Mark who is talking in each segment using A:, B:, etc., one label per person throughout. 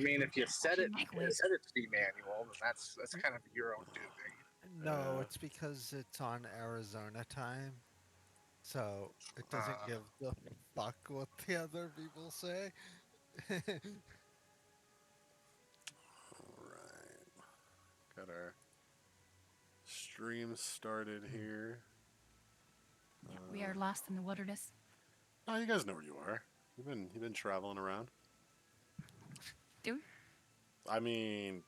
A: I mean, if you set it
B: Microwave.
A: to be manual, then that's kind of your own doing.
C: No, it's because it's on Arizona time, so it doesn't
A: Uh,
C: give the fuck what the other people say.
D: All right. Got our stream started here.
B: We are lost in the wilderness.
D: Oh, you guys know where you are. You've been traveling around.
B: Do we?
D: I mean,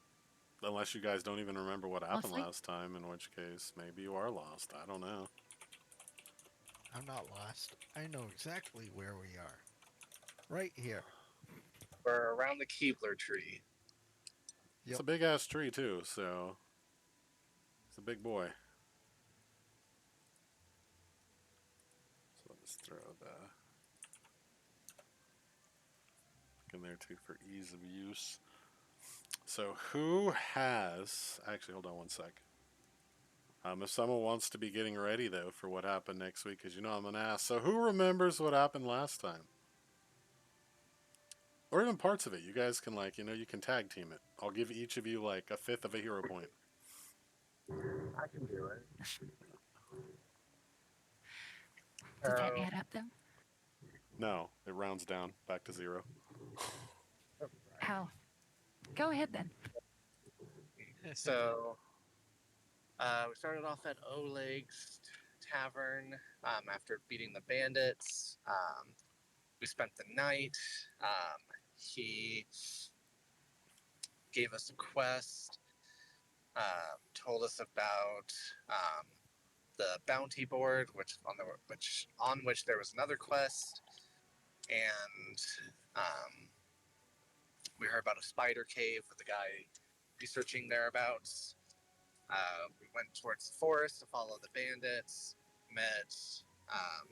D: unless you guys don't even remember what happened
B: Mostly?
D: last time, in which case maybe you are lost. I don't know.
C: I'm not lost. I know exactly where we are. Right here.
A: we're around the Keebler tree.
D: It's
C: Yep.
D: a big ass tree too, so it's a big boy. So let us throw the in there too for ease of use. So who has actually hold on one sec. If someone wants to be getting ready though for what happened next week, because you know I'm gonna ask. So who remembers what happened last time? Or even parts of it. You guys can you can tag team it. I'll give each of you like a fifth of a hero point.
A: I can do it.
B: Does that
A: So,
B: add up though?
D: No, it rounds down back to 0.
B: How? Go ahead then.
A: so we started off at Oleg's Tavern after beating the bandits. We spent the night. He gave us a quest, told us about the bounty board, on which there was another quest, and we heard about a spider cave with a guy researching thereabouts. We went towards the forest to follow the bandits. Um,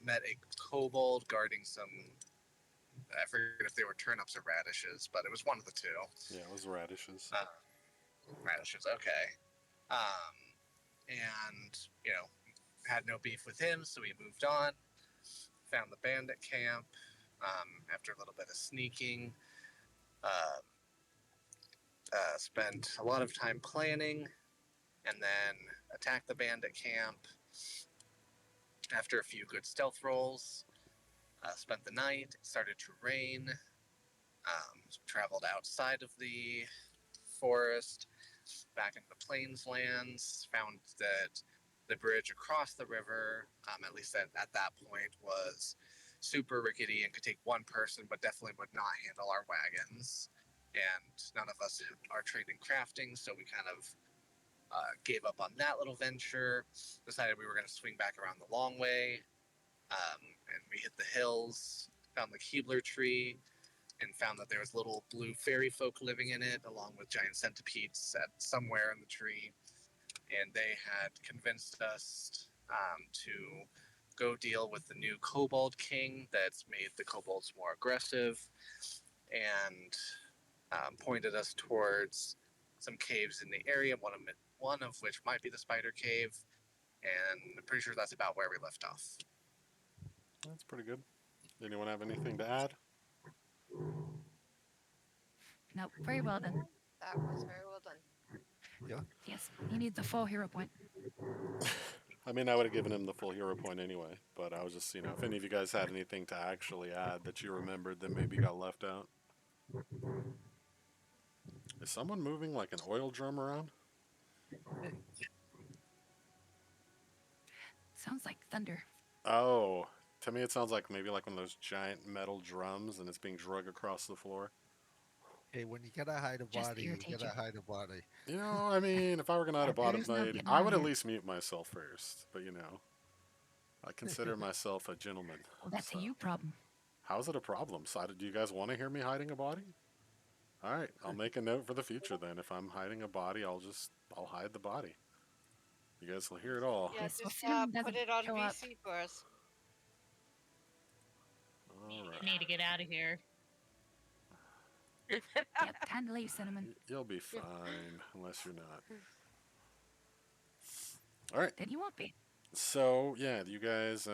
A: met a kobold guarding some. I forget if they were turnips or radishes, but it was one of the two.
D: Yeah, it was radishes.
A: Radishes, okay. And had no beef with him, so we moved on. Found the bandit camp. After a little bit of sneaking, uh, spent a lot of time planning, and then attacked the bandit camp. After a few good stealth rolls, spent the night. It started to rain. Traveled outside of the forest, back into the plains found that the bridge across the river, at least at that point, was super rickety and could take one person, but definitely would not handle our wagons. And none of us are trained in crafting, so we kind of gave up on that little venture, decided we were going to swing back around the long way, and we hit the hills, found the Keebler tree, and found that there was little blue fairy folk living in it, along with giant centipedes at somewhere in the tree. And they had convinced us to go deal with the new Kobold King that's made the kobolds more aggressive, and pointed us towards some caves in the area, one of which might be the Spider Cave, and I'm pretty sure that's about where we left off.
D: That's pretty good. Anyone have anything to add?
B: Nope. Very well done.
E: That was very well done.
C: Yeah.
B: Yes. He needs a full hero point.
D: I mean, I would have given him the full hero point anyway, but I was just, if any of you guys had anything to actually add that you remembered that maybe got left out. Is someone moving like an oil drum around?
B: Sounds like thunder.
D: Oh, to me it sounds like maybe like one of those giant metal drums and it's being dragged across the floor.
C: Hey, when you gotta hide a
B: Just
C: body, you
B: irritate
C: gotta
B: you.
C: hide a body.
D: I mean, if I were gonna add a
B: There
D: bottom
B: is no
D: blade,
B: getting
D: I
B: around
D: would at
B: that.
D: least mute myself first. But I consider myself a gentleman.
B: Well, that's
D: So,
B: a you problem.
D: how's it a problem? So, do you guys want to hear me hiding a body? All right, I'll make a note for the future then. If I'm hiding a body, I'll hide the body. You guys will hear it all.
E: Yeah,
B: Okay, so
E: just
B: Cinnamon
E: put
B: doesn't
E: it on
B: show up.
E: VC for us.
D: All right.
F: I need to get out of here.
B: Yeah, time to leave, Cinnamon.
D: You'll be fine, unless you're not. All right.
B: Then you won't be.
D: So yeah, you guys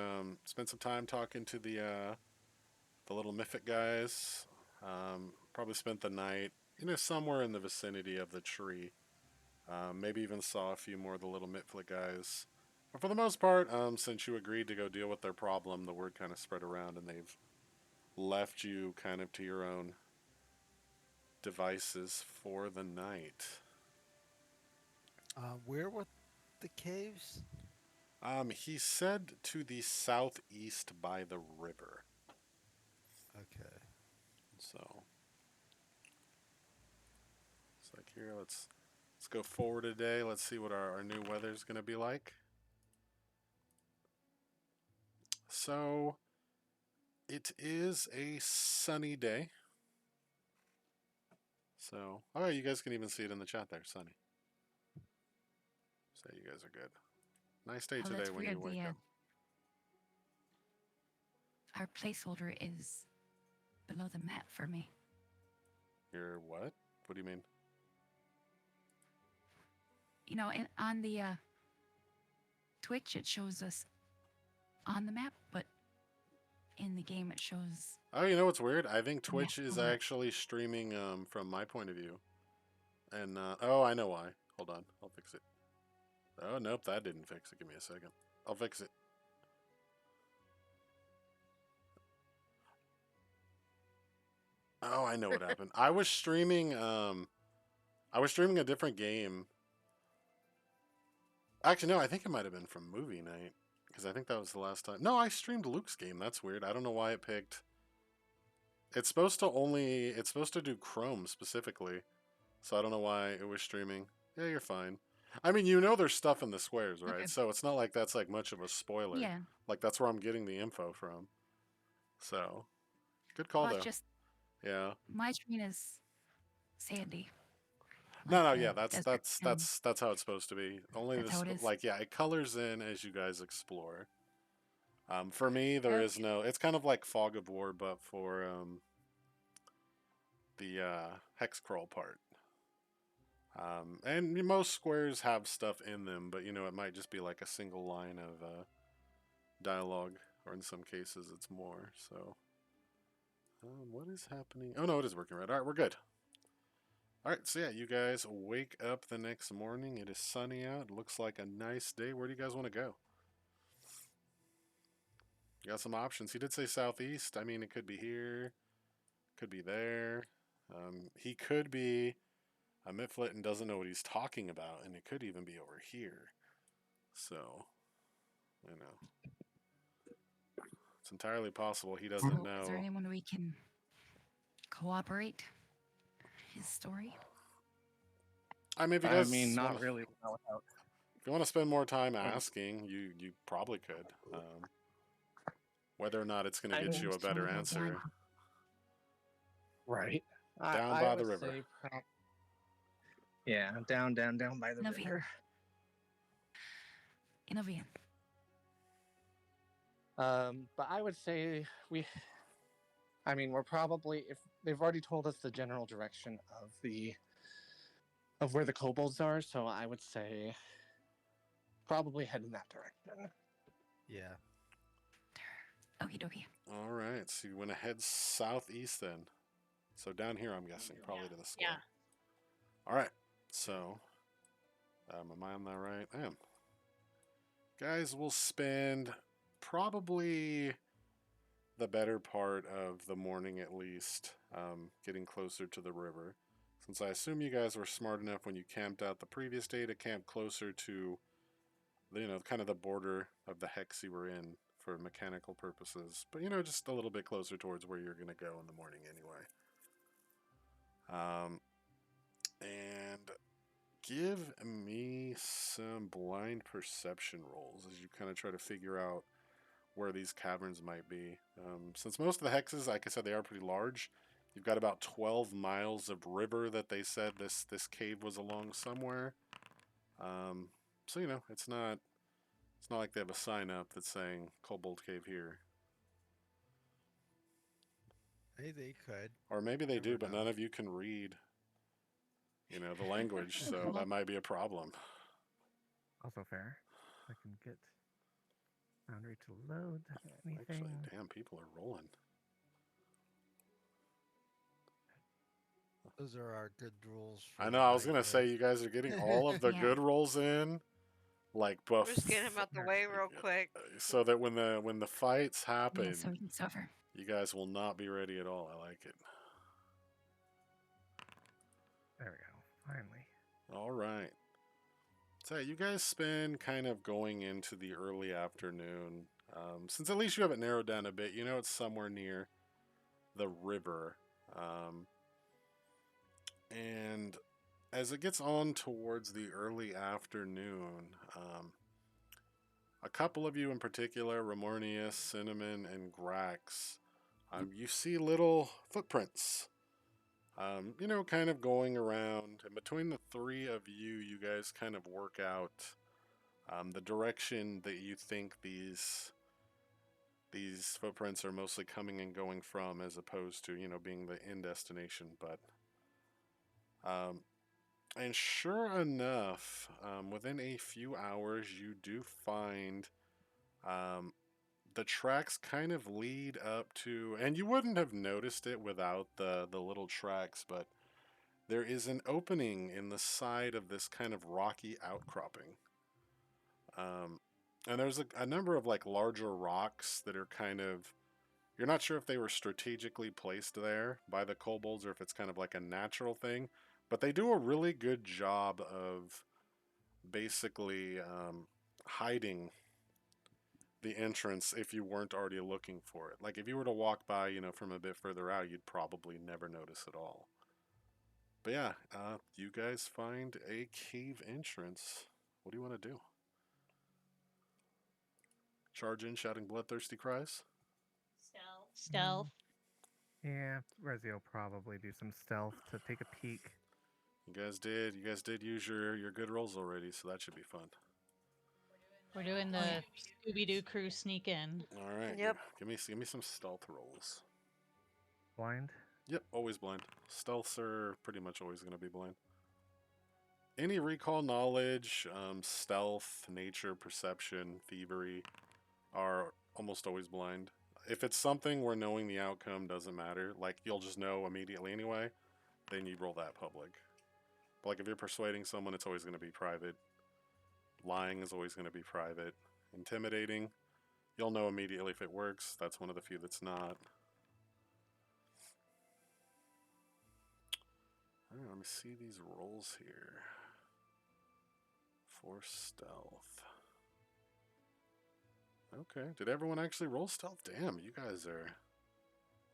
D: spent some time talking to the little mythic guys. Probably spent the night, somewhere in the vicinity of the tree. Maybe even saw a few more of the little Mitflit guys. But for the most part, since you agreed to go deal with their problem, the word kind of spread around and they've left you kind of to your own devices for the night.
C: Where were the caves?
D: He said to the southeast by the river.
C: Okay.
D: So, it's like here, let's go forward a day. Let's see what our new weather's going to be like. So, it is a sunny day. So, oh, you guys can even see it in the chat there, sunny. So you guys are good. Nice day
B: Oh,
D: today
B: that's
D: when
B: weird.
D: you wake up.
B: Our placeholder is below the map for me.
D: Your what? What do you mean?
B: On the Twitch, it shows us on the map, but in the game, it shows.
D: Oh, you know what's weird? I think
B: The
D: Twitch
B: map
D: is
B: over.
D: actually streaming from my point of view. And, oh, I know why. Hold on. I'll fix it. Oh, nope, that didn't fix it. Give me a second. I'll fix it. Oh, I know what happened. I was streaming a different game. Actually, no, I think it might have been from movie night. Because I think that was the last time. No, I streamed Luke's game. That's weird. I don't know why it picked. It's supposed to do Chrome specifically. So I don't know why it was streaming. Yeah, you're fine. I mean, there's stuff in the squares, right?
B: Okay.
D: So it's not like that's like much of a spoiler.
B: Yeah.
D: Like that's where I'm getting the info from. So, good call
B: Well,
D: though.
B: it's just
D: Yeah.
B: my screen is sandy.
D: No,
B: like
D: yeah,
B: the
D: that's
B: desert, and
D: that's how it's supposed to be. Only
B: that's
D: this,
B: how it is.
D: like, yeah, it colors in as you guys explore. For me, there is
B: Okay.
D: no. It's kind of like Fog of War, but for the hex crawl part. And most squares have stuff in them, but it might just be like a single line of dialogue, or in some cases, it's more. So, what is happening? Oh no, it is working right. All right, we're good. All right, so yeah, you guys wake up the next morning. It is sunny out. It looks like a nice day. Where do you guys want to go? You got some options. He did say southeast. I mean, it could be here, could be there. He could be a Mifflin and doesn't know what he's talking about, and it could even be over here. So, it's entirely possible he doesn't
B: So,
D: know.
B: is there anyone we can cooperate his story?
D: I mean, if you
A: I
D: guys
A: mean, not
D: wanna,
A: really without.
D: if you want to spend more time asking, you probably could. Whether or not it's going to
A: I
D: get
A: mean,
D: you a
B: Just wanna
D: better
B: go
D: answer.
B: blind.
A: Right.
D: Down
A: I
D: by the
A: would
D: river.
A: say yeah, down by the
B: In a
A: river.
B: van. In a van.
A: But I would say we're probably, if they've already told us the general direction of where the kobolds are, so I would say probably head in that direction.
C: Yeah.
B: Okie dokie.
D: All right, so you want to head southeast then. So down here, I'm guessing, probably to the square.
E: Yeah.
D: All right, so am I on that right? I am. Guys, we'll spend probably the better part of the morning at least getting closer to the river. Since I assume you guys were smart enough when you camped out the previous day to camp closer to, kind of the border of the hex you were in for mechanical purposes. But, just a little bit closer towards where you're going to go in the morning anyway. And give me some blind perception rolls as you kind of try to figure out where these caverns might be. Since most of the hexes, like I said, they are pretty large. You've got about 12 miles of river that they said this cave was along somewhere. So it's not like they have a sign up that's saying Kobold Cave here.
C: Hey, they could.
D: Or maybe they
C: Never
D: do, but
C: know.
D: none of you can read the language, so that might be a problem.
F: Also fair. I can get Foundry to load anything.
D: Actually, damn, people are rolling.
C: Those are our good rules for
D: I
C: the
D: know. I was
C: night,
D: gonna say
C: right?
D: you guys are getting all of the
B: Yeah.
D: good rolls in, like
E: We're just getting him out the way real quick.
D: so that when the fights
B: Yeah,
D: happen,
B: so we can suffer.
D: you guys will not be ready at all. I like it.
F: There we go. Finally.
D: All right. So you guys spend kind of going into the early afternoon. Since at least you have it narrowed down a bit, you know it's somewhere near the river. And as it gets on towards the early afternoon, a couple of you in particular, Remornius, Cinnamon, and Grax, you see little footprints. Kind of going around. And between the three of you, you guys kind of work out the direction that you think these footprints are mostly coming and going from, as opposed to being the end destination. But and sure enough, within a few hours, you do find the tracks kind of lead up to, and you wouldn't have noticed it without the little tracks, but there is an opening in the side of this kind of rocky outcropping. And there's a number of like larger rocks that are kind of, you're not sure if they were strategically placed there by the kobolds or if it's kind of like a natural thing, but they do a really good job of basically hiding the entrance if you weren't already looking for it. Like if you were to walk by, from a bit further out, you'd probably never notice at all. But yeah, you guys find a cave entrance. What do you want to do? Charge in, shouting bloodthirsty cries?
G: Stealth.
F: Yeah, Resi will probably do some stealth to take a peek.
D: You guys did use your good rolls already, so that should be fun.
G: We're doing the Scooby-Doo crew sneak in.
D: All right.
E: Yep.
D: Give me some stealth rolls.
F: Blind?
D: Yep, always blind. Stealths are pretty much always going to be blind. Any recall knowledge, stealth, nature, perception, thievery are almost always blind. If it's something where knowing the outcome doesn't matter, like you'll just know immediately anyway, then you roll that public. But like if you're persuading someone, it's always going to be private. Lying is always going to be private. Intimidating, you'll know immediately if it works. That's one of the few that's not. Alright, let me see these rolls here. For stealth. Okay, did everyone actually roll stealth? Damn, you guys are...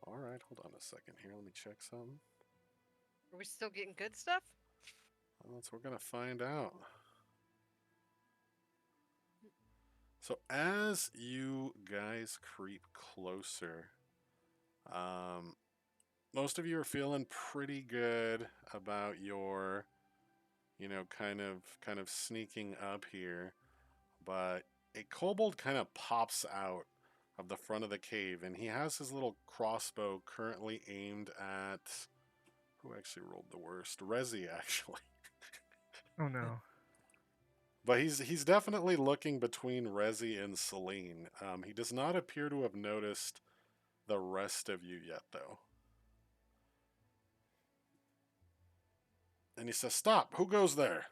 D: Alright, hold on a second here. Let me check something.
E: Are we still getting good stuff?
D: Well, that's what we're going to find out. So as you guys creep closer, most of you are feeling pretty good about your, kind of sneaking up here, but a kobold kind of pops out of the front of the cave, and he has his little crossbow currently aimed at, who actually rolled the worst? Rezi, actually.
F: Oh no.
D: But he's definitely looking between Rezi and Celine. He does not appear to have noticed the rest of you yet, though. And he says, "Stop! Who goes there?"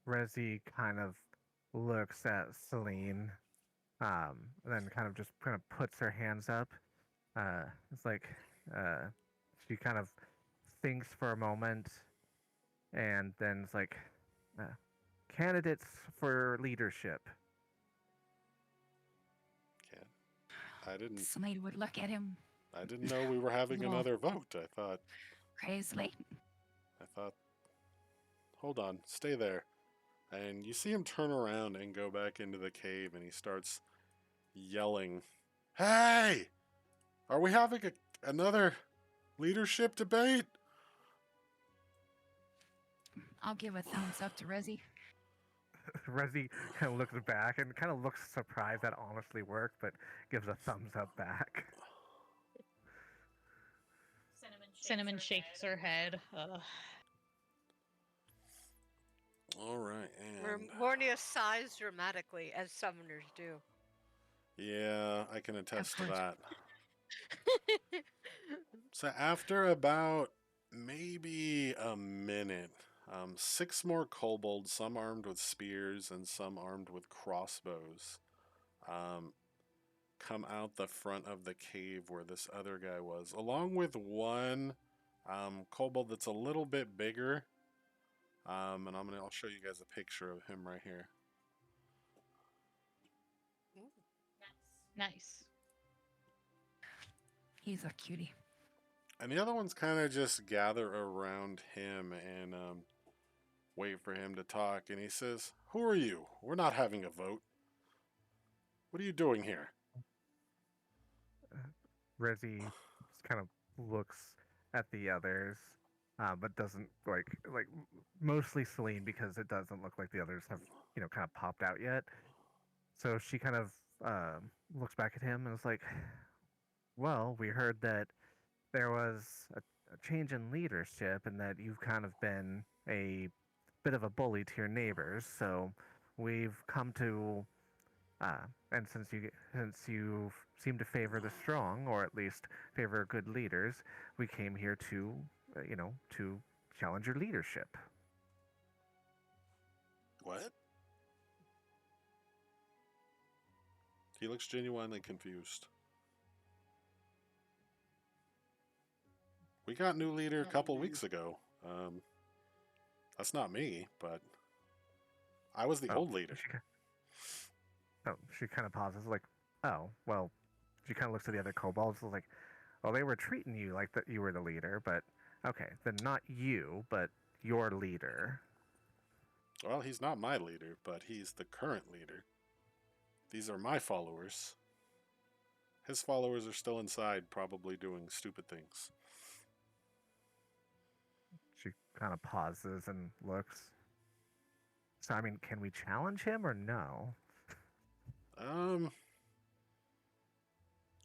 F: Resi kind of looks at Celine, then kind of puts her hands up. It's like she kind of thinks for a moment, and then it's like, candidates for leadership.
D: I didn't.
B: Somebody would look at him
D: I didn't know we were having
B: Well-
D: another vote. I thought.
B: crazily.
D: Hold on, stay there. And you see him turn around and go back into the cave, and he starts yelling, "Hey! Are we having another leadership debate?"
B: I'll give a thumbs up to Resi.
F: Resi kind of looks back and kind of looks surprised that honestly worked, but gives a thumbs up back.
G: Cinnamon shakes her head.
D: All right, and
E: Mornia sighs dramatically, as summoners do.
D: yeah, I can attest to
B: course.
D: that. So after about maybe a minute, 6 more kobolds, some armed with spears and some armed with crossbows, come out the front of the cave where this other guy was, along with one kobold that's a little bit bigger. And I'll show you guys a picture of him right here.
G: Nice.
B: He's a cutie.
D: And the other ones kind of just gather around him and wait for him to talk. And he says, "Who are you? We're not having a vote. What are you doing here?"
F: Rezzy just kind of looks at the others, but doesn't like mostly Celine because it doesn't look like the others have kind of popped out yet. So she kind of looks back at him and is like, "Well, we heard that there was a change in leadership and that you've kind of been a bit of a bully to your neighbors. So we've come to, and since you seem to favor the strong, or at least favor good leaders, we came here to, to challenge your leadership."
D: What? He looks genuinely confused. We got new leader a couple weeks ago. That's not me, but I was the old leader.
F: She kind of pauses, like, "Oh, well." She kind of looks at the other kobolds, like, "Well, they were treating you like that you were the leader, but okay, then not you, but your leader."
D: Well, he's not my leader, but he's the current leader. These are my followers. His followers are still inside, probably doing stupid things.
F: She kind of pauses and looks. So, I mean, can we challenge him or no?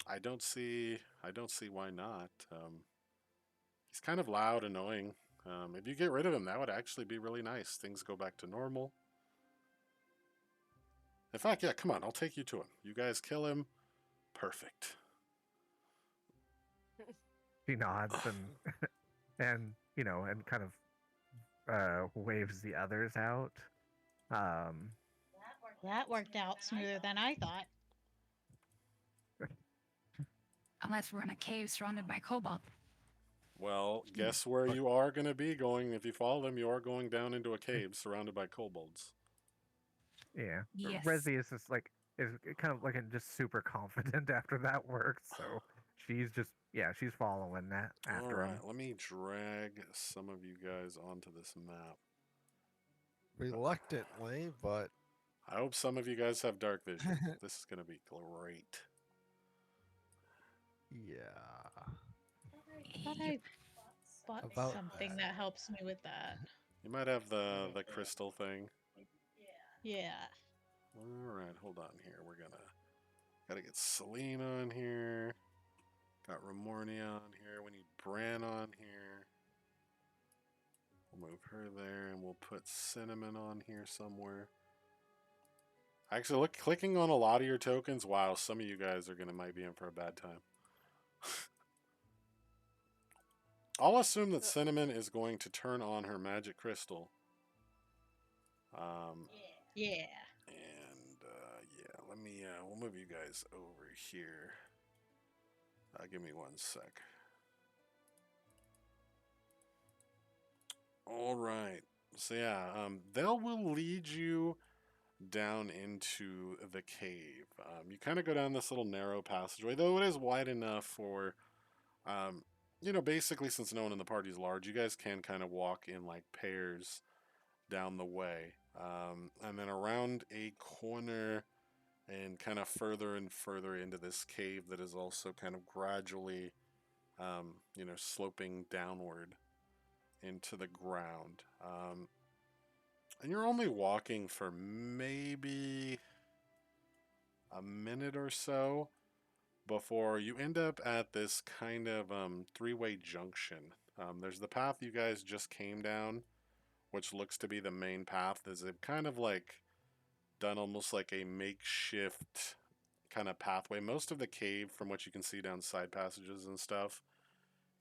D: I don't see why not. He's kind of loud, annoying. If you get rid of him, that would actually be really nice. Things go back to normal. In fact, yeah, come on, I'll take you to him. You guys kill him. Perfect.
F: She nods and and kind of waves the others out.
G: That worked out smoother than I thought.
B: Unless we're in a cave surrounded by cobalt.
D: Well, guess where you are going to be going. If you follow them, you are going down into a cave surrounded by kobolds.
F: Yeah.
B: Yes.
F: Rezzy is just like is kind of like just super confident after that worked, so she's just she's following that after him.
D: Alright, let me drag some of you guys onto this map.
C: Reluctantly, but
D: I hope some of you guys have dark vision. This is going to be great.
C: yeah.
G: I thought I bought
C: About
G: something
C: that.
G: that helps me with that.
D: You might have the crystal thing.
G: Yeah.
D: Alright, hold on here. Gotta get Celine on here. Got Ramornia on here. We need Bran on here. We'll move her there, and we'll put Cinnamon on here somewhere. Actually, look, clicking on a lot of your tokens. Wow, some of you guys might be in for a bad time. I'll assume that Cinnamon is going to turn on her magic crystal.
G: Yeah.
D: And let me. We'll move you guys over here. Give me one sec. All right. So yeah, they will lead you down into the cave. You kind of go down this little narrow passageway, though it is wide enough for, basically since no one in the party is large, you guys can kind of walk in like pairs down the way. And then around a corner and kind of further and further into this cave that is also kind of gradually, sloping downward into the ground. And you're only walking for maybe a minute or so before you end up at this kind of three-way junction. There's the path you guys just came down, which looks to be the main path. They've kind of like done almost like a makeshift kind of pathway. Most of the cave, from what you can see down side passages and stuff,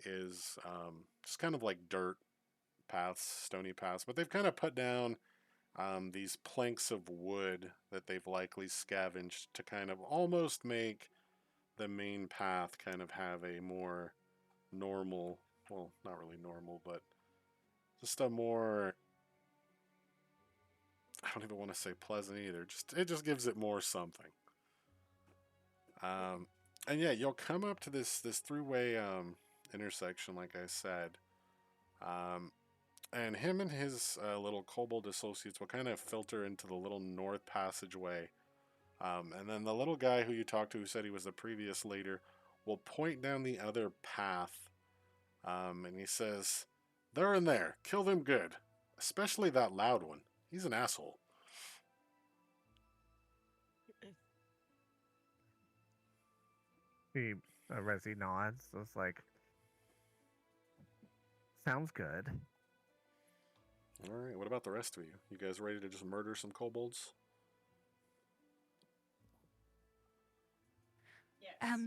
D: is just kind of like dirt paths, stony paths. But they've kind of put down these planks of wood that they've likely scavenged to kind of almost make the main path kind of have a more normal, well, not really normal, but just a more, I don't even want to say pleasant either. It just gives it more something. And yeah, you'll come up to this three-way intersection, like I said. And him and his little kobold associates will kind of filter into the little north passageway. And then the little guy who you talked to, who said he was the previous leader, will point down the other path. And he says, "They're in there. Kill them good. Especially that loud one. He's an asshole."
F: He Resi nods. It's like, sounds good.
D: All right, what about the rest of you? You guys ready to just murder some kobolds?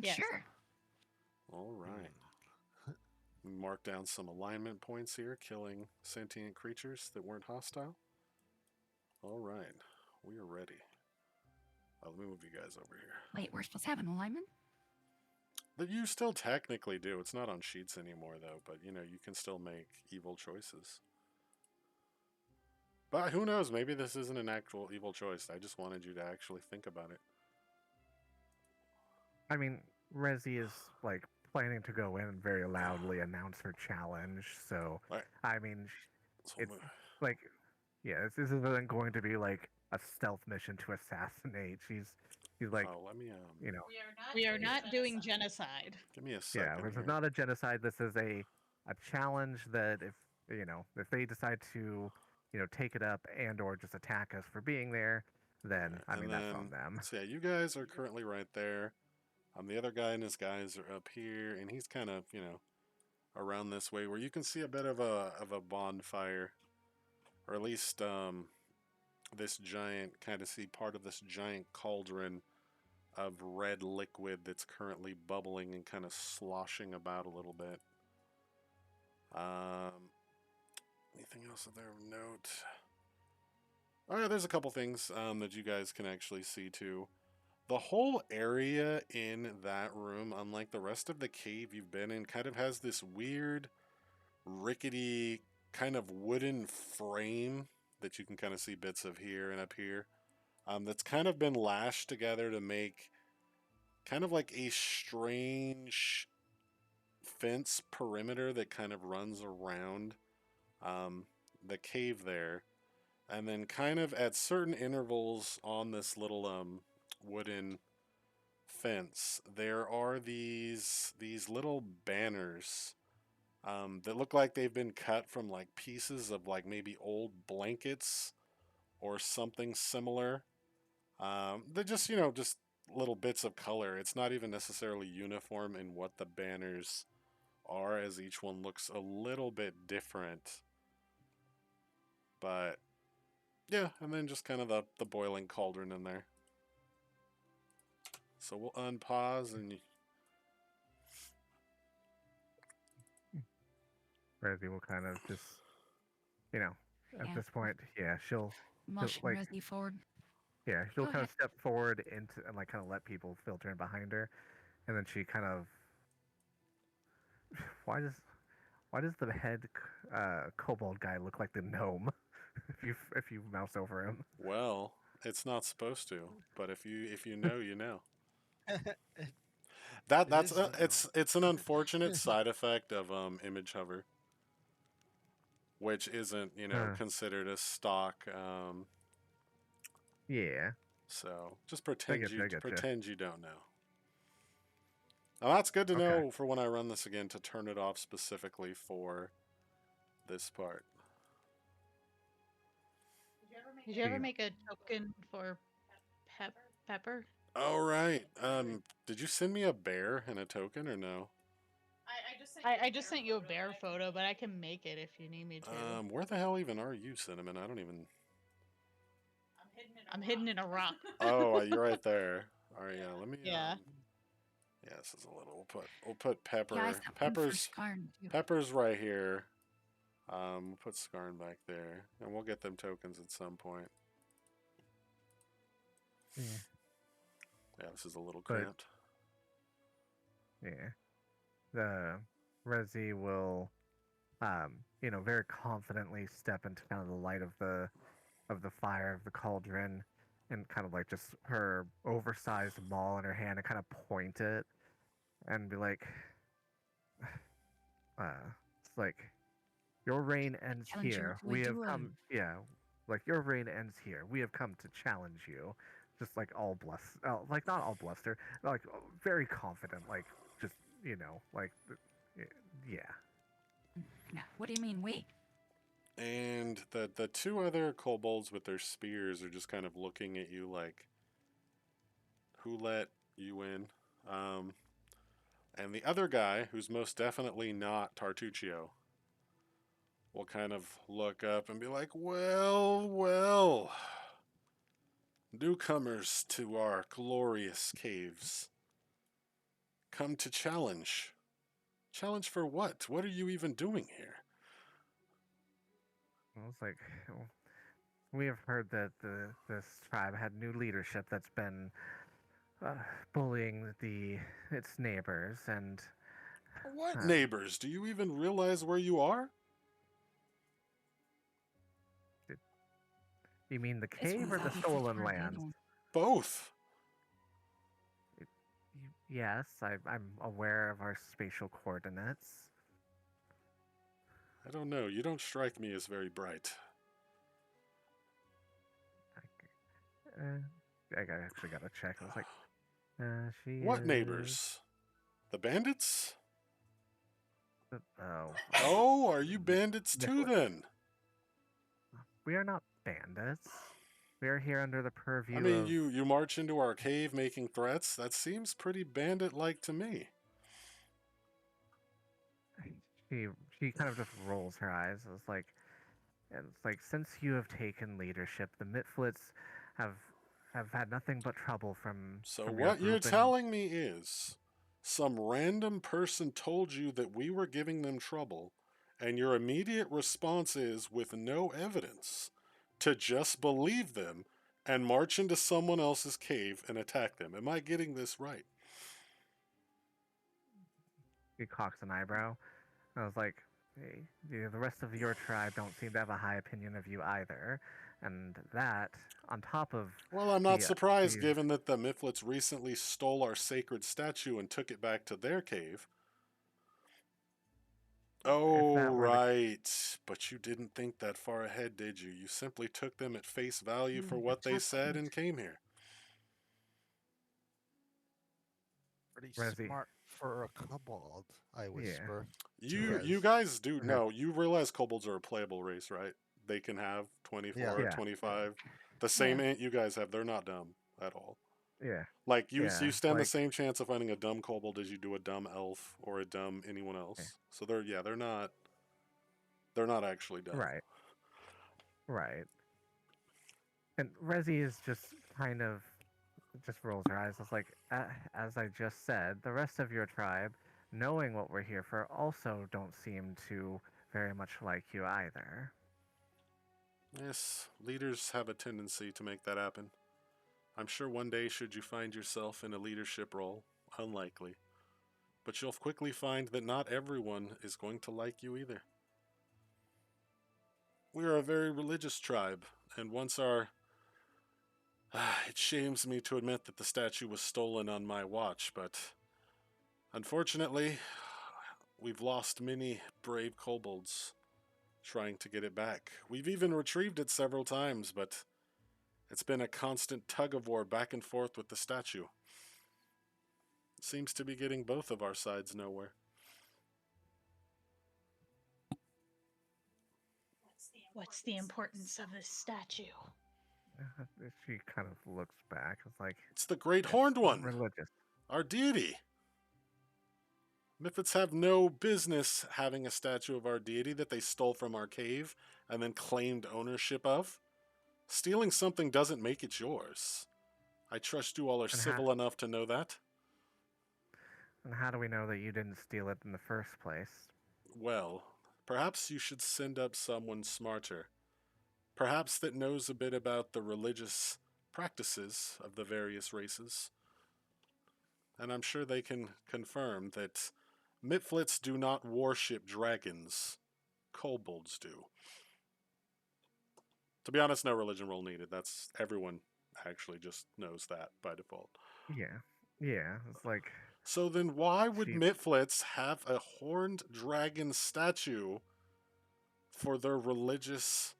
G: Yes.
B: Sure.
D: All right. Mark down some alignment points here, killing sentient creatures that weren't hostile. All right, we are ready. Let me move you guys over here.
B: Wait, we're supposed to have an alignment?
D: But you still technically do. It's not on sheets anymore, though. But, you know, you can still make evil choices. But who knows? Maybe this isn't an actual evil choice. I just wanted you to actually think about it.
F: I mean, Resi is like planning to go in and very loudly announce her challenge. So,
D: Right.
F: I mean,
D: So
F: it's like, yeah, this isn't going to be like a stealth mission to assassinate. She's like,
D: oh, let me
F: you know,
G: We are not doing genocide.
D: give me a second.
F: yeah, this
D: here.
F: is not a genocide. This is a challenge that if they decide to, take it up and or just attack us for being there, then I
D: And
F: mean that's on them.
D: So yeah, you guys are currently right there. The other guy and his guys are up here, and he's kind of, around this way where you can see a bit of a bonfire, or at least this giant, kind of see part of this giant cauldron of red liquid that's currently bubbling and kind of sloshing about a little bit. Anything else there of note? Oh yeah, there's a couple things that you guys can actually see too. The whole area in that room, unlike the rest of the cave you've been in, kind of has this weird, rickety, kind of wooden frame that you can kind of see bits of here and up here. That's kind of been lashed together to make kind of like a strange fence perimeter that kind of runs around the cave there. And then kind of at certain intervals on this little wooden fence, there are these little banners that look like they've been cut from like pieces of like maybe old blankets or something similar. They're just, just little bits of color. It's not even necessarily uniform in what the banners are, as each one looks a little bit different. But yeah, and then just kind of the boiling cauldron in there. So we'll unpause and
F: Resi will kind of just, at
B: Yeah.
F: this point, yeah, she'll
B: Motion
F: like-
B: Resi forward.
F: yeah, she'll
B: Go
F: kind of
B: ahead.
F: step forward into and like kind of let people filter in behind her, and then she kind of why does the head kobold guy look like the gnome if you mouse over him?
D: well, it's not supposed to, but if you know, you know. That's it's an unfortunate side effect of image hover, which isn't considered a stock.
F: Yeah.
D: So just pretend
F: I getcha.
D: pretend you don't know. Now that's good to
F: Okay.
D: know for when I run this again to turn it off specifically for this part.
G: Did you ever make a token for Pepper?
D: All right. Did you send me a bear and a token or no?
G: I just sent you a bear photo, but I can make it if you need me to.
D: Where the hell even are you, Cinnamon? I don't even.
G: I'm hidden in a rock.
D: Oh, you're right there. All right, yeah. Let me.
G: Yeah.
D: Yeah, this is a little. We'll put Pepper.
B: Yeah, I sent one for
D: Pepper's
B: Skarn too.
D: Pepper's right here. We'll put Skarn back there, and we'll get them tokens at some point.
F: Yeah.
D: Yeah, this is a little
F: But-
D: cramped.
F: Yeah. The Resi will, very confidently step into kind of the light of the fire of the cauldron, and kind of like just her oversized maul in her hand, and kind of point it, and be like, it's like, your reign ends
B: Challenge you
F: here.
B: to a
F: We have
B: duel."
F: come, yeah, like your reign ends here. We have come to challenge you. Just like all like not all bluster, like very confident, like just like yeah.
B: Yeah. What do you mean? Wait.
D: And the two other kobolds with their spears are just kind of looking at you like, who let you in? And the other guy, who's most definitely not Tartuccio, will kind of look up and be like, well, well, newcomers to our glorious caves, come to challenge. Challenge for what? What are you even doing here?
F: I was like, we have heard that this tribe had new leadership that's been bullying its neighbors, and
D: What neighbors? Do you even realize where you are?
F: you mean the
B: This
F: cave
B: one's
F: or the
B: obviously
F: stolen
B: for
F: lands?
B: Daniel.
D: Both.
F: Yes, I'm aware of our spatial coordinates.
D: I don't know. You don't strike me as very bright.
F: Actually got to check. I was like, she
D: What
F: is...
D: neighbors? The bandits?
F: Oh.
D: Oh, are you bandits too then?
F: We are not bandits. We are here under the purview
D: I mean,
F: of...
D: you march into our cave making threats? That seems pretty bandit-like to me.
F: She kind of just rolls her eyes. It's like, since you have taken leadership, the Mitflits have had nothing but trouble from.
D: So
F: from your
D: what you're
F: group, and
D: telling me is some random person told you that we were giving them trouble, and your immediate response is, with no evidence, to just believe them and march into someone else's cave and attack them. Am I getting this right?
F: She cocks an eyebrow. I was like, hey, the rest of your tribe don't seem to have a high opinion of you either, and that on top of.
D: Well, I'm not
F: the,
D: surprised
F: the-
D: given that the Mifflets recently stole our sacred statue and took it back to their cave. Oh,
F: that were the-
D: right. But you didn't think that far ahead, did you? You simply took them at face value for what they said and came here.
C: Pretty
F: Resi.
C: smart for a kobold, I whisper.
D: You guys do know, you realize kobolds are a playable race, right? They can have 24,
F: Yeah.
D: 25. The same
B: Yeah.
D: ant you guys have, they're not dumb at all.
F: Yeah.
D: Like, you
F: Yeah,
D: stand the
F: like-
D: same chance of finding a dumb kobold as you do a dumb elf or a dumb anyone else.
F: Yeah.
D: So they're not actually dumb.
F: Right. Right. And Resi is just kind of just rolls her eyes. It's like, as I just said, the rest of your tribe, knowing what we're here for, also don't seem to very much like you either.
D: Yes, leaders have a tendency to make that happen. I'm sure one day, should you find yourself in a leadership role, unlikely, but you'll quickly find that not everyone is going to like you either. We are a very religious tribe, and once our... it shames me to admit that the statue was stolen on my watch, but unfortunately, we've lost many brave kobolds trying to get it back. We've even retrieved it several times, but it's been a constant tug-of-war back and forth with the statue. It seems to be getting both of our sides nowhere.
G: What's the importance of this statue?
F: She kind of looks back. It's like,
D: It's the Great Horned One,
F: religious.
D: our deity. Mifflets have no business having a statue of our deity that they stole from our cave and then claimed ownership of. Stealing something doesn't make it yours. I trust you all are
F: And
D: civil enough to know that.
F: And how do we know that you didn't steal it in the first place?
D: Well, perhaps you should send up someone smarter. Perhaps that knows a bit about the religious practices of the various races. And I'm sure they can confirm that Mitflits do not worship dragons. Kobolds do. To be honest, no religion roll needed. That's everyone actually just knows that by default.
F: Yeah. Yeah. It's like
D: So then why would
F: she
D: Mitflits have a horned dragon statue for their religious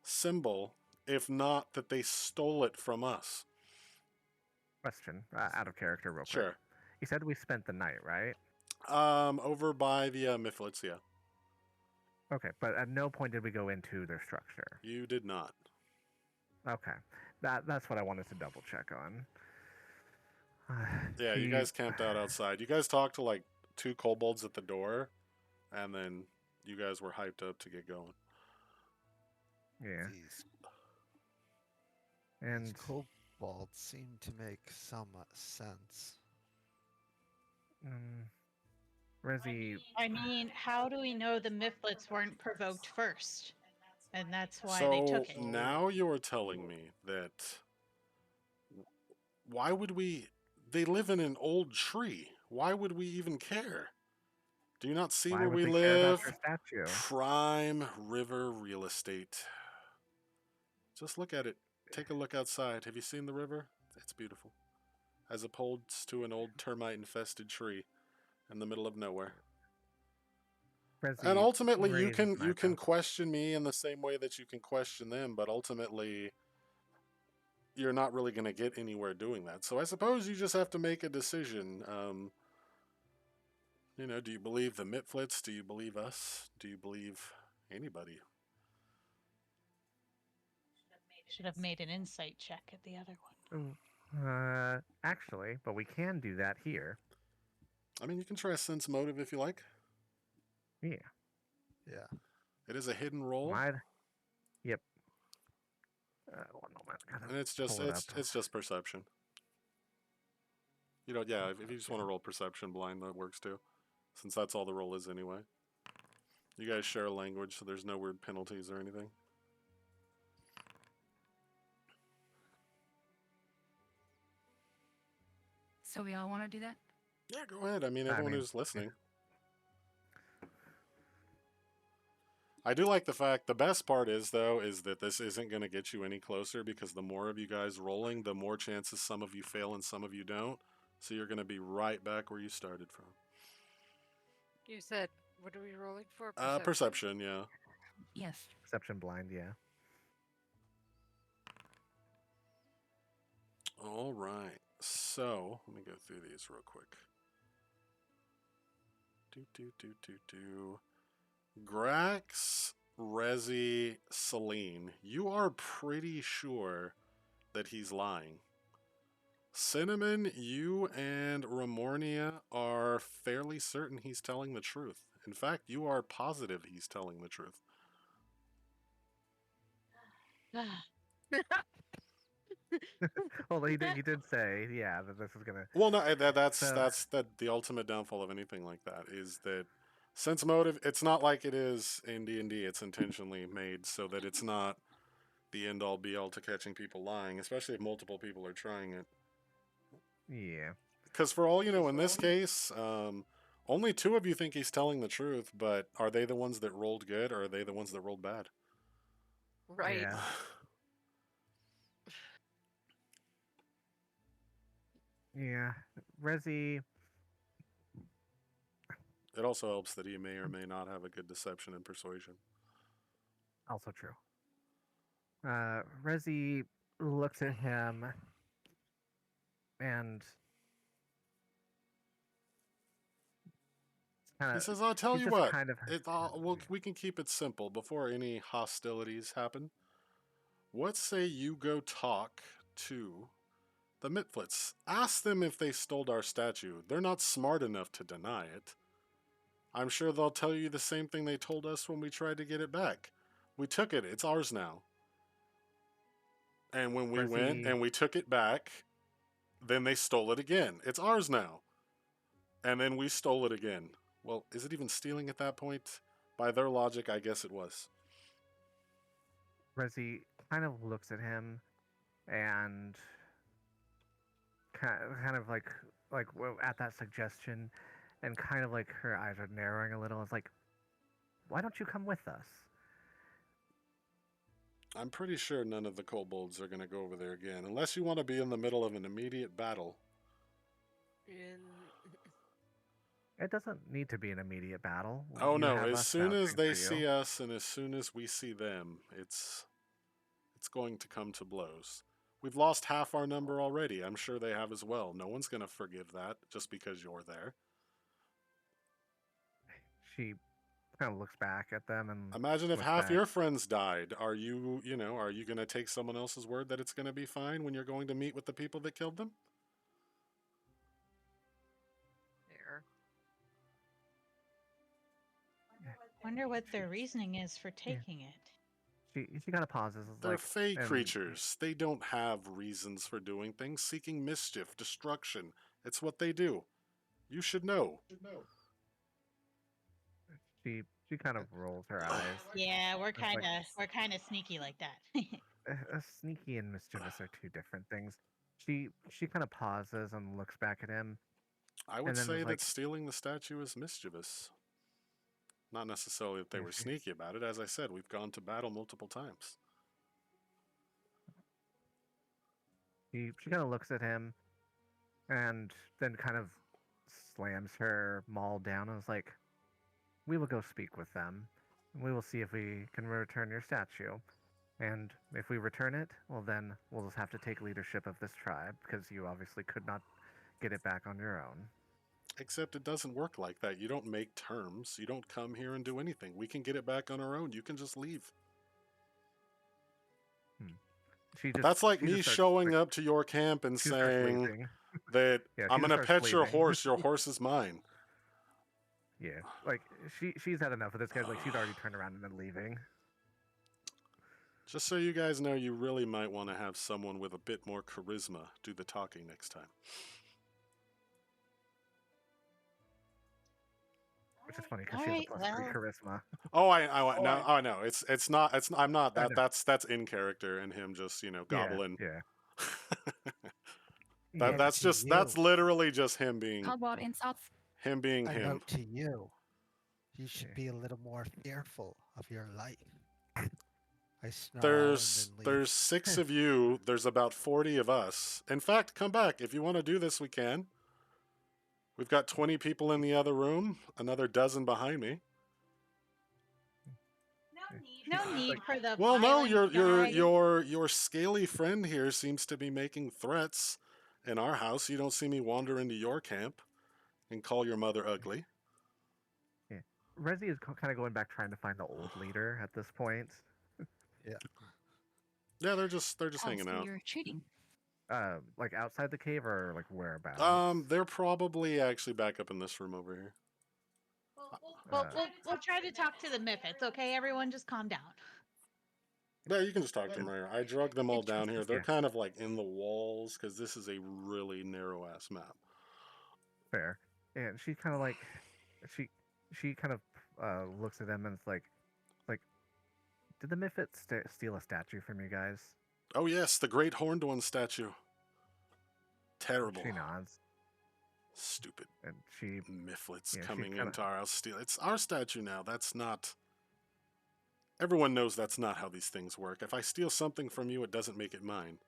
D: symbol if not that they stole it from us?
F: question out of character real quick.
D: Sure.
F: You said we spent the night, right?
D: Over by the Mitflits, yeah.
F: Okay, but at no point did we go into their structure.
D: You did not.
F: Okay. That's what I wanted to double check on.
D: Yeah, you guys camped out outside. You guys talked to like 2 kobolds at the door, and then you guys were hyped up to get going.
F: Yeah.
C: These
F: And
C: kobolds seem to make some sense.
F: Resi,
G: I mean, how do we know the Mifflets weren't provoked first? And that's why they took it.
D: So now you're telling me that why would we? They live in an old tree. Why would we even care? Do you not see
F: why
D: where
F: would
D: we
F: they care about
D: live?
F: your statue?
D: Prime river real estate. Just look at it. Take a look outside. Have you seen the river? It's beautiful. As opposed to an old termite-infested tree in the middle of nowhere.
F: Resi
D: And ultimately, you
F: raises an
D: can
F: eyebrow.
D: question me in the same way that you can question them, but ultimately, you're not really going to get anywhere doing that. So I suppose you just have to make a decision. Do you believe the Mitflits? Do you believe us? Do you believe anybody?
G: Should have made an insight check at the other one.
F: Actually, but we can do that here.
D: I mean, you can try a sense motive if you like.
F: Yeah.
C: Yeah.
D: It is a hidden roll,
F: Why? Yep. One moment. Gotta
D: and it's just
F: pull it up.
D: it's just perception. If you just want to roll perception blind, that works too, since that's all the roll is anyway. You guys share a language, so there's no weird penalties or anything.
B: So we all want to do that?
D: Yeah, go ahead. I mean, everyone who's listening. I do like the fact, the best part is, though, is that this isn't going to get you any closer because the more of you guys rolling, the more chances some of you fail and some of you don't. So you're going to be right back where you started from.
E: You said, what are we rolling for?
D: Perception, yeah.
B: Yes.
F: Perception blind, yeah.
D: All right. So, let me go through these real quick. Grax, Rezi, Celine, you are pretty sure that he's lying. Cinnamon, you and Ramornia are fairly certain he's telling the truth. In fact, you are positive he's telling the truth.
F: Well, he did say, yeah, that this is gonna.
D: Well, no, that's
F: So-
D: the ultimate downfall of anything like that is that sense motive. It's not like it is in D&D. It's intentionally made so that it's not the end all be all to catching people lying, especially if multiple people are trying it.
F: Yeah.
D: Because for all you know, in this case, only 2 of you think he's telling the truth. But are they the ones that rolled good, or are they the ones that rolled bad?
E: Right.
F: Yeah. Yeah. Resi.
D: It also helps that he may or may not have a good deception and persuasion.
F: Also true. Resi looks at him and
D: He says, "I'll tell
F: she's
D: you
F: just
D: what.
F: kind of-
D: We can keep it simple before any hostilities happen. What say you go talk to the Mitflits? Ask them if they stole our statue. They're not smart enough to deny it. I'm sure they'll tell you the same thing they told us when we tried to get it back. We took it. It's ours now. And when we went
F: Resi-
D: and we took it back, Then they stole it again. It's ours now. And then we stole it again. Well, is it even stealing at that point? By their logic, I guess it was.
F: Resi kind of looks at him and kind of like at that suggestion, and kind of like her eyes are narrowing a little. It's like, why don't you come with us?
D: I'm pretty sure none of the kobolds are going to go over there again, unless you want to be in the middle of an immediate battle.
F: It doesn't need to be an immediate battle.
D: Oh
F: You
D: no,
F: have
D: as
F: us
D: soon as
F: vouching
D: they
F: for
D: see
F: you.
D: us and as soon as we see them, it's going to come to blows. We've lost half our number already. I'm sure they have as well. No one's going to forgive that just because you're there.
F: She kind of looks back at them and
D: Imagine if
F: looks
D: half
F: back.
D: your friends died. Are you going to take someone else's word that it's going to be fine when you're going to meet with the people that killed them?
E: There.
G: Wonder what their reasoning is for taking it.
F: She kind of pauses. It's
D: They're
F: like,
D: fey
F: and
D: creatures. They don't have reasons for doing things, seeking mischief, destruction. It's what they do. You should know.
F: she kind of rolls her eyes.
G: Yeah, we're
F: It's like-
G: kind of sneaky like that.
F: Sneaky and mischievous are two different things. She kind of pauses and looks back at him.
D: I would
F: And then
D: say
F: was
D: that
F: like-
D: stealing the statue is mischievous. Not necessarily that they were
F: Mhm.
D: sneaky about it. As I said, we've gone to battle multiple times.
F: She kind of looks at him, and then kind of slams her maul down and is like, "We will go speak with them. We will see if we can return your statue. And if we return it, well, then we'll just have to take leadership of this tribe because you obviously could not get it back on your own."
D: Except it doesn't work like that. You don't make terms. You don't come here and do anything. We can get it back on our own. You can just leave. That's like
F: she
D: me
F: just starts,
D: showing
F: like,
D: up to your camp and
F: she starts
D: saying
F: leaving.
D: that
F: Yeah,
D: I'm
F: she
D: going
F: just
D: to
F: starts
D: pet your
F: leaving.
D: horse. Your horse is mine.
F: Yeah, like she's had enough of this guy. Like she's already turned around and been leaving.
D: Just so you guys know, you really might want to have someone with a bit more charisma do the talking next time.
F: Which is funny because
G: All
F: she has
G: right,
F: a plus 3
G: well-
F: charisma.
D: Oh, I know. It's not. I'm not.
F: I
D: That
F: know.
D: that's in character and him just gobbling.
F: Yeah.
D: That's
C: to
D: just
C: you.
D: that's literally just him being
B: How about insults?
D: him being
C: A
D: him.
C: note to you. You should
F: Yeah.
C: be a little more fearful of your life. I snarl
D: There's
C: and then leave.
D: 6 of you. There's about 40 of us. In fact, come back if you want to do this. We can. We've got 20 people in the other room. Another dozen behind me.
G: No need for the.
D: Well, no,
G: violent guy.
D: your scaly friend here seems to be making threats in our house. You don't see me wander into your camp and call your mother ugly.
F: Yeah. Resi is kind of going back trying to find the old leader at this point.
D: Yeah, they're just hanging
B: So
D: out.
B: you're cheating.
F: Like outside the cave or like whereabouts?
D: They're probably actually back up in this room over here.
G: We'll try to talk to the Miffits, okay? Everyone just calm down.
D: Yeah, you can just talk to them right here. I drug them all down here. They're
F: Yeah.
D: kind of like in the walls because this is a really narrow ass map.
F: Fair. And she kind of like, she kind of looks at them and it's like, did the Miffits steal a statue from you guys?
D: Oh yes, the great horned one statue. Terrible.
F: She nods
D: Stupid
F: and she
D: Mifflets
F: Yeah, she
D: coming
F: kinda-
D: into our house steal. It's our statue now. That's not. Everyone knows that's not how these things work. If I steal something from you, it doesn't make it mine.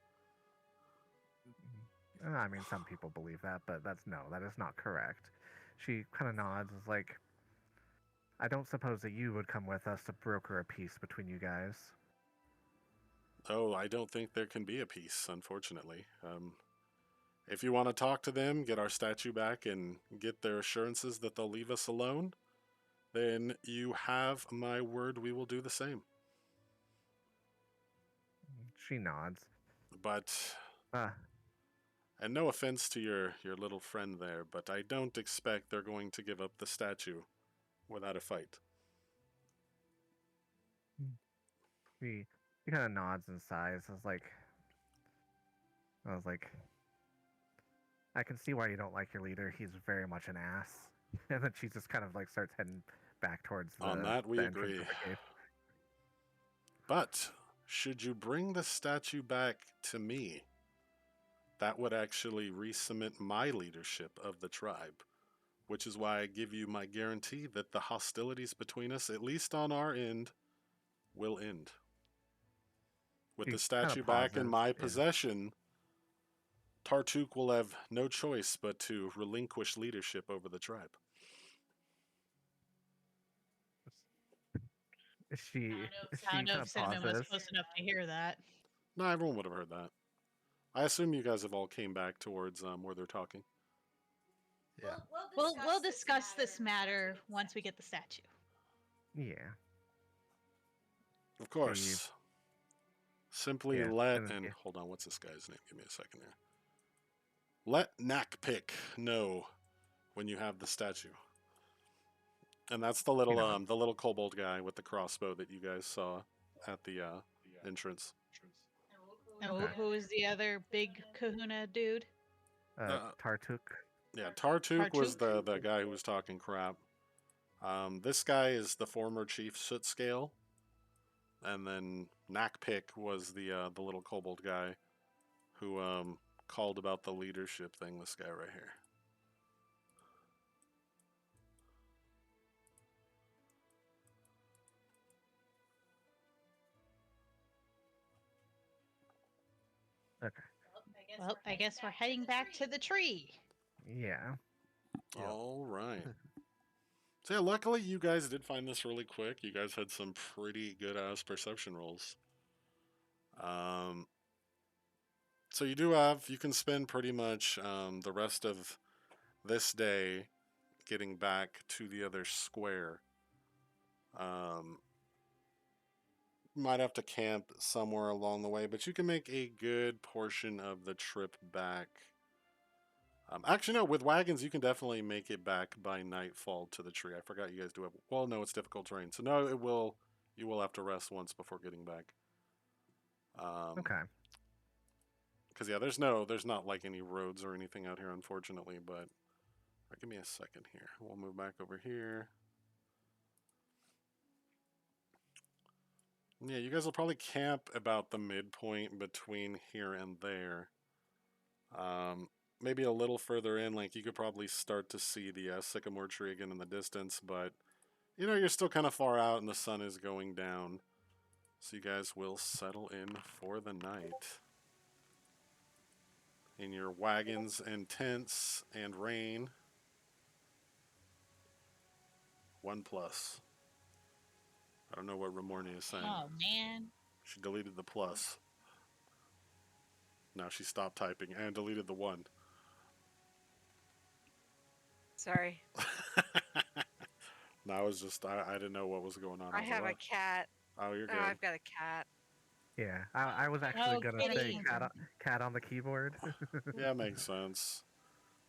F: I mean, some people believe that, but that is not correct. She kind of nods, is like, I don't suppose that you would come with us to broker a peace between you guys.
D: Oh, I don't think there can be a peace, unfortunately. If you want to talk to them, get our statue back, and get their assurances that they'll leave us alone, then you have my word we will do the same.
F: She nods.
D: But,
F: Uh,
D: and no offense to your little friend there, but I don't expect they're going to give up the statue without a fight.
F: she kind of nods and sighs. I was like, I can see why you don't like your leader. He's very much an ass. And then she just kind of like starts heading back towards
D: On that, we
F: the entrance
D: agree.
F: of the cave.
D: But should you bring the statue back to me, that would actually re-cement my leadership of the tribe, which is why I give you my guarantee that the hostilities between us, at least on our end, will end. With
F: She
D: the
F: kinda
D: statue back in
F: pauses,
D: my
F: yeah.
D: possession, Tartuk will have no choice but to relinquish leadership over the tribe.
F: She
G: I don't know
F: kind
G: if
F: of
G: Cinnamon was
F: pauses.
G: close enough to hear that.
D: No, everyone would have heard that. I assume you guys have all came back towards where they're talking.
C: Yeah.
G: We'll discuss this matter once we get the statue.
F: Yeah.
D: Of course. Simply
F: Yeah,
D: let,
F: and
D: and
F: yeah.
D: hold on, what's this guy's name? Give me a second here. Let Nakpik know when you have the statue. And that's the little
F: know.
D: the little kobold guy with the crossbow that you guys saw at the entrance.
G: And
F: Okay.
G: who is the other big kahuna dude?
F: Tartuk.
D: Yeah, Tartuk was
G: Tartuk?
D: the guy who was talking crap. This guy is the former chief Sootscale, and then Nakpik was the little kobold guy who called about the leadership thing. This guy right here.
F: Okay.
G: Well, I guess we're heading back to the tree.
F: Yeah.
C: Yep.
D: All right. So yeah, luckily you guys did find this really quick. You guys had some pretty good ass perception rolls. So you can spend pretty much the rest of this day getting back to the other square. Might have to camp somewhere along the way, but you can make a good portion of the trip back. Actually, no, with wagons, you can definitely make it back by nightfall to the tree. I forgot you guys do have. Well, no, it's difficult terrain, so no, it will. You will have to rest once before getting back.
F: Okay.
D: Because yeah, there's not like any roads or anything out here, unfortunately. But give me a second here. We'll move back over here. Yeah, you guys will probably camp about the midpoint between here and there. Maybe a little further in, like you could probably start to see the sycamore tree again in the distance, but you're still kind of far out and the sun is going down. So you guys will settle in for the night in your wagons and tents and rain. 1+. I don't know what Ramorni is saying.
G: Oh man.
D: She deleted the plus. Now she stopped typing and deleted the 1.
E: Sorry.
D: No, I was just, I didn't know what was going on.
E: I
D: was
E: have
D: like,
E: a cat.
D: oh, you're good.
E: Oh, I've got a cat.
F: Yeah. I was actually
G: Oh,
F: gonna say
G: kitty.
F: cat on the keyboard.
D: Yeah, makes sense.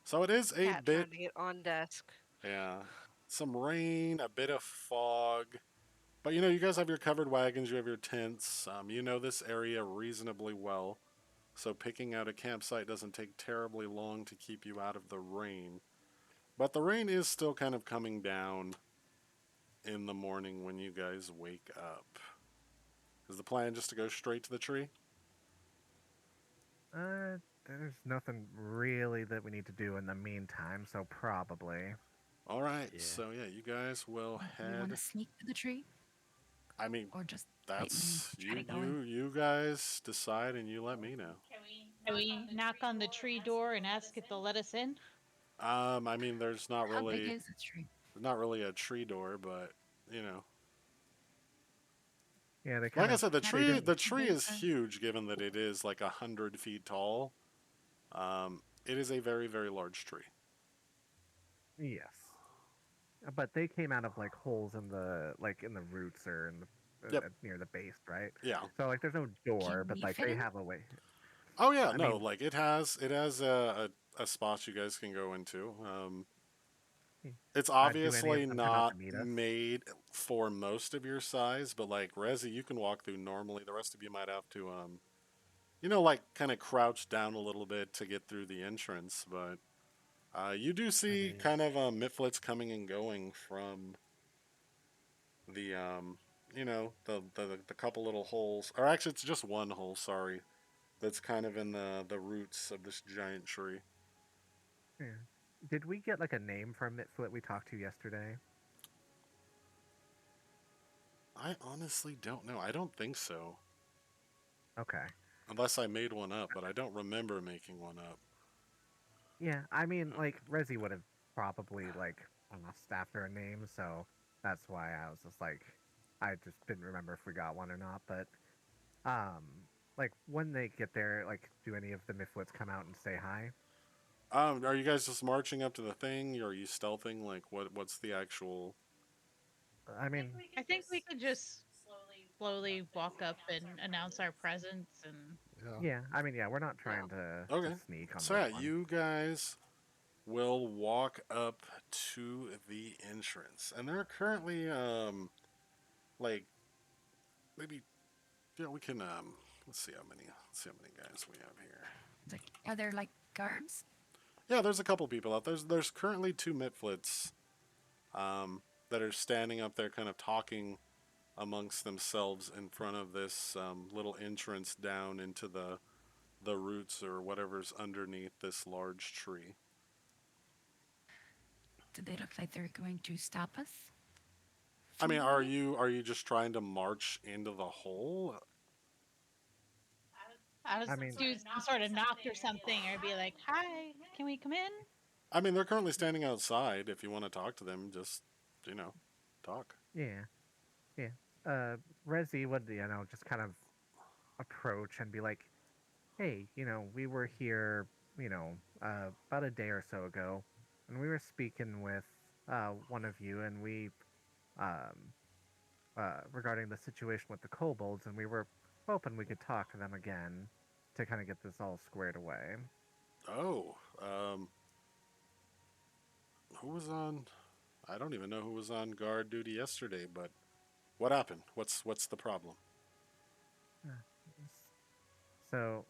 D: So it is a
E: Cat
D: bit,
E: trying to get on desk.
D: yeah, some rain, a bit of fog. But you guys have your covered wagons, you have your tents. You know this area reasonably well. So picking out a campsite doesn't take terribly long to keep you out of the rain. But the rain is still kind of coming down in the morning when you guys wake up. Is the plan just to go straight to the tree?
F: There's nothing really that we need to do in the meantime, so probably.
D: All right,
C: Yeah.
D: so yeah, you guys will
B: Do you want
D: head.
B: to sneak to the tree
D: I mean,
B: or just
D: that's
B: try to go in?
D: you guys decide and you let me know.
G: Can we knock on the tree door and ask if they'll let us in?
D: I mean, there's not
B: How big
D: really
B: is the tree?
D: a tree door, but
F: Yeah, they
D: like
F: kind
D: I
F: of
D: said,
F: they didn't.
D: the tree
B: big
D: is
B: then?
D: huge, given that it is like 100 feet tall. It is a very, very large tree.
F: Yes. But they came out of like holes in the roots or in the
D: Yep.
F: near the base, right?
D: Yeah.
F: So like there's no door, but
B: we
F: like
B: fit
F: they
B: in?
F: have a way.
D: Oh yeah,
F: I
D: no,
F: mean-
D: like it has a spot you guys can go into. It's
F: Do any of
D: obviously
F: them come out
D: not
F: to meet us?
D: made for most of your size, but like Rezi, you can walk through normally. The rest of you might have to like kind of crouched down a little bit to get through the entrance. But you do see
C: mean-
D: kind of Mifflets coming and going from the the couple little holes, or actually it's just one hole. Sorry, that's kind of in the roots of this giant tree.
F: Yeah. Did we get like a name for a Mitflit we talked to yesterday?
D: I honestly don't know. I don't think so.
F: Okay.
D: Unless I made one up, but I don't remember making one up.
F: Yeah, I mean, like Resi would have probably like asked after a name, so that's why I was just like, I just didn't remember if we got one or not. But um, like when they get there, like, do any of the Mifflets come out and say hi?
D: Are you guys just marching up to the thing, or are you stealthing? Like, what's the actual?
F: I mean,
G: I think we could just slowly walk up and announce our presence and
F: yeah, I mean, yeah, we're not trying to
D: Okay.
F: sneak on
D: So
F: this
D: yeah,
F: one.
D: you guys will walk up to the entrance, and there are currently like maybe we can let's see how many guys we have here.
B: It's like, are there like guards?
D: Yeah, there's a couple people out there. There's currently two Mitflits that are standing up there, kind of talking amongst themselves in front of this little entrance down into the roots or whatever's underneath this large tree.
B: Do they look like they're going to stop us?
D: I mean,
B: from
D: are
B: going?
D: you just trying to march into the hole?
G: I was
F: I mean,
G: do some sort of knock or something, or be like, "Hi, can we come in?"
D: I mean, they're currently standing outside. If you want to talk to them, just talk.
F: yeah, yeah. Resi would, just kind of approach and be like, hey, we were here, about a day or so ago, and we were speaking with one of you, and we, um, regarding the situation with the kobolds, and we were hoping we could talk to them again to kind of get this all squared away.
D: Oh, who was on? I don't even know who was on guard duty yesterday. But what happened? What's the problem?
F: Uh, So,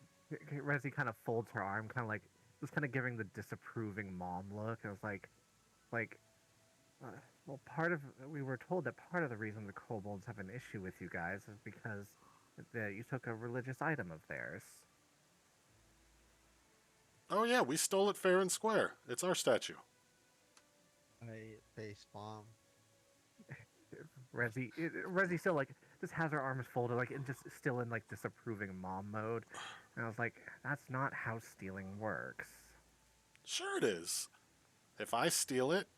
F: Resi kind of folds her arm, kind of like, just kind of giving the disapproving mom look. I was like, Uh, well, we were told that part of the reason the kobolds have an issue with you guys is because you took a religious item of theirs.
D: Oh yeah, we stole it fair and square. It's our statue.
C: I face palm.
F: Resi still like just has her arms folded, like and just still in like disapproving mom mode. And I was like, that's not how stealing works.
D: Sure it is. If I steal it,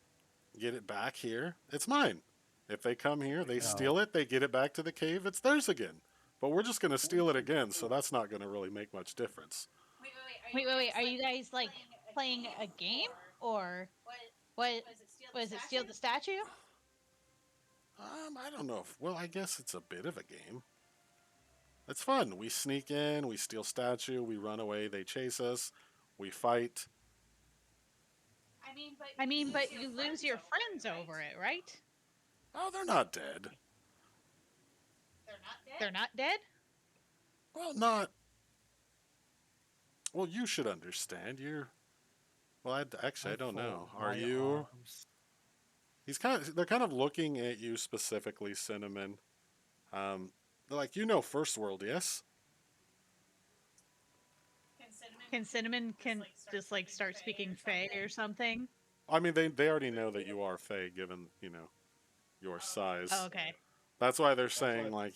D: get it back here, it's mine. If they come here, they steal it, they get it back to the cave, it's theirs again. But we're just going to steal it again, so that's not going to really make much difference.
G: Wait. Are you guys like playing a game, or what? Was it steal the statue?
D: I don't know. Well, I guess it's a bit of a game. It's fun. We sneak in, we steal statue, we run away, they chase us, we fight.
G: I mean, but you lose your friends over it, right?
D: Oh, they're not dead.
G: They're not dead.
D: Well, not. Well, you should understand. Well, I don't know. Are you? They're kind of looking at you specifically, Cinnamon. They're like, First World, yes?
G: Can Cinnamon just like start speaking Fae or something?
D: I mean, they already know that you are Fae, given, your size.
G: Oh, okay.
D: That's why they're saying, like,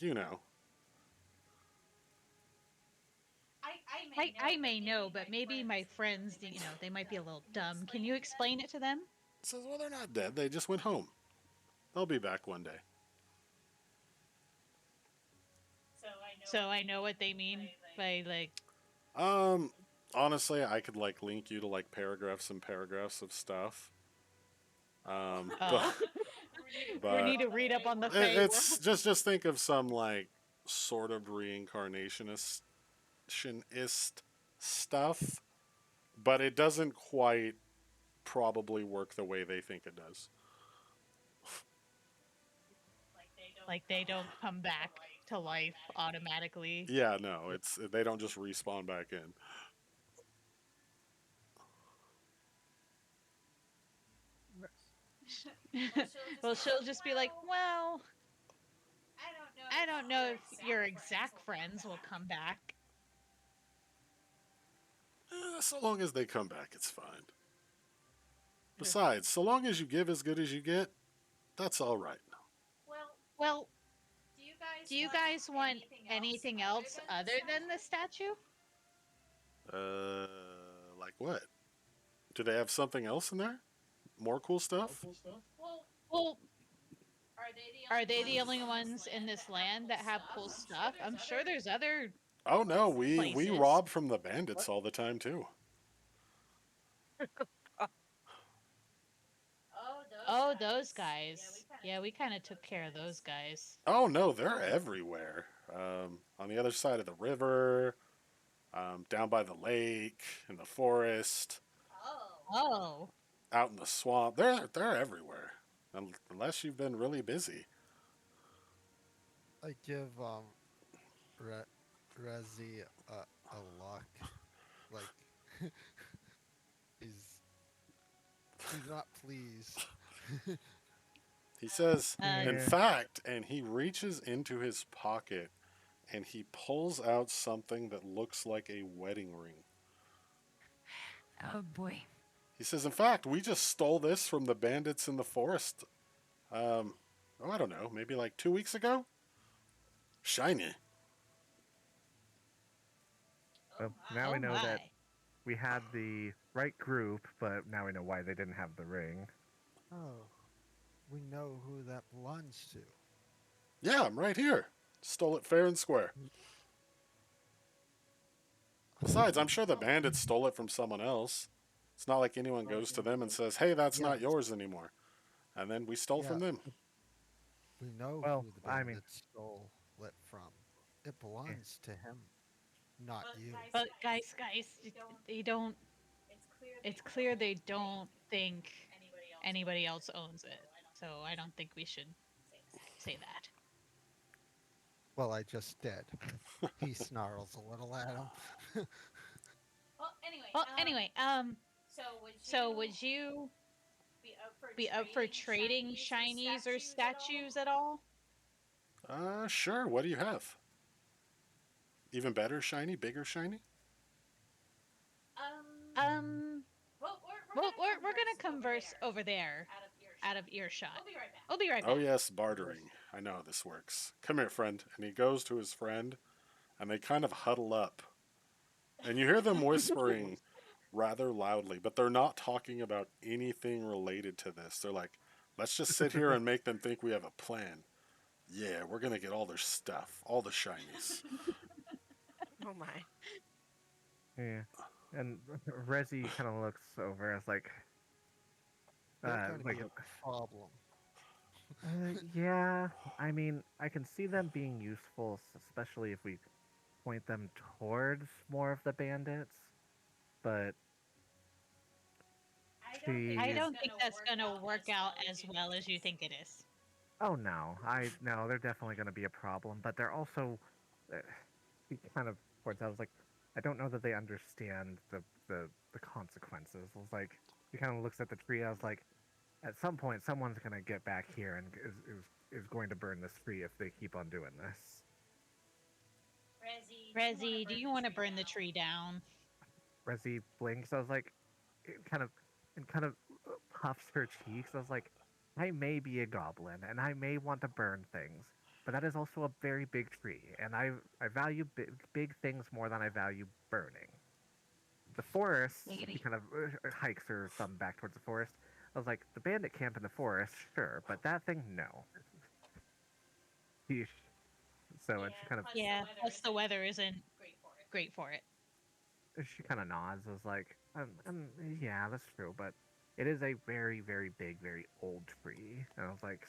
G: I may know, but maybe my friends, they might be a little dumb. Can you explain it to them?
D: Says, well, they're not dead. They just went home. They'll be back one day.
G: So I know what they mean by like.
D: Honestly, I could, like, link you to, like, paragraphs and paragraphs of stuff.
G: Oh.
D: But
G: We need to read up on the Fae
D: it's just think of some, like, sort of reincarnationist stuff, but it doesn't quite probably work the way they think it does.
G: Like they don't come back. to life automatically.
D: Yeah, no, it's they don't just respawn back in.
G: Well, she'll just be like, well, I don't know if your exact friends will come back.
D: So long as they come back, it's fine. Besides, so long as you give as good as you get, that's all right.
G: Well, do you guys want anything else other than the statue?
D: Uh, like what? Do they have something else in there? More cool stuff?
G: Well, are they the only ones in this land that have cool stuff? I'm sure there's other
D: Oh no, we
G: places.
D: rob from the bandits all the time too.
G: Oh, those guys. Yeah, we kind of took care of those guys.
D: Oh no, they're everywhere. On the other side of the river, down by the lake, in the forest,
G: Oh.
D: out in the swamp. They're everywhere. Unless you've been really busy.
C: I give Rezi a lock. Like he's not pleased.
D: He says, in
F: Yeah.
D: fact, and he reaches into his pocket and he pulls out something that looks like a wedding ring.
B: Oh boy.
D: He says, in fact, we just stole this from the bandits in the forest. I don't know, maybe like 2 weeks ago? Shiny.
F: So now we
G: Oh
F: know that
G: my.
F: we had the right group, but now we know why they didn't have the ring.
C: Oh, we know who that belongs to.
D: Yeah, I'm right here. Stole it fair and square. Besides, I'm sure the bandits stole it from someone else. It's not like anyone goes to them and says, hey, that's
C: Yeah,
D: not yours anymore. And then we stole
C: yeah,
D: from them.
C: we know
F: Well,
C: who the
F: I mean-
C: bandit stole it from. It belongs to him, not you.
G: But guys, they don't. It's clear they don't think anybody else owns it. So I don't think we should say that.
C: Well, I just did. He snarls a little at him.
G: Well, anyway, so would you be up for trading shinies or statues at all?
D: Sure. What do you have? Even better shiny? Bigger shiny?
G: Well, we're gonna converse over there, out of earshot. I'll be right back.
D: Oh, yes, bartering. I know how this works. Come here, friend. And he goes to his friend, and they kind of huddle up. And you hear them whispering rather loudly, but they're not talking about anything related to this. They're like, let's just sit here and make them think we have a plan. Yeah, we're going to get all their stuff, all the shinies.
E: Oh my.
F: Yeah. And Rezi kind of looks over as like,
C: They're going to
F: like,
C: be a problem.
F: yeah. I mean, I can see them being useful, especially if we point them towards more of the bandits. But
G: I don't think that's gonna work out as well as you think it is.
F: Oh no, no, they're definitely going to be a problem. But they're also, uh, he kind of points out, I was like, I don't know that they understand the consequences. I was like, he kind of looks at the tree. I was like, at some point, someone's going to get back here and is going to burn this tree if they keep on doing this.
G: Rezi, do you want to burn the tree down?
F: Rezi blinks. I was like, it kind of puffs her cheeks. I was like, I may be a goblin and I may want to burn things, but that is also a very big tree, and I value big things more than I value burning. The forest, he
B: Giggity.
F: kind of hikes her thumb back towards the forest. I was like, the bandit camp in the forest, sure, but that thing, no. Yeesh. So and
G: Yeah, plus the weather isn't great for it.
F: she kind of nods. I was like, yeah, that's true, but it is a very, very big, very old tree. And I was like,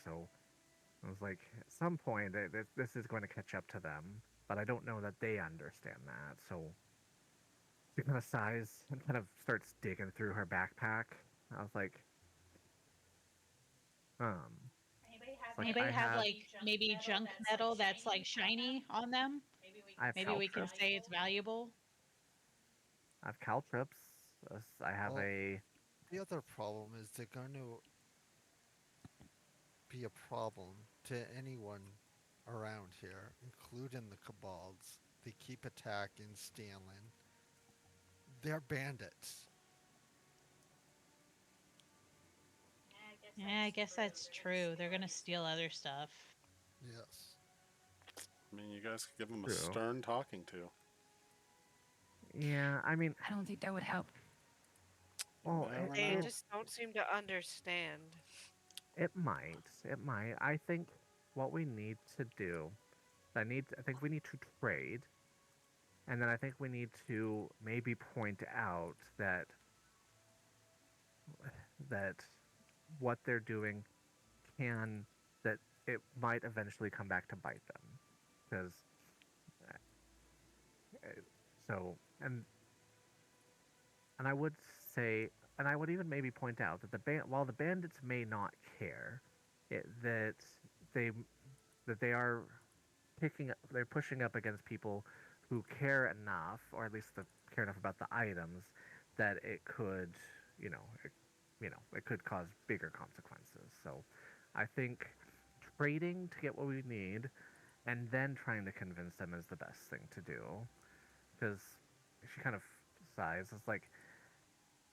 F: at some point, this is going to catch up to them, but I don't know that they understand that. So she kind of sighs and kind of starts digging through her backpack. I was like, It's like
G: Anybody
F: I
G: have
F: have
G: like maybe junk metal that's like shiny on them?
F: I have
G: Maybe we can
F: caltrips.
G: say it's valuable.
F: I have caltrips. I have
C: Well,
F: a
C: the other problem is they're going to be a problem to anyone around here, including the Cabals. They keep attacking, stealing. They're bandits.
G: Yeah, I guess that's true. They're gonna steal other stuff.
C: Yes.
D: I mean, you guys could give them a
F: true.
D: stern talking to.
F: Yeah, I mean,
B: I don't think that would help.
F: well,
D: Never
E: They
D: know.
E: just don't seem to understand.
F: it might. It might. I think what we need to do, I think we need to trade, and then I think we need to maybe point out that what they're doing can that it might eventually come back to bite them, because so and I would say, and I would even maybe point out that while the bandits may not care, that they they are they're pushing up against people who care enough, or at least care enough about the items that it could, you know, it could cause bigger consequences. So, I think trading to get what we need, and then trying to convince them is the best thing to do, because she kind of sighs. It's like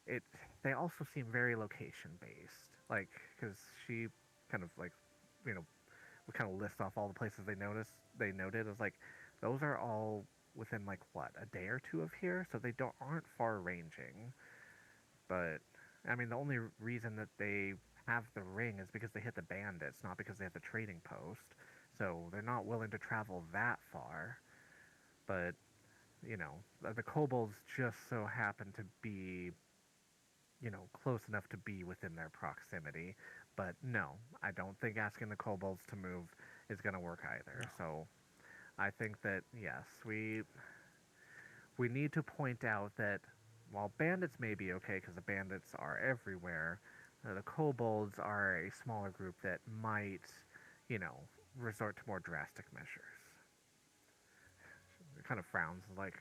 F: it they also seem very location based, like because she kind of like you know we kind of list off all the places they noted. It's like those are all within like what, a day or two of here, so they don't aren't far ranging. But I mean, the only reason that they have the ring is because they hit the bandits, not because they have the trading post. So they're not willing to travel that far. But the kobolds just so happen to be close enough to be within their proximity. But no, I don't think asking the kobolds to move is going to work either.
C: No.
F: So I think that yes, we need to point out that while bandits may be okay because the bandits are everywhere, the kobolds are a smaller group that might, you know, resort to more drastic measures. It kind of frowns, like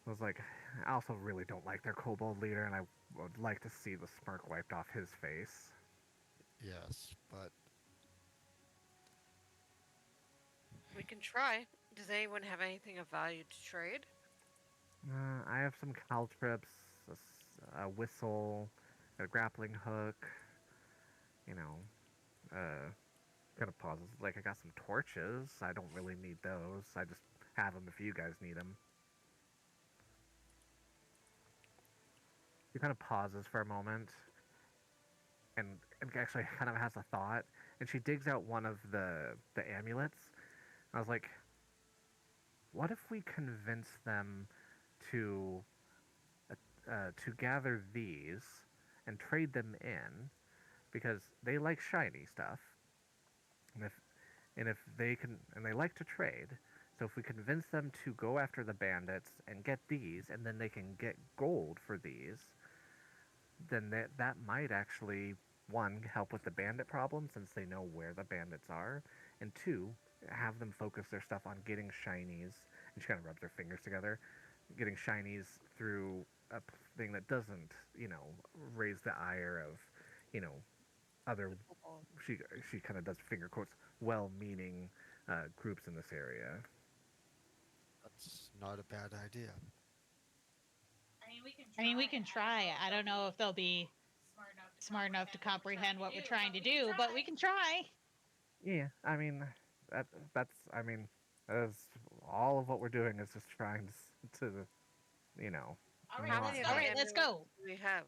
F: I was like, I also really don't like their kobold leader, and I would like to see the smirk wiped off his face.
C: Yes, but
E: We can try. Does anyone have anything of value to trade?
F: I have some caltrips, a whistle, a grappling hook, you know, kind of pauses. Like, I got some torches. I don't really need those. I just have them if you guys need them. He kind of pauses for a moment and actually kind of has a thought. And she digs out one of the amulets. I was like, what if we convince them to to gather these and trade them in because they like shiny stuff, and if they can and they like to trade. So if we convince them to go after the bandits and get these, and then they can get gold for these, then that might actually, one, help with the bandit problem since they know where the bandits are, and two, have them focus their stuff on getting shinies. And she kind of rubs her fingers together, getting shinies through a thing that doesn't, raise the ire of, you know, other.
E: The kobold.
F: She she kind of does finger quotes, well-meaning groups in this area.
C: that's not a bad idea.
G: I mean, we can try. I don't know if they'll be smart enough to comprehend what we're trying to do, but we can try.
F: Yeah, I mean, that's I mean, that's all of what we're doing is just trying to you know,
E: How
F: not
E: many of
G: All
E: the
G: right,
F: have
G: let's
E: amulets
G: go.
E: do we have?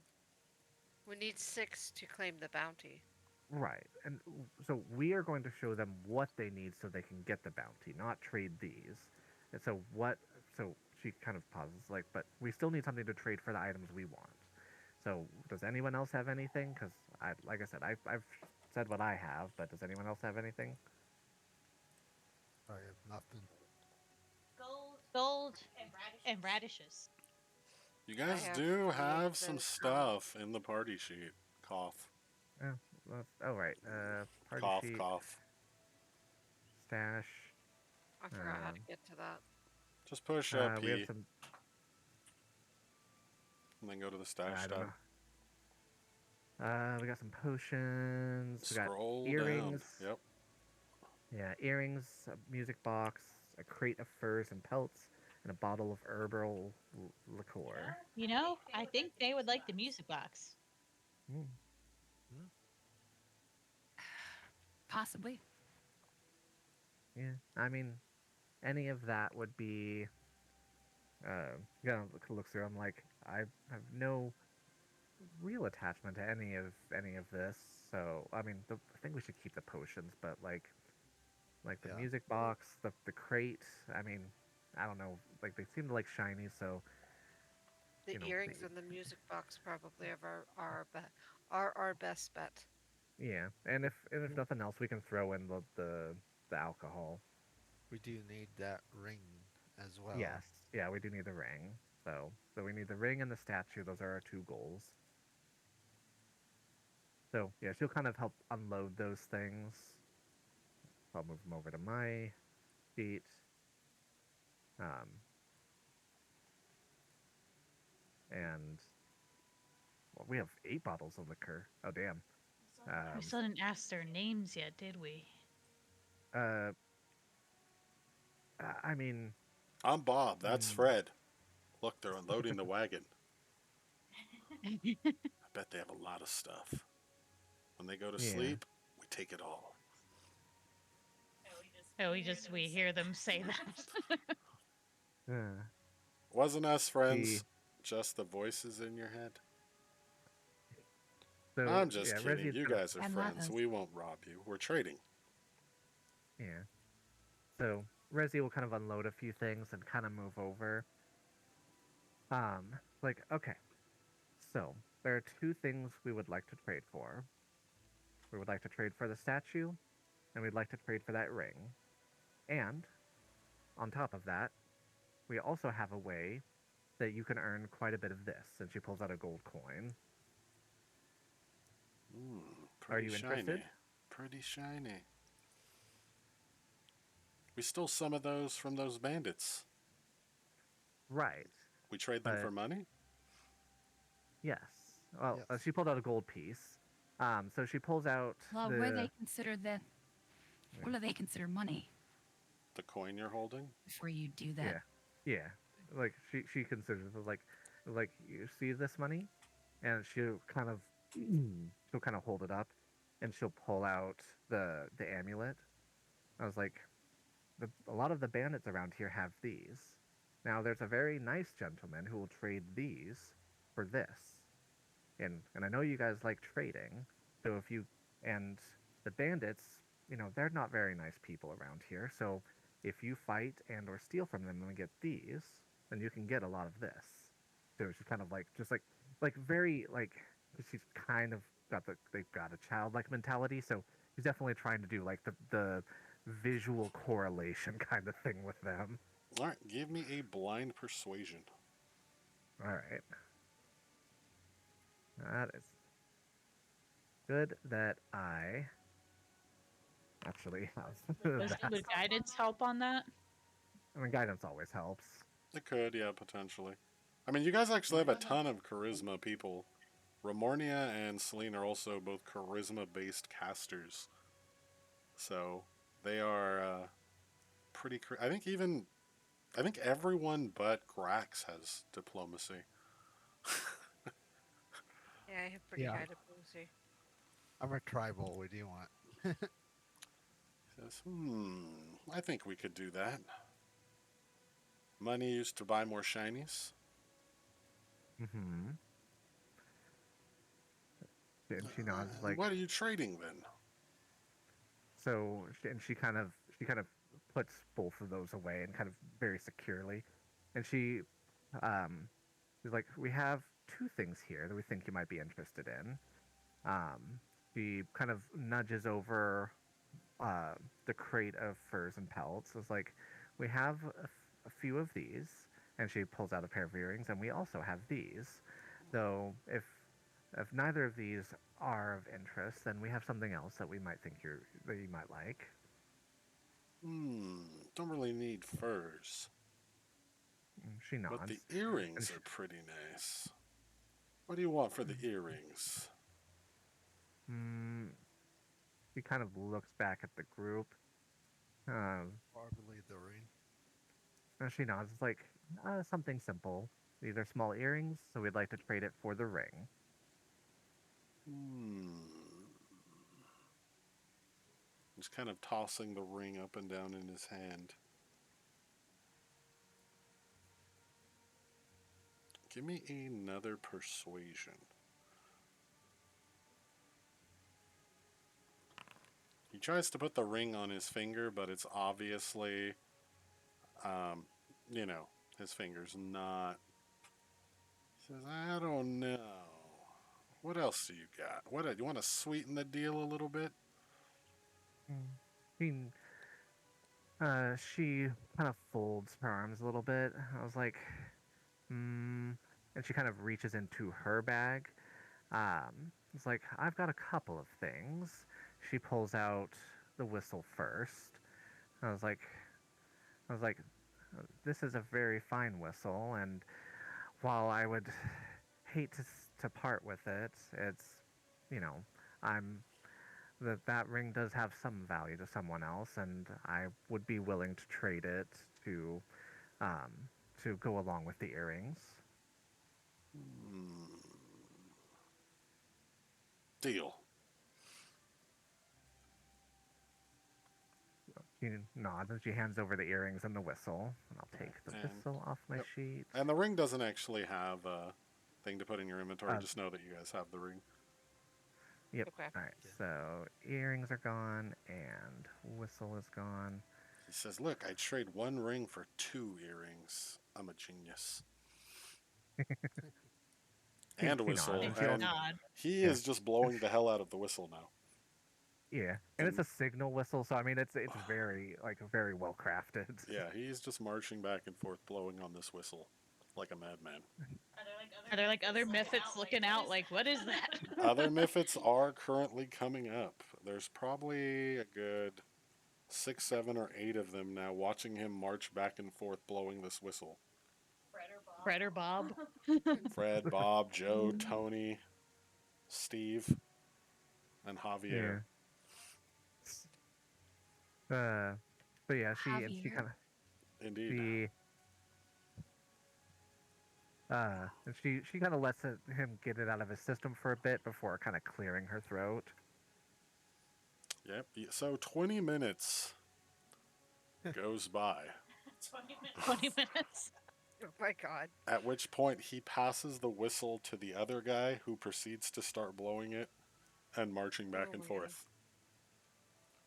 E: We need 6 to claim the bounty.
F: right. And so we are going to show them what they need so they can get the bounty, not trade these. And so what? So she kind of pauses, like, but we still need something to trade for the items we want. So does anyone else have anything? Because like I said, I've said what I have, but does anyone else have anything?
C: I have nothing.
G: Gold and radishes.
D: You
E: I
D: guys
E: have
D: do
E: 3
D: have
E: of
D: some
E: those.
D: stuff in the party sheet. Cough.
F: Oh, oh right. Party
D: Cough,
F: sheet,
D: cough.
F: stash.
E: I forgot how to
F: Um,
E: get to that.
D: Just push
F: we have
D: P
F: some.
D: and then go to the stash
F: I don't
D: tab.
F: know. We got some potions. We got
D: Scroll down.
F: earrings.
D: Yep.
F: Yeah, earrings, a music box, a crate of furs and pelts, and a bottle of herbal liqueur.
G: You know, I think they would like the music box.
F: Mm,
B: Possibly.
F: yeah, I mean, any of that would be. Look through. I'm like, I have no real attachment to any of this. So I mean, I think we should keep the potions, but like the
C: Yeah.
F: music box, the crate. I mean, I don't know. Like they seem like shiny, so
E: The
F: you know,
E: earrings and the music box probably have are our best bet.
F: yeah. And if nothing else, we can throw in the alcohol.
C: We do need that ring as well.
F: Yes, yeah, we do need the ring. So we need the ring and the statue. Those are our two goals. So yeah, she'll kind of help unload those things. I'll move them over to my feet. Um, and well, we have 8 bottles of liquor. Oh damn.
G: We still didn't ask their names yet, did we?
F: Uh, I mean,
D: I'm Bob. That's
F: mm,
D: Fred. Look, they're unloading the wagon. I bet they have a lot of stuff. When they go to
F: yeah.
D: sleep, we take it all.
G: Oh, we hear them say that.
F: Uh,
D: Wasn't us
F: the
D: friends just the voices in your head?
F: so
D: I'm just
F: yeah,
D: kidding.
F: Resi's
D: You
F: gonna
D: guys are
B: And
D: friends.
B: Lathas.
D: We won't rob you. We're trading.
F: yeah. So Resi will kind of unload a few things and kind of move over. Like okay, so there are 2 things we would like to trade for. We would like to trade for the statue, and we'd like to trade for that ring. And on top of that, we also have a way that you can earn quite a bit of this. And she pulls out a gold coin. Are
D: Pretty
F: you
D: shiny.
F: interested?
D: Pretty shiny. We stole some of those from those bandits.
F: Right.
D: We trade them
F: But
D: for money?
F: yes. Well,
C: Yes.
F: she pulled out a gold piece. So she pulls out
B: Well, where
F: the.
B: they consider the what do they consider money
D: The coin you're holding?
B: before you do that?
F: Yeah. Yeah. Like she considers it like you see this money, and she'll kind of hold it up, and she'll pull out the amulet. I was like, a lot of the bandits around here have these. Now there's a very nice gentleman who will trade these for this. And I know you guys like trading, so if you and the bandits, they're not very nice people around here. So if you fight and or steal from them and get these, then you can get a lot of this. So she's kind of like just like very like she's kind of they've got a childlike mentality. So she's definitely trying to do like the visual correlation kind of thing with them.
D: All right, give me a blind persuasion.
F: All right. That is good that I actually have that.
G: Would guidance help on that?
F: I mean, guidance always helps.
D: It could, yeah, potentially. I mean, you guys actually have a ton of charisma people. Ramornia and Celine are also both charisma-based casters. So they are pretty. I think everyone but Grax has diplomacy.
E: Yeah, I have pretty
C: Yeah.
E: high diplomacy.
C: I'm a tribal. What do you want?
D: Says, I think we could do that. Money used to buy more shinies.
F: Mm-hmm. And she nods like
D: What are you trading then?
F: so. And she kind of puts both of those away and kind of very securely, and um, she's like, we have 2 things here that we think you might be interested in. She kind of nudges over the crate of furs and pelts. It's like, we have a few of these, and she pulls out a pair of earrings, and we also have these. So if if neither of these are of interest, then we have something else that we might think that you might like.
D: Don't really need furs,
F: She
D: but the
F: nods. And
D: earrings are pretty nice. What do you want for the earrings?
F: mm, she kind of looks back at the group.
C: Probably the ring.
F: And she nods. It's like something simple. These are small earrings, so we'd like to trade it for the ring.
D: He's kind of tossing the ring up and down in his hand. Give me another persuasion. He tries to put the ring on his finger, but it's obviously, you know, his finger's not. He says, I don't know. What else do you got? What do you want to sweeten the deal a little bit?
F: She, she kind of folds her arms a little bit. I was like, and she kind of reaches into her bag. It's like, I've got a couple of things. She pulls out the whistle first. I was like, this is a very fine whistle, and while I would hate to part with it, it's, you know, I'm that ring does have some value to someone else, and I would be willing to trade it um, to go along with the earrings.
D: Deal.
F: She nods and she hands over the earrings and the whistle, and I'll take the whistle off my sheet.
D: And the ring doesn't actually have a thing to put in your inventory. Just know that you guys have the ring.
F: Yep.
E: Okay.
F: All right. So earrings are gone and whistle is gone.
D: He says, look, I'd trade one ring for 2 earrings. I'm a genius. And a whistle.
F: nods.
D: And
G: Nod.
D: he is just blowing the hell out of the whistle now.
F: Yeah, and it's a signal whistle, so I mean it's very very well crafted.
D: Yeah, he's just marching back and forth blowing on this whistle like a madman.
G: Are there like other Mephits looking out like, what is that?
D: Other Mephits are currently coming up. There's probably a good 6, 7, or 8 of them now watching him march back and forth blowing this whistle.
G: Fred or Bob?
D: Fred, Bob, Joe, Tony, Steve, and Javier.
F: Yeah. But yeah, she
B: Javier?
F: kind of
D: Indeed.
F: and she kind of lets him get it out of his system for a bit before kind of clearing her throat.
D: Yep. So 20 minutes goes by.
G: 20 minutes.
E: Oh my god.
D: At which point he passes the whistle to the other guy, who proceeds to start blowing it and marching back and forth.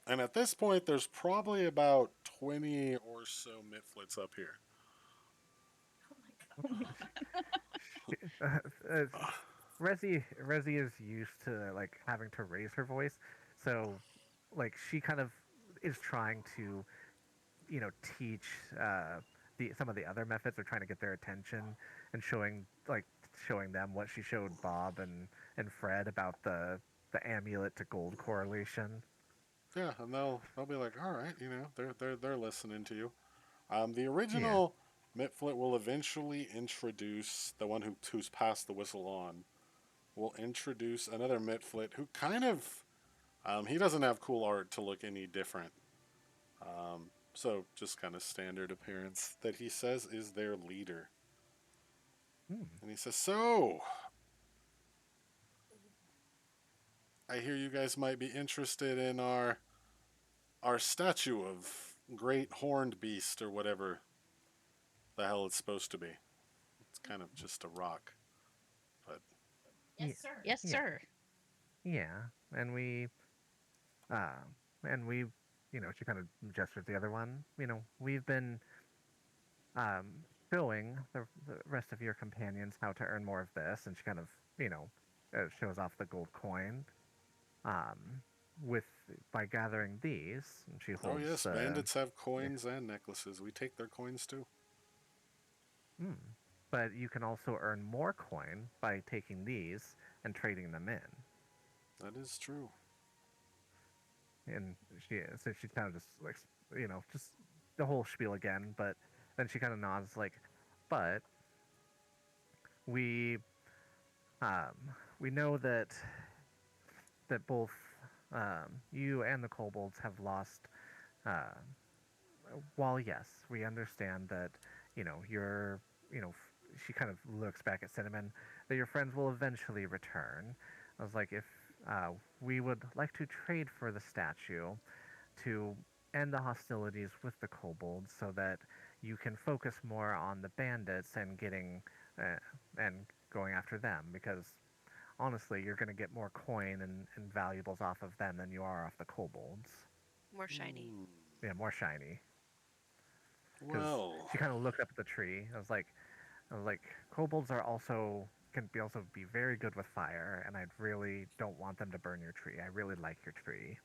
D: And at this point, there's probably about 20 or so Mitflits up here.
F: Resi is used to like having to raise her voice, so like she kind of is trying to, teach some of the other methods, are trying to get their attention and showing them what she showed Bob and Fred about the amulet to gold correlation.
D: Yeah, and they'll be like, all right, they're listening to you. The original Mitflit will eventually introduce the one who's passed the whistle on. Will introduce another Mitflit who kind of he doesn't have cool art to look any different. So just kind of standard appearance that he says is their leader. And he says, so I hear you guys might be interested in our statue of great horned beast or whatever the hell it's supposed to be. It's kind of just a rock. But
G: Yes, sir.
F: Yeah, and we she kind of gestures the other one. We've been showing the rest of your companions how to earn more of this, and she kind of shows off the gold coin. By gathering these, and she holds.
D: Oh yes, bandits have coins and necklaces. We take their coins too.
F: But you can also earn more coin by taking these and trading them in.
D: That is true.
F: And she kind of just like, just the whole spiel again, but then she kind of nods like, but we um, we know that both you and the kobolds have lost. Uh, while yes, we understand that you're she kind of looks back at Cinnamon, that your friends will eventually return. I was like, if we would like to trade for the statue to end the hostilities with the kobolds, so that you can focus more on the bandits and getting and going after them, because honestly, you're going to get more coin and valuables off of them than you are off the kobolds.
E: More shiny.
F: Yeah, more shiny. Because
D: Well,
F: she kind of looked up at the tree. I was like, kobolds are also can be also be very good with fire, and I really don't want them to burn your tree. I really like your tree.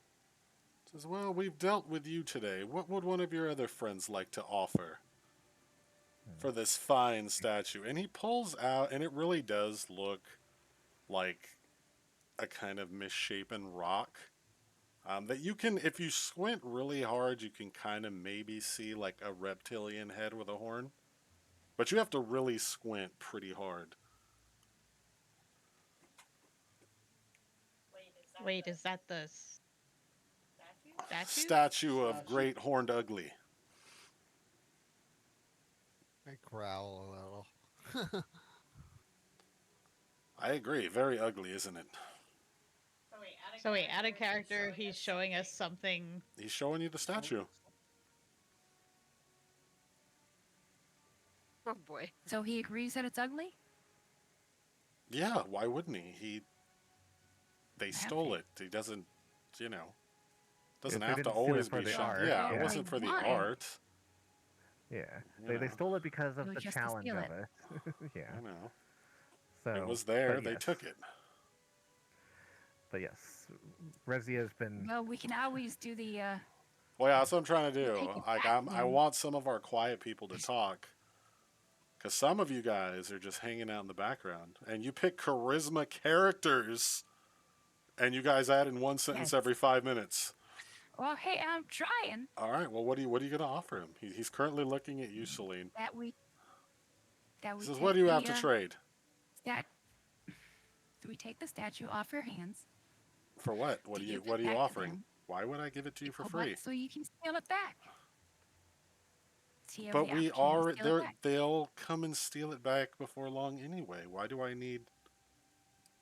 D: says, well, we've dealt with you today. What would one of your other friends like to offer for this fine statue? And he pulls out, and it really does look like a kind of misshapen rock. That you can, if you squint really hard, you can kind of maybe see like a reptilian head with a horn. But you have to really squint pretty hard.
G: Wait, is that the statue?
D: Statue of Great Horned Ugly.
C: I growl a little.
D: I agree. Very ugly, isn't it?
G: So wait, out of character, he's showing us something.
D: He's showing you the statue.
E: Oh boy.
B: So he agrees that it's ugly?
D: Yeah, why wouldn't he? They
B: Have
D: stole
B: they?
D: it. He doesn't, doesn't
F: They
D: have to
F: didn't steal it
D: always
F: for
D: be
F: the
D: shot.
F: art.
D: Yeah,
B: Yeah.
D: it wasn't for the
B: Why?
D: art.
F: Yeah,
D: You
F: they
D: know.
F: stole it because of
B: It was
F: the
B: just to
F: challenge
B: steal
F: of
B: it.
F: it. Yeah.
D: I know.
F: So
D: It was there.
F: but
D: They
F: yes.
D: took it.
F: But yes, Resi has been.
B: Well, we can always do the
D: Well, yeah, that's what I'm trying to do.
B: Take it
D: Like,
B: back,
D: I
B: then.
D: want some of our quiet people to talk. Because some of you guys are just hanging out in the background. And you pick charisma characters. And you guys add in one sentence
B: Yes.
D: every 5 minutes.
B: well, hey, I'm trying
D: All right. Well, what are you going to offer him? He's currently looking at you, Celine.
B: that we
D: He says,
B: take
D: "What do you have
B: the,
D: to trade
B: Stat- we take the statue off your hands.
D: for? What? What
B: to
D: are you
B: give it
D: What are you
B: back to
D: offering?
B: them.
D: Why would I give it to you for
B: Oh,
D: free?
B: but so you can steal it back. So you have
D: But
B: the
D: we
B: opportunity to
D: already
B: steal it back.
D: they'll come and steal it back before long anyway. Why do I need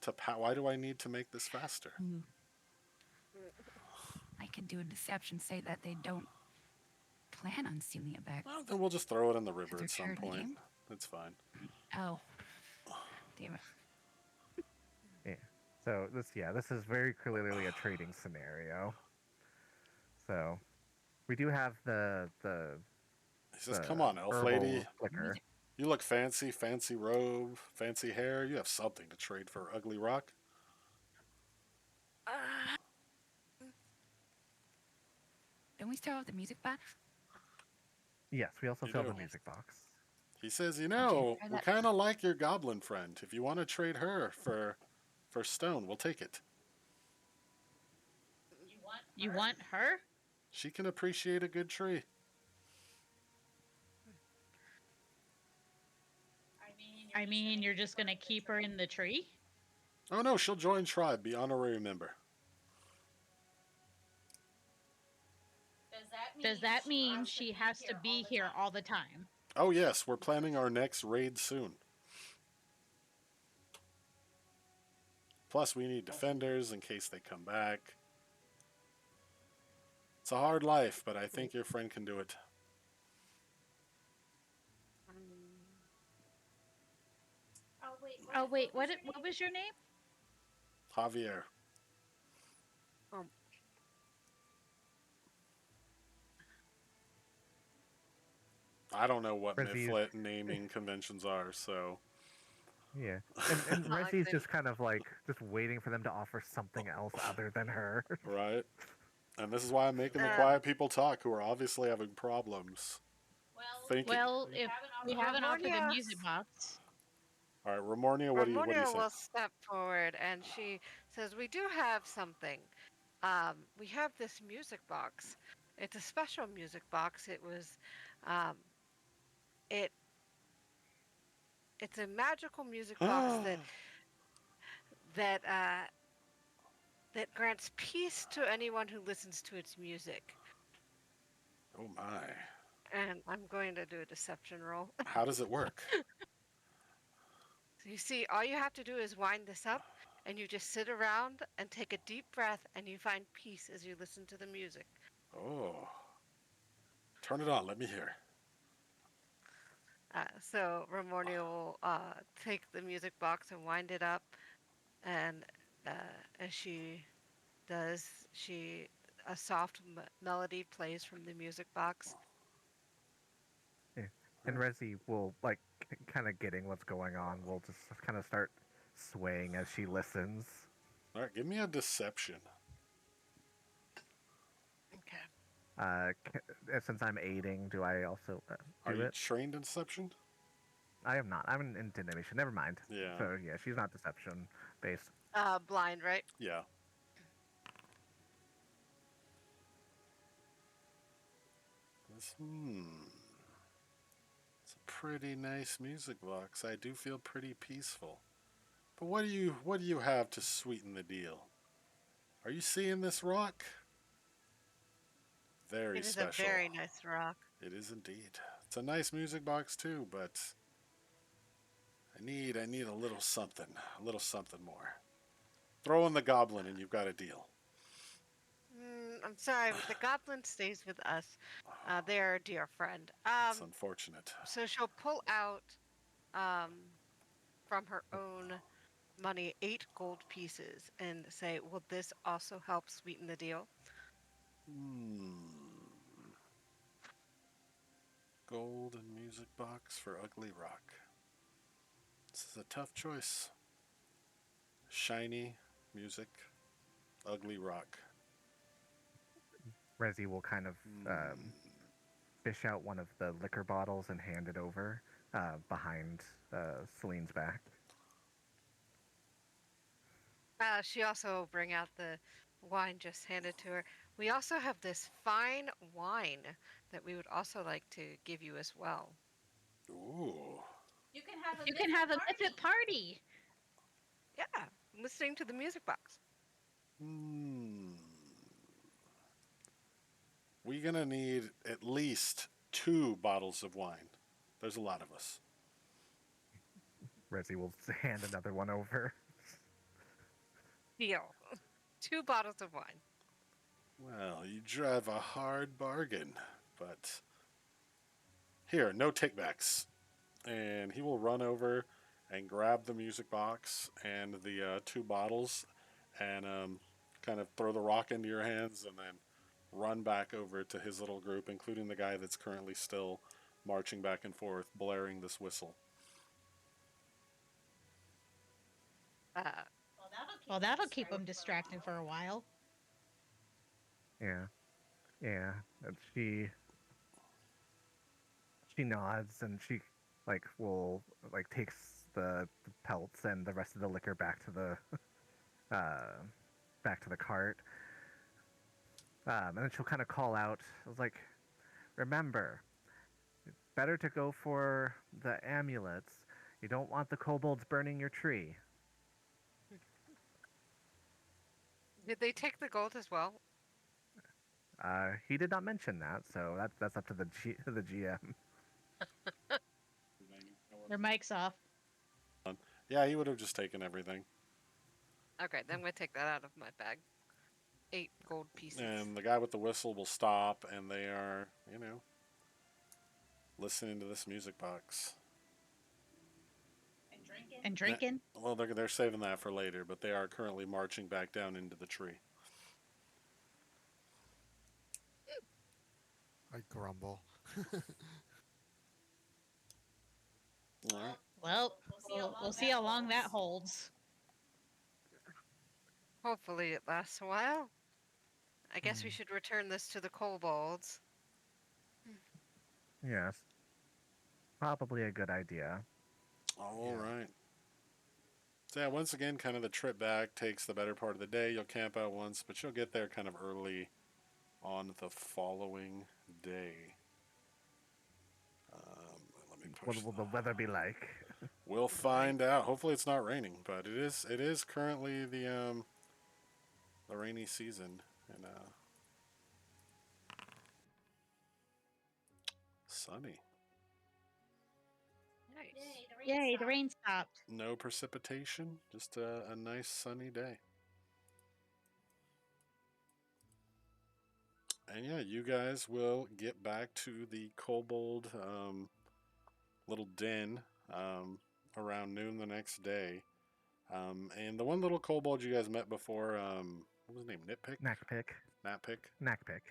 D: to make this faster?
B: Hmm. I could do a deception, say that they don't plan on stealing it back.
D: Well, then we'll just throw it in the river
B: they're
D: at some
B: tired of the
D: point.
B: game?
D: It's fine.
B: Oh, damn it.
F: Yeah. So this is very clearly a trading scenario. So we do have the
D: He says, "Come on, elf
F: herbal
D: lady.
F: flicker.
D: You look fancy, fancy robe, fancy hair. You have something to trade for ugly rock."
B: Don't we still have the music box?
F: Yes, we also
D: You
F: sell
D: do.
F: the music box.
D: He says, "You
B: Okay,
D: know,
B: try
D: we
B: that.
D: kind of like your goblin friend. If you want to trade her for stone, we'll take it.
G: You want her?
D: She can appreciate a good tree."
G: I mean, you're just gonna keep her in the tree?
D: Oh no, she'll join tribe, be honorary member.
G: Does that mean she has to be here all the time?
D: Oh yes, we're planning our next raid soon. Plus, we need defenders in case they come back. It's a hard life, but I think your friend can do it.
G: Oh wait, what was your name?
D: Javier. I don't know what
F: Resi-
D: Mifflet naming conventions are, so
F: Yeah, and
E: Not like
F: Resi's
E: they-
F: just kind of like just waiting for them to offer something else other than her.
D: right. And this is why I'm making the quiet people talk, who are obviously having problems. Thinking.
G: Well, if we haven't offered the
E: Harmonia.
G: music box,
D: All right, Ramornia, what do you
E: Harmonia
D: say?
E: will step forward and she says, "We do have something. We have this music box. It's a special music box. Um, it it's a magical music box that that grants peace to anyone who listens to its music."
D: Oh my.
E: And I'm going to do a deception roll.
D: How does it work?
E: So you see, all you have to do is wind this up, and you just sit around and take a deep breath, and you find peace as you listen to the music.
D: Oh. Turn it on. Let me hear.
E: So Ramornia will take the music box and wind it up, and uh, as she does, a soft melody plays from the music box.
F: Yeah. And Resi will, like, kind of getting what's going on, will just kind of start swaying as she listens.
D: All right, give me a deception.
E: Okay.
F: Since I'm aiding, do I also
D: Are
F: do
D: you
F: it?
D: trained in deception?
F: I am not. I'm in intimidation. Never mind.
D: Yeah.
F: So yeah, she's not deception based.
E: Blind, right?
D: Yeah. It's a pretty nice music box. I do feel pretty peaceful. But what do you have to sweeten the deal? Are you seeing this rock? Very
E: It is
D: special.
E: a very nice rock.
D: It is indeed. It's a nice music box too, but I need a little something more. Throw in the goblin and you've got a deal.
E: I'm sorry, but the goblin stays with us. They're a dear friend.
D: It's unfortunate.
E: So she'll pull out um, from her own money 8 gold pieces and say, "Will this also help sweeten the deal?"
D: Golden music box for Ugly Rock. This is a tough choice. Shiny music, ugly rock.
F: Resi will kind of fish out one of the liquor bottles and hand it over behind Celine's back.
E: She also bring out the wine just handed to her. We also have this fine wine that we would also like to give you as well.
D: Ooh.
G: You can have a misfit party.
E: Yeah, listening to the music box.
D: We're gonna need at least 2 bottles of wine. There's a lot of us.
F: Resi will hand another one over.
E: Deal. 2 bottles of wine.
D: Well, you drive a hard bargain, but here, no takebacks. And he will run over and grab the music box and the 2 bottles and kind of throw the rock into your hands and then run back over to his little group, including the guy that's currently still marching back and forth, blaring this whistle.
E: Uh,
G: Well, that'll keep them distracted for a while.
F: Yeah, yeah. And she nods and she will takes the pelts and the rest of the liquor back to the cart. And then she'll kind of call out. I was like, remember, it's better to go for the amulets. You don't want the kobolds burning your tree.
E: did they take the gold as well?
F: He did not mention that, so that's up to the the GM.
G: Their mic's off.
D: Yeah, he would have just taken everything.
E: Okay, then I'm going to take that out of my bag. 8 gold pieces.
D: And the guy with the whistle will stop, and they are, listening to this music box.
G: And drinking.
D: Well, they're saving that for later, but they are currently marching back down into the tree.
C: I grumble.
D: All right.
G: Well, we'll see how long that holds.
E: Hopefully it lasts a while. I guess we should return this to the kobolds.
F: Yes, probably a good idea.
D: All right. So yeah, once again, kind of the trip back takes the better part of the day. You'll camp out once, but you'll get there kind of early on the following day. Let me
F: What
D: push
F: will the weather be like?
D: We'll find out. Hopefully, it's not raining, but it is. It is currently the rainy season, and sunny.
E: Nice.
G: Yay, the rain stopped.
D: No precipitation, just a nice sunny day. And yeah, you guys will get back to the kobold little den around noon the next day. And the one little kobold you guys met before, what was his name? Nitpick?
F: Knackpick.
D: Knackpick.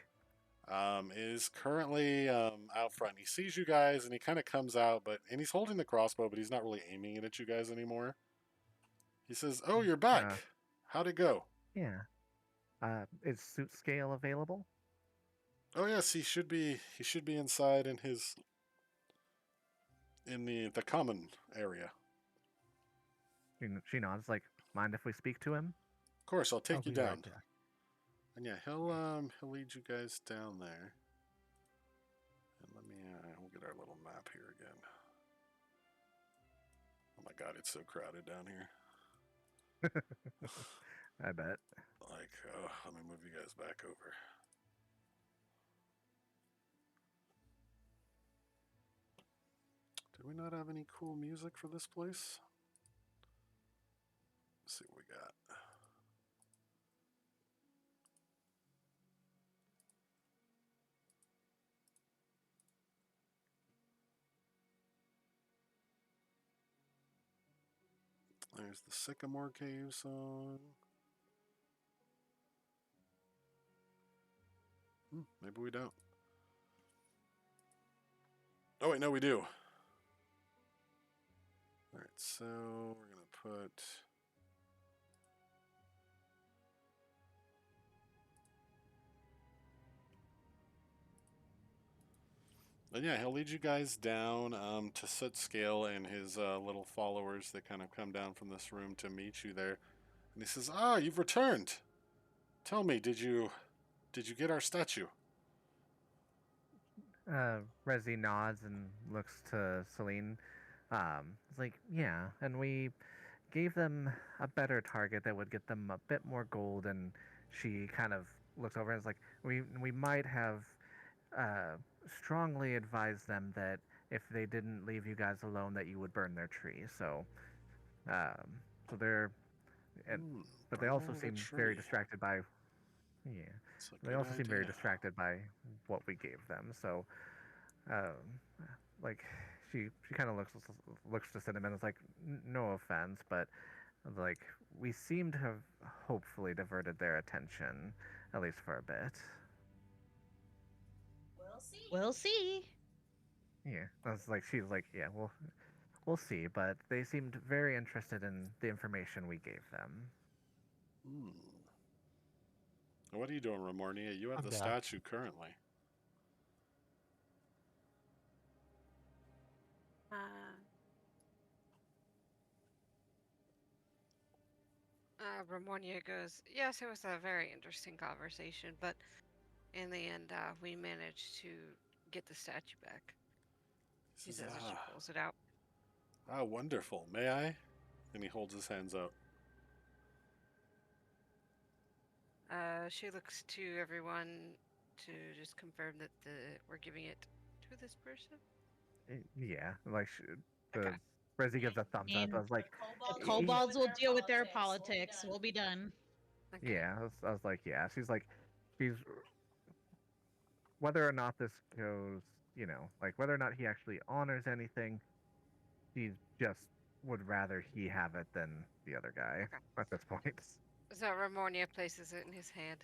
D: Is currently out front. He sees you guys and he kind of comes out, and he's holding the crossbow, but he's not really aiming it at you guys anymore. He says, "Oh, you're back. How'd it go?"
F: Yeah. Is Sootscale available?
D: Oh yes, he should be. He should be inside in the common area.
F: She nods, like, mind if we speak to him?
D: Of course, I'll take
F: I'll
D: you
F: be right
D: down.
F: back.
D: And yeah, he'll lead you guys down there. And let me we'll get our little map here again. Oh my god, it's so crowded down here.
F: I bet.
D: Like, oh, let me move you guys back over. Did we not have any cool music for this place? Let's see what we got. There's the Sycamore Cave song. Maybe we don't. Oh wait, no, we do. All right, so we're gonna put. And yeah, he'll lead you guys down to Sootscale and his little followers that kind of come down from this room to meet you there. And he says, "Ah, you've returned. Tell me, did you get our statue?"
F: Resi nods and looks to Celine. It's like, yeah, and we gave them a better target that would get them a bit more gold, and she kind of looks over and is like, we might have uh, strongly advised them that if they didn't leave you guys alone, that you would burn their tree. Um, so they're, but they
D: burn
F: also
D: the
F: seem very
D: tree.
F: distracted by, yeah,
D: It's a
F: they
D: good
F: also seem very
D: idea.
F: distracted by what we gave them. So, um, like she kind of looks to Cinnamon and is like, no offense, but like we seem to have hopefully diverted their attention, at least for a bit.
G: We'll see.
F: Yeah, I was like, she's like, yeah, we'll see, but they seemed very interested in the information we gave them.
D: What are you doing, Ramornia? You have
C: I'm
D: the
C: back.
D: statue currently.
E: Ramonia goes, yes, it was a very interesting conversation, but in the end, we managed to get the statue back. She
D: He says,
E: says as she pulls it out.
D: Wonderful. May I? And he holds his hands out.
E: She looks to everyone to just confirm that we're giving it to this person.
F: Yeah, like the
E: Okay.
F: Resi gives a thumbs up. I was like,
G: The kobolds will deal with their politics. We'll be done.
E: Okay.
F: yeah, I was like, yeah. She's whether or not this goes, like whether or not he actually honors anything, she just would rather he have it than the other guy
E: Okay.
F: at this point.
E: So Ramonia places it in his hand.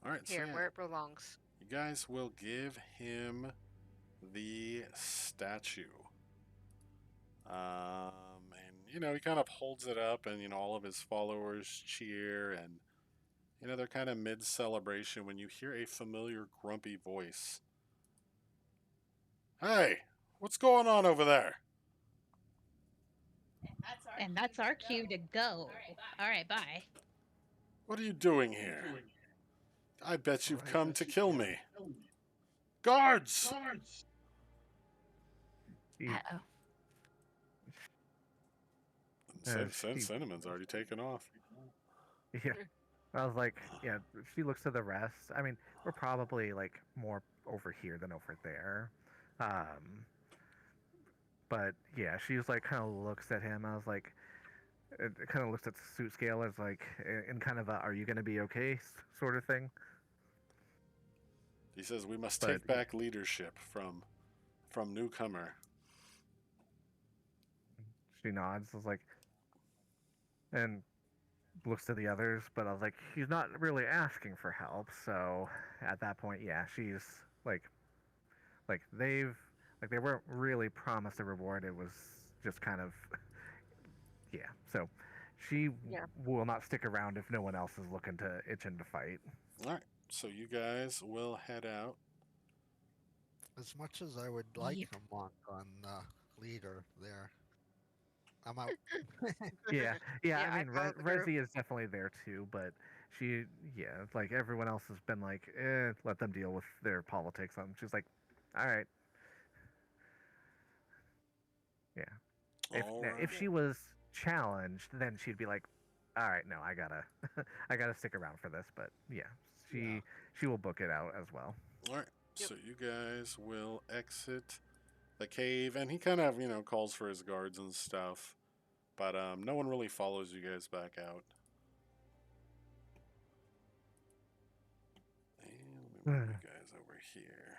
D: All right,
E: Here,
D: so yeah,
E: where it belongs.
D: you guys will give him the statue. And he kind of holds it up, and all of his followers cheer, and they're kind of mid celebration when you hear a familiar grumpy voice. "Hey, what's going on over there?"
G: And that's our cue to go. All right, bye.
D: What are you doing here? I bet you've
C: Right.
D: come to kill me. Guards!
F: She,
B: Uh-oh.
F: she
D: Cinnamon's already taken off.
F: yeah. I was like, yeah. She looks to the rest. I mean, we're probably like more over here than over there. But yeah, she's like kind of looks at him. I was like, it kind of looks at Sootscale as like in kind of a "Are you gonna be okay?" Sort of thing.
D: He says we must
F: But
D: take back leadership from newcomer.
F: she nods. I was like, and looks to the others. But I was like, he's not really asking for help. So at that point, yeah, she's like they've like they weren't really promised a reward. It was just kind of yeah. So she
E: Yeah.
F: will not stick around if no one else is looking to itching to fight.
D: All right, so you guys will head out.
C: As much as I would like
B: Yep.
C: a monk on leader there, I'm out.
F: Yeah, yeah. I
E: I
F: mean,
E: follow the group.
F: Resi is definitely there too, but she, yeah, like everyone else has been like, let them deal with their politics. She's like, all right, yeah.
D: All right.
F: If she was challenged, then she'd be like, all right, no, I gotta, I gotta stick around for this. But yeah,
C: Yeah.
F: she will book it out as well.
D: All right.
E: Yep.
D: So you guys will exit the cave, and he kind of, calls for his guards and stuff, but no one really follows you guys back out. And let me move you guys over here.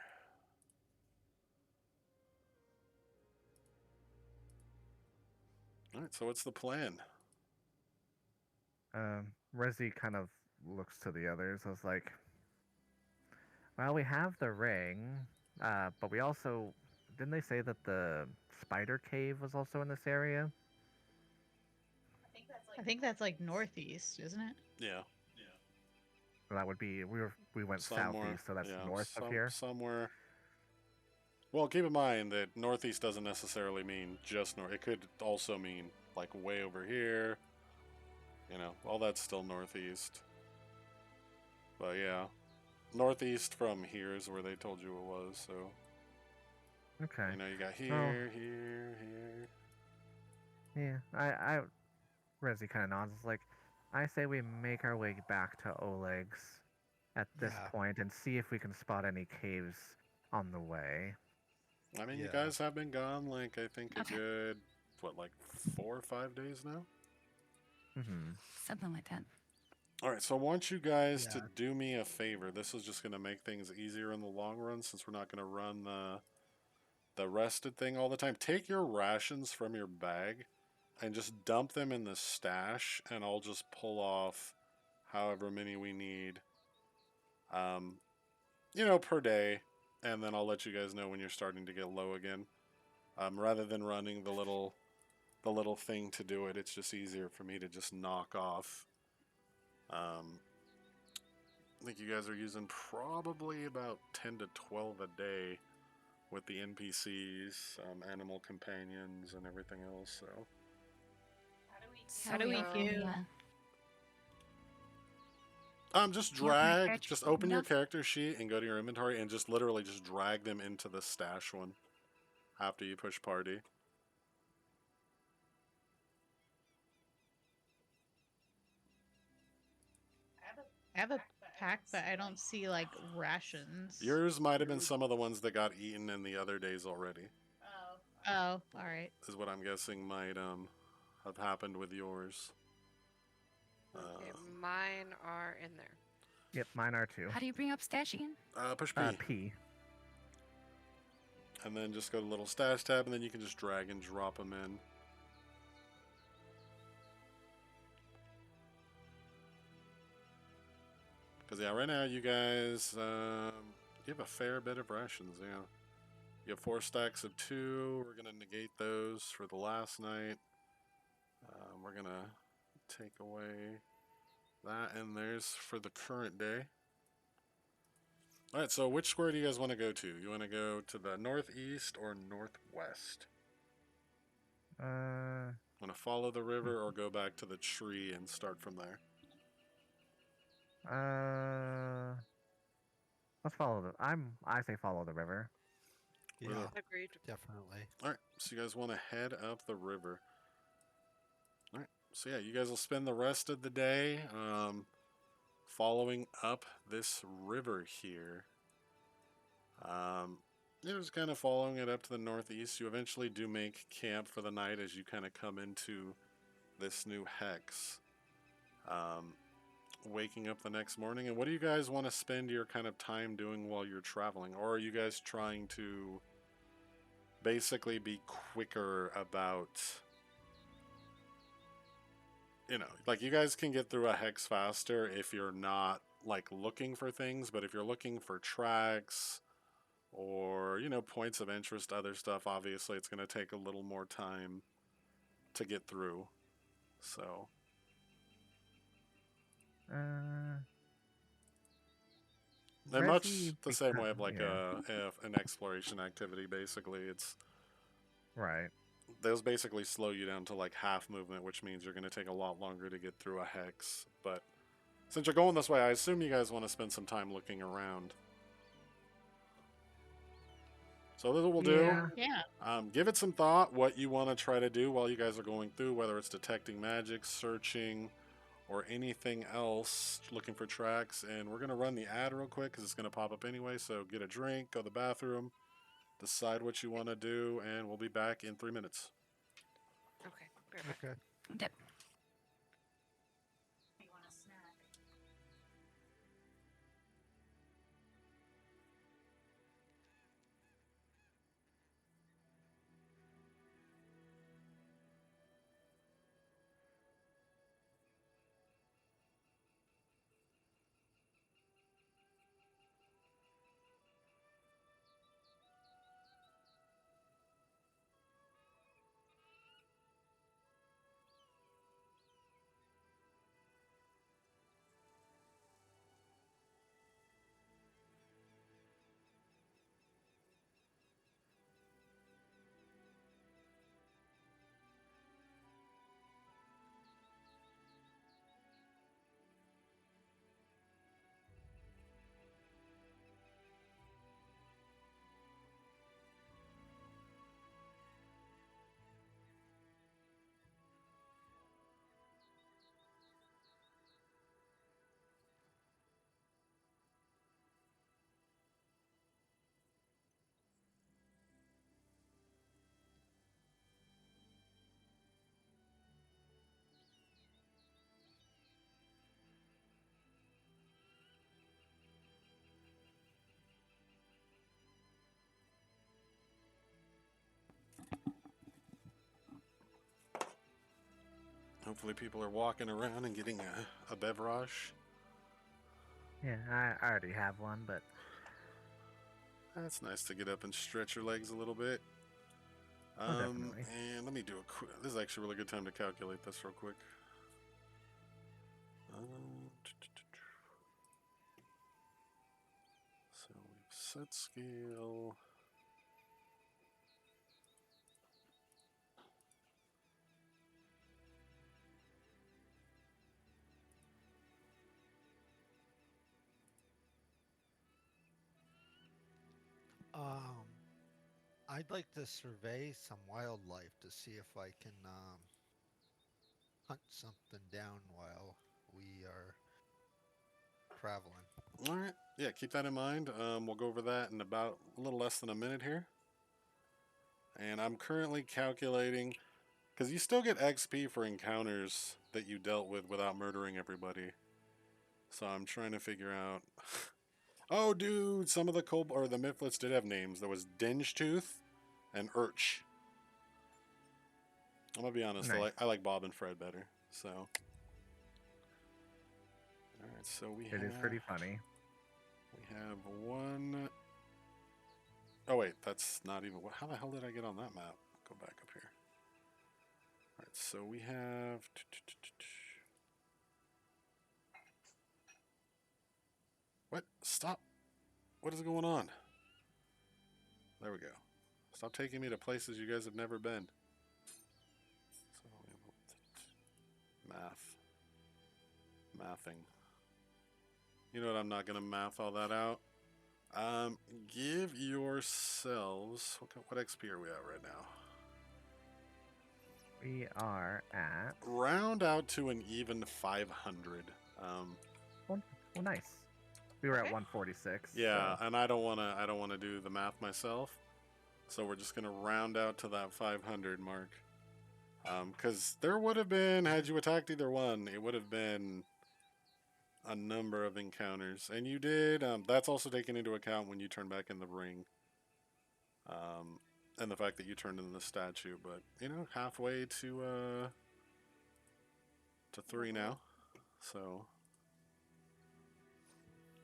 D: All right. So what's the plan?
F: Resi kind of looks to the others. I was like, well, we have the ring, but we also didn't they say that the spider cave was also in this area?
G: I think that's like northeast, isn't it?
D: Yeah.
F: So that would be we went
D: Somewhere.
F: southeast, so that's
D: Yeah.
F: north of here.
D: Somewhere. Well, keep in mind that northeast doesn't necessarily mean just north. It could also mean like way over here. All that's still northeast. But yeah, northeast from here is where they told you it was. So
F: Okay.
D: you got here, here, here.
F: Yeah. I Resi kind of nods. It's like, I say we make our way back to Oleg's at this
C: Yeah.
F: point and see if we can spot any caves on the way.
D: I mean, you
C: Yeah.
D: guys have been gone like I think a
B: Okay.
D: good like 4 or 5 days now.
F: Mm-hmm.
B: Something like that.
D: All right, so I want you guys to
C: Yeah.
D: do me a favor. This is just going to make things easier in the long run since we're not going to run the rested thing all the time. Take your rations from your bag and just dump them in the stash, and I'll just pull off however many we need, per day, and then I'll let you guys know when you're starting to get low again. Rather than running the little thing to do it, it's just easier for me to just knock off. I think you guys are using probably about 10 to 12 a day with the NPCs, animal companions, and everything else. So
G: How do we do-
D: just
B: Can you open your
D: drag,
B: character
D: just
B: sheet
D: open your
B: enough?
D: character sheet and go to your inventory and just literally just drag them into the stash one after you push party.
G: I have a pack, but I don't see like rations.
D: Yours might have been some of the ones that got eaten in the other days already.
G: Oh, all right.
D: Is what I'm guessing might have happened with yours.
E: Okay, mine are in there.
F: Yep, mine are too.
B: How do you bring up stash again?
D: Push P.
F: P.
D: And then just go to the little stash tab, and then you can just drag and drop them in. Because, yeah, right now you guys, you have a fair bit of rations, yeah. You have 4 stacks of 2. We're going to negate those for the last night. We're going to take away that, and there's for the current day. Alright, so which square do you guys want to go to? You want to go to the northeast or northwest? Want to follow the river or go back to the tree and start from there?
F: Let's follow the. I say follow the river.
C: Yeah,
E: Agreed.
C: definitely.
D: All right. So you guys want to head up the river. All right. So yeah, you guys will spend the rest of the day following up this river here. You're just kind of following it up to the northeast. You eventually do make camp for the night as you kind of come into this new hex. Waking up the next morning, and what do you guys want to spend your kind of time doing while you're traveling? Or are you guys trying to basically be quicker about, like you guys can get through a hex faster if you're not like looking for things, but if you're looking for tracks or, points of interest, other stuff, obviously it's going to take a little more time to get through. So,
F: Uh,
D: they're much
F: Resi
D: the same way of like
F: yeah,
D: an exploration activity. Basically, it's
F: right.
D: those basically slow you down to like half movement, which means you're going to take a lot longer to get through a hex. But since you're going this way, I assume you guys want to spend some time looking around. So this is what we'll do.
F: Yeah.
G: Yeah.
D: Give it some thought what you want to try to do while you guys are going through, whether it's detecting magic, searching, or anything else, looking for tracks. And we're going to run the ad real quick because it's going to pop up anyway. So get a drink, go to the bathroom, decide what you want to do, and we'll be back in 3 minutes.
E: Okay. Be right back.
C: Okay.
B: Yep.
D: Hopefully people are walking around and getting a beverage.
F: Yeah, I already have one, but
D: That's nice to get up and stretch your legs a little bit.
F: oh, definitely.
D: And let me do a quick. This is actually a really good time to calculate this real quick. So we've set scale.
C: Um, I'd like to survey some wildlife to see if I can hunt something down while we are traveling.
D: All right. Yeah, keep that in mind. We'll go over that in about a little less than a minute here. And I'm currently calculating, because you still get XP for encounters that you dealt with without murdering everybody. So I'm trying to figure out. Oh, dude, some of the the Mifflets did have names. There was Dingetooth and Urch. I'm gonna be honest.
F: Nice.
D: I like Bob and Fred better. So, all right. So
F: It is pretty funny.
D: We have one. Oh wait, that's not even. How the hell did I get on that map? Go back up here. All right. So we have. What? Stop. What is going on? There we go. Stop taking me to places you guys have never been. So we have Mathing. You know what? I'm not gonna math all that out. Give yourselves what XP are we at right now?
F: We are at.
D: Round out to an even 500.
F: Well, nice. We were at
E: Okay.
F: 146.
D: Yeah,
F: so-
D: and I don't wanna do the math myself, so we're just gonna round out to that 500 mark. Because there would have been, had you attacked either one, it would have been a number of encounters, and you did. That's also taken into account when you turn back in the ring, and the fact that you turned in the statue. But you know, halfway to 3 now, so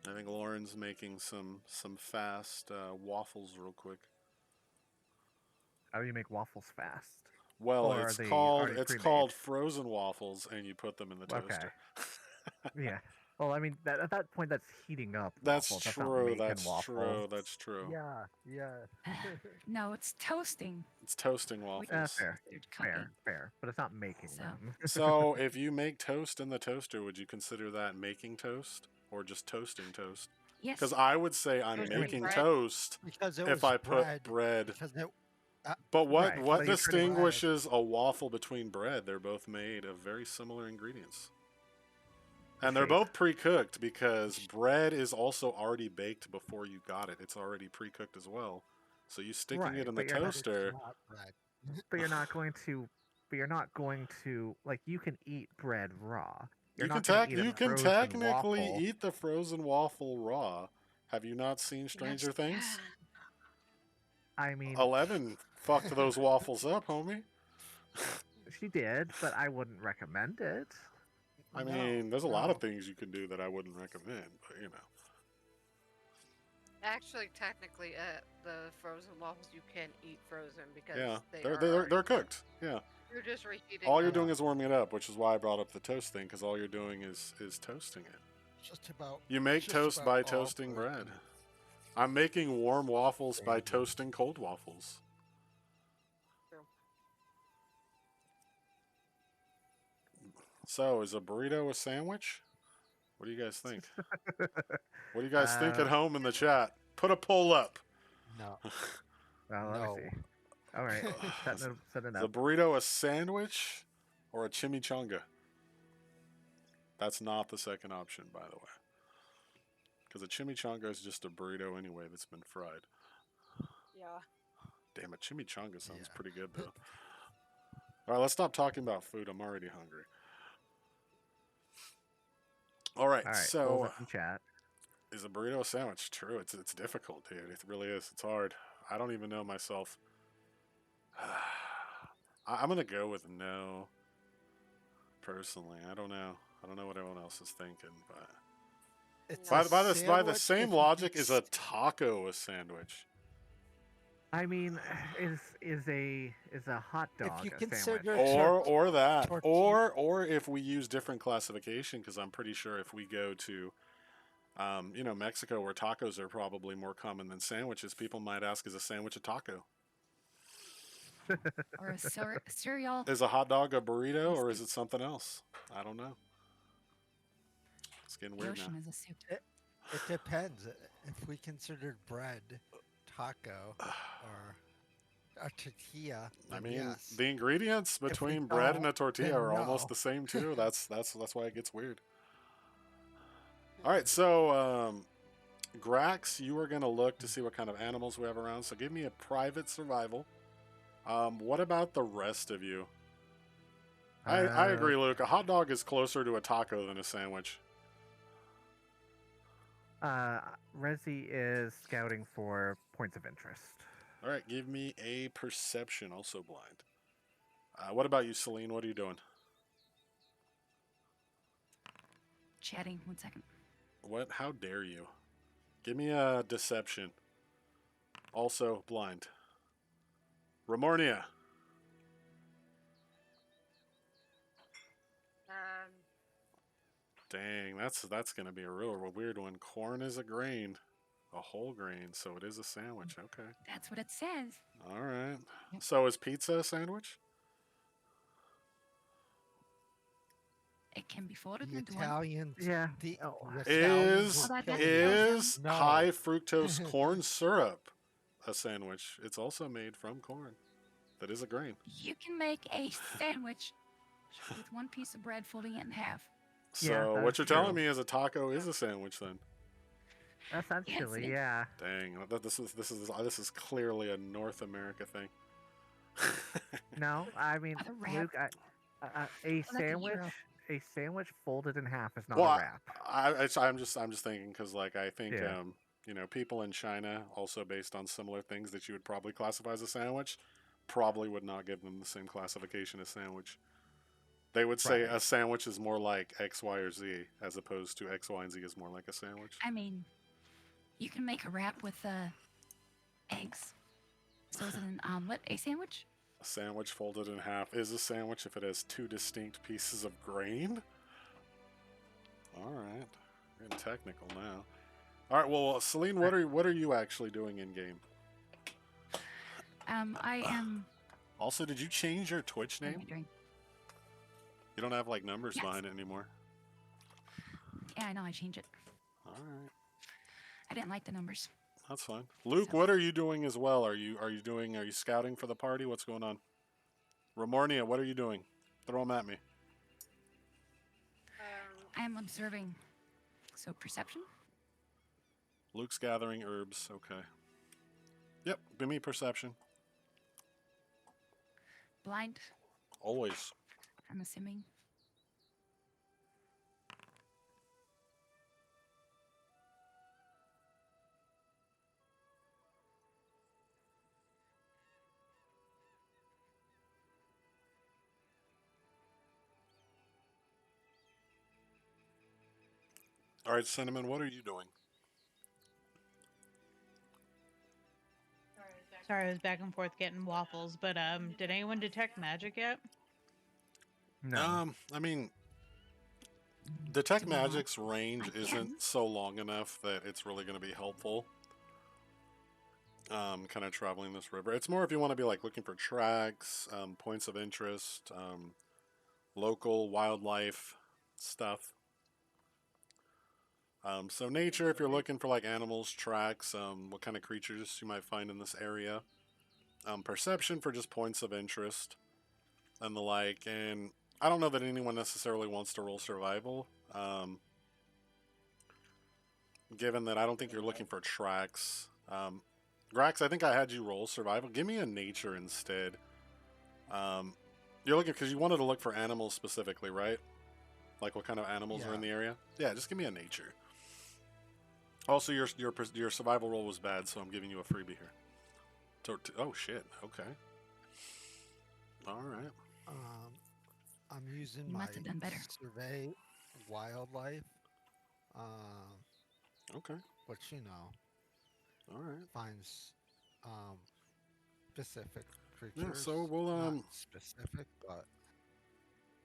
D: I think Lauren's making some fast waffles real quick.
F: How do you make waffles fast?
D: Well,
F: Or are
D: it's
F: they
D: called
F: already
D: it's
F: pre-made?
D: called frozen waffles, and you put them in the
F: Okay.
D: toaster.
F: Yeah. Well, I mean, at that point, that's heating up
D: That's
F: waffles. That's not
D: true.
F: making
D: That's
F: waffles.
D: true. That's true.
F: Yeah.
B: No, it's toasting.
D: It's toasting waffles.
F: Fair,
B: They're cooking.
F: fair. But it's not making
B: So-
F: them.
D: So, if you make toast in the toaster, would you consider that making toast or just toasting toast?
B: Yes.
D: Because I would say I'm
E: Toasting
D: making
E: bread?
D: toast
C: Because it
D: if
C: was
D: I put
C: bread.
D: bread.
C: Because it,
D: But what
F: Right,
D: what
F: but you're turning
D: distinguishes a waffle between bread? They're both made of very similar ingredients. And they're
F: Shape.
D: both pre-cooked because bread is also already baked before you got it. It's already pre-cooked as well. So you sticking
F: Right,
D: it in the
F: but you're not-
C: but it's
D: toaster.
C: not bread.
F: But you're not going to. But you're not going to like. You can eat bread raw. You're
D: You
F: not
D: can
F: gonna eat a
D: you can
F: frozen
D: technically
F: waffle.
D: eat the frozen waffle raw. Have you not seen Stranger Things?
F: I mean,
D: 11 fucked those waffles up, homie.
F: she did, but I wouldn't recommend it.
D: I
C: No,
D: mean, there's a lot of
C: no.
D: things you can do that I wouldn't recommend, but you know.
E: Actually, technically, the frozen waffles you can eat frozen because
D: Yeah,
E: they're
D: they're cooked. Yeah.
E: You're just reheating.
D: All you're
E: them.
D: doing is warming it up, which is why I brought up the toast thing, because all you're doing is toasting it.
C: Just about.
D: You make
C: just
D: toast
C: about
D: by
C: all
D: toasting bread.
C: protein.
D: I'm making warm waffles by
C: Same.
D: toasting cold waffles.
E: True.
D: So, is a burrito a sandwich? What do you guys think? What do you guys think at
F: Uh,
D: home in the chat? Put a poll up.
C: No.
F: Well, let
C: No.
F: me see. All right, setting
D: Is a
F: up.
D: burrito a sandwich or a chimichanga? That's not the second option, by the way. Because a chimichanga is just a burrito anyway that's been fried.
E: Yeah.
D: Damn, a chimichanga sounds
C: Yeah.
D: pretty good, though. All right, let's stop talking about food. I'm already hungry. All right,
F: All right,
D: so
F: polls up in chat.
D: is a burrito a sandwich? True, it's difficult, dude. It really is. It's hard. I don't even know myself. I'm gonna go with no. Personally, I don't know. I don't know what everyone else is thinking, but
C: It's
D: by
C: a
D: the
C: sandwich
D: same
C: if you
D: logic,
C: can
D: is a taco a sandwich?
F: I mean, is a hot dog
C: you
F: a
C: consider
F: sandwich?
D: Or that,
C: tortilla.
D: or if we use different classification, because I'm pretty sure if we go to, Mexico, where tacos are probably more common than sandwiches, people might ask, is a sandwich a taco?
B: Or a cereal.
D: Is a hot dog a burrito, or is it something else? I don't know. It's getting
B: The
D: weird now.
B: ocean is a soup.
C: It depends. If we considered bread, taco, or a tortilla.
D: I
C: then
D: mean,
C: yes.
D: the ingredients
C: we
D: between bread and a
C: don't,
D: tortilla
C: then
D: are almost
C: no.
D: the same too. That's why it gets weird. All right, so Grax, you are gonna look to see what kind of animals we have around. So give me a private survival. What about the rest of you? I agree, Luke. A hot dog is closer to a taco than a sandwich.
F: Resi is scouting for points of interest.
D: All right, give me a perception, also blind. What about you, Celine? What are you doing?
B: Chatting. 1 second.
D: What? How dare you? Give me a deception. Also blind. Ramornia. Dang, that's gonna be a real weird one. Corn is a grain, a whole grain, so it is a sandwich. Okay.
B: That's what it says.
D: All right.
B: Yep.
D: So is pizza a sandwich?
B: It can be folded
C: The
B: into one.
C: Italians,
F: Yeah.
C: the,
F: Oh.
C: the Italians
D: Is
C: will
B: that-
C: kill
B: that's
C: you.
B: frozen.
D: is
C: No.
D: high fructose corn syrup a sandwich? It's also made from corn. That is a grain.
B: You can make a sandwich with one piece of bread, folding it in half.
F: Yeah,
D: So
F: that
D: what
F: is
D: you're telling
F: true.
D: me is a taco is a sandwich then?
F: Essentially,
B: it-
F: yeah.
D: Dang, this is clearly a North America thing.
F: No, I mean,
B: A wrap.
F: Luke, a
B: that's a
F: sandwich,
B: Euro.
F: a sandwich folded in half is not
D: Well,
F: a wrap.
D: I'm just thinking because like I think
F: Yeah.
D: you know, people in China also based on similar things that you would probably classify as a sandwich, probably would not give them the same classification as sandwich. They would say
F: Right.
D: a sandwich is more like X, Y, or Z, as opposed to X, Y, and Z is more like a sandwich.
B: I mean, you can make a wrap with eggs. So is it an omelet, a sandwich?
D: A sandwich folded in half is a sandwich if it has two distinct pieces of grain. All right, we're getting technical now. All right, well, Celine, what are you actually doing in game?
B: I am.
D: Also, did you change your Twitch
B: What am I
D: name?
B: doing?
D: You don't have like numbers
B: Yes.
D: behind it anymore.
B: Yeah, I know. I changed it.
D: All right,
B: I didn't like the numbers.
D: that's fine. Luke,
B: So-
D: what are you doing as well? Are you scouting for the party? What's going on? Ramornia, what are you doing? Throw them at me.
B: I am observing. So perception.
D: Luke's gathering herbs. Okay. Yep, give me perception.
B: Blind.
D: Always.
B: I'm assuming.
D: All right, Cinnamon, what are you doing?
G: Sorry, I was back and forth getting waffles, but did anyone detect magic yet?
F: No.
D: I mean, Detect
B: Do we want-
D: Magic's range
B: I
D: isn't
B: can.
D: so long enough that it's really going to be helpful. Kind of traveling this river. It's more if you want to be like looking for tracks, points of interest, local wildlife stuff. So nature, if you're looking for like animals, tracks, what kind of creatures you might find in this area. Perception for just points of interest and the like. And I don't know that anyone necessarily wants to roll survival. Given that I don't think you're looking for tracks. Grax, I think I had you roll survival. Give me a nature instead. You're looking because you wanted to look for animals specifically, right? Like what kind of animals are in the area? Yeah, just give me a nature. Also, your survival roll was bad, so I'm giving you a freebie here. Oh shit. Okay. All right.
C: I'm using
B: You
C: my
B: must have done better.
C: survey wildlife.
D: Okay.
C: Which
D: All right.
C: finds specific
D: Yeah.
C: creatures.
D: So we'll
C: Not specific, but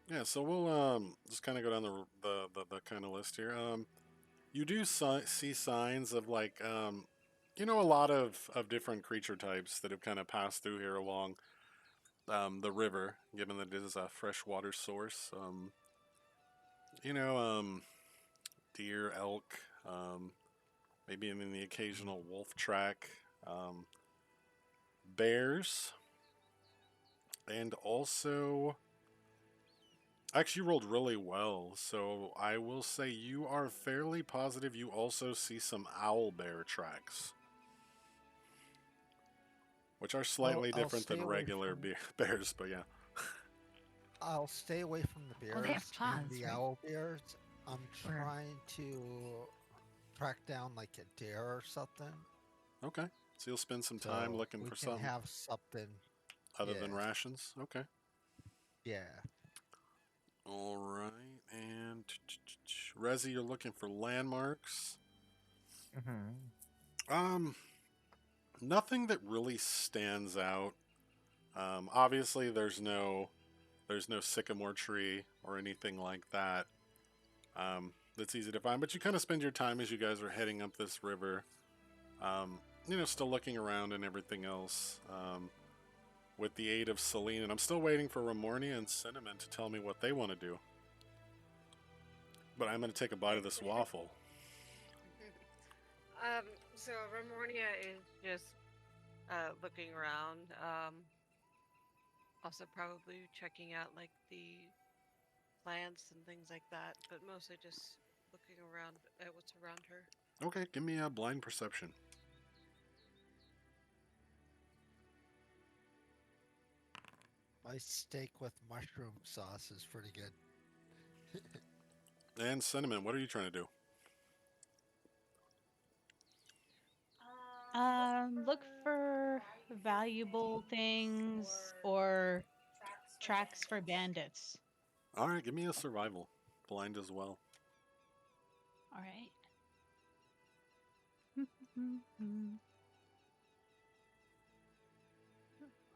D: Yeah, so we'll just kind of go down the kind of list here. You do see signs of like you know, a lot of different creature types that have kind of passed through here along the river, given that it is a freshwater source. You know, deer, elk, maybe even the occasional wolf track, bears, and also. Actually, you rolled really well, so I will say you are fairly positive you also see some owl bear tracks. Which are slightly
C: I'll
D: different
C: stay
D: than
C: away
D: regular
C: from-
D: bears, but yeah.
C: I'll stay away from the bears
B: Well, they have claws,
C: and the
B: right?
C: owl bears. I'm
B: Or-
C: trying to track down like a deer or something.
D: Okay. So you'll spend some time
C: so
D: looking
C: we
D: for
C: can
D: something
C: have something.
D: other than
C: yeah.
D: rations. Okay.
C: Yeah.
D: All right. And Rezi, you're looking for landmarks.
F: Mm-hmm.
D: Nothing that really stands out. Obviously, there's no sycamore tree or anything like that. That's easy to find. But you kind of spend your time as you guys are heading up this river. You know, still looking around and everything else. With the aid of Celine, and I'm still waiting for Ramornia and Cinnamon to tell me what they want to do. but I'm going to take a bite of this waffle.
E: So Ramornia is just looking around. Also probably checking out like the plants and things like that, but mostly just looking around at what's around her.
D: Okay, give me a blind perception.
C: My steak with mushroom sauce is pretty good.
D: And Cinnamon, what are you trying to do?
G: Look for valuable things or tracks for bandits.
D: All right, give me a survival. Blind as well.
G: All right.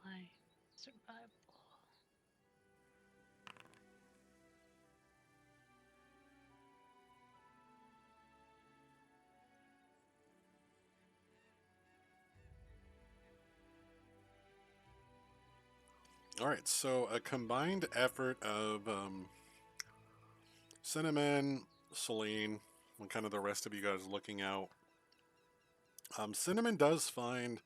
G: My survival.
D: All right, so a combined effort of Cinnamon, Celine, and kind of the rest of you guys looking out. Cinnamon does find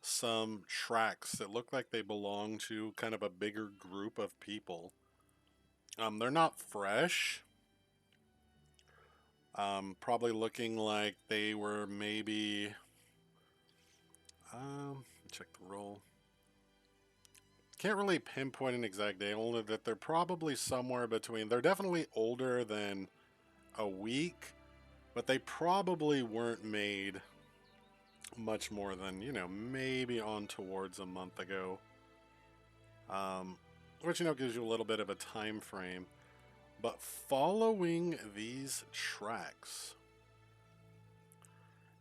D: some tracks that look like they belong to kind of a bigger group of people. They're not fresh. Probably looking like they were maybe. Check the roll. Can't really pinpoint an exact date, only that they're probably somewhere between. They're definitely older than a week, but they probably weren't made much more than, maybe on towards a month ago. Which, gives you a little bit of a time frame. But following these tracks,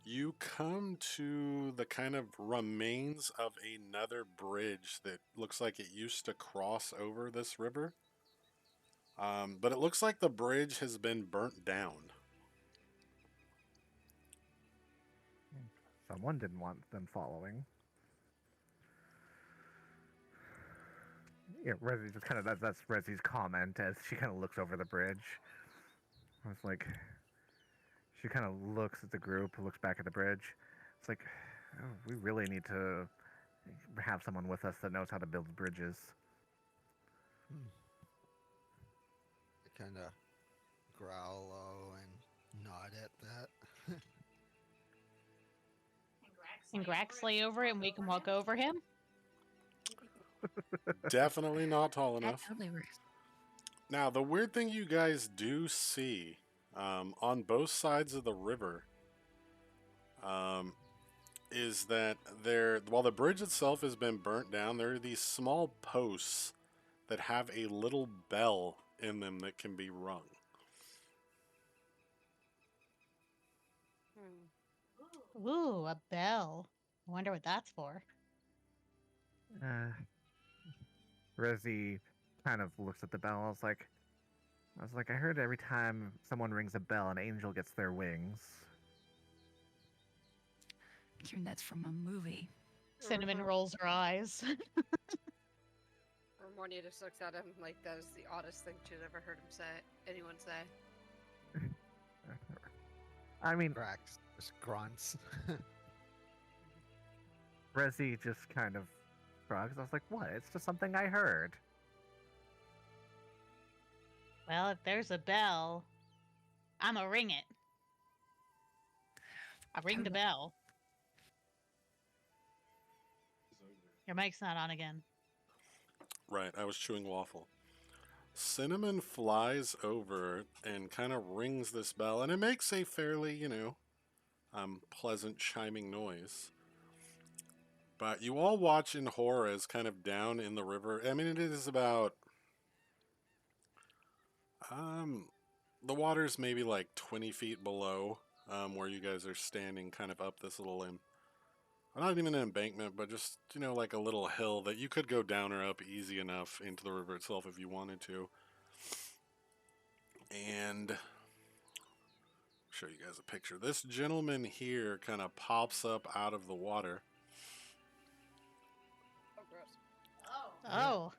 D: you come to the kind of remains of another bridge that looks like it used to cross over this river. But it looks like the bridge has been burnt down.
F: Someone didn't want them following. Yeah, Resi just kind of that's Resi's comment as she kind of looks over the bridge. I was like, she kind of looks at the group, looks back at the bridge. It's like, oh, we really need to have someone with us that knows how to build bridges.
C: I kind of growl low and nod at that.
G: And Grax lay over it and we can walk over him?
D: Definitely not tall
B: That
D: enough.
B: totally works.
D: Now, the weird thing you guys do see on both sides of the river is that while the bridge itself has been burnt down, there are these small posts that have a little bell in them that can be rung.
G: Ooh, a bell. I wonder what that's for.
F: Resi kind of looks at the bell. I was like, I heard every time someone rings a bell, an angel gets their wings.
B: I'm sure that's from a movie.
G: Cinnamon rolls her eyes.
E: Ramornia just looks at him like that is the oddest thing she's ever heard anyone say.
F: I mean,
C: Cracks, just grunts.
F: Resi just kind of shrugs. I was like, what? It's just something I heard.
G: Well, if there's a bell, I'ma ring it. I ring the bell. Your mic's not on again.
D: Right, I was chewing waffle. Cinnamon flies over and kind of rings this bell, and it makes a fairly, pleasant chiming noise. But you all watch in horror as kind of down in the river. I mean, it is about... the water's maybe like 20 feet below where you guys are standing kind of up this little... not even an embankment, but just, like a little hill that you could go down or up easy enough into the river itself if you wanted to. And I'll show you guys a picture. This gentleman here kind of pops up out of the water.
E: Oh, gross.
G: Oh.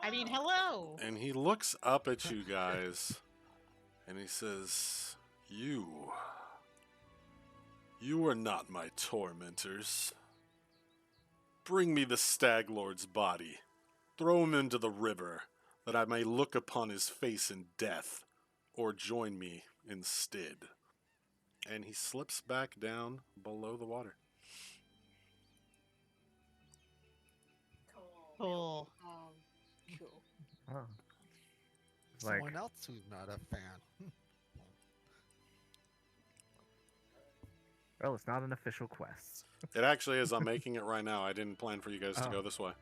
G: I mean, hello.
D: And he looks up at you guys And he says, You are not my tormentors. Bring me the Stag Lord's body. Throw him into the river, that I may look upon his face in death, or join me instead. And he slips back down below the water.
G: Cool.
E: Cool.
F: Oh. It's like,
C: Someone else who's not a fan.
F: well, it's not an official quest.
D: It actually is. I'm making it right now. I didn't plan for you guys to
F: Oh.
D: go this way.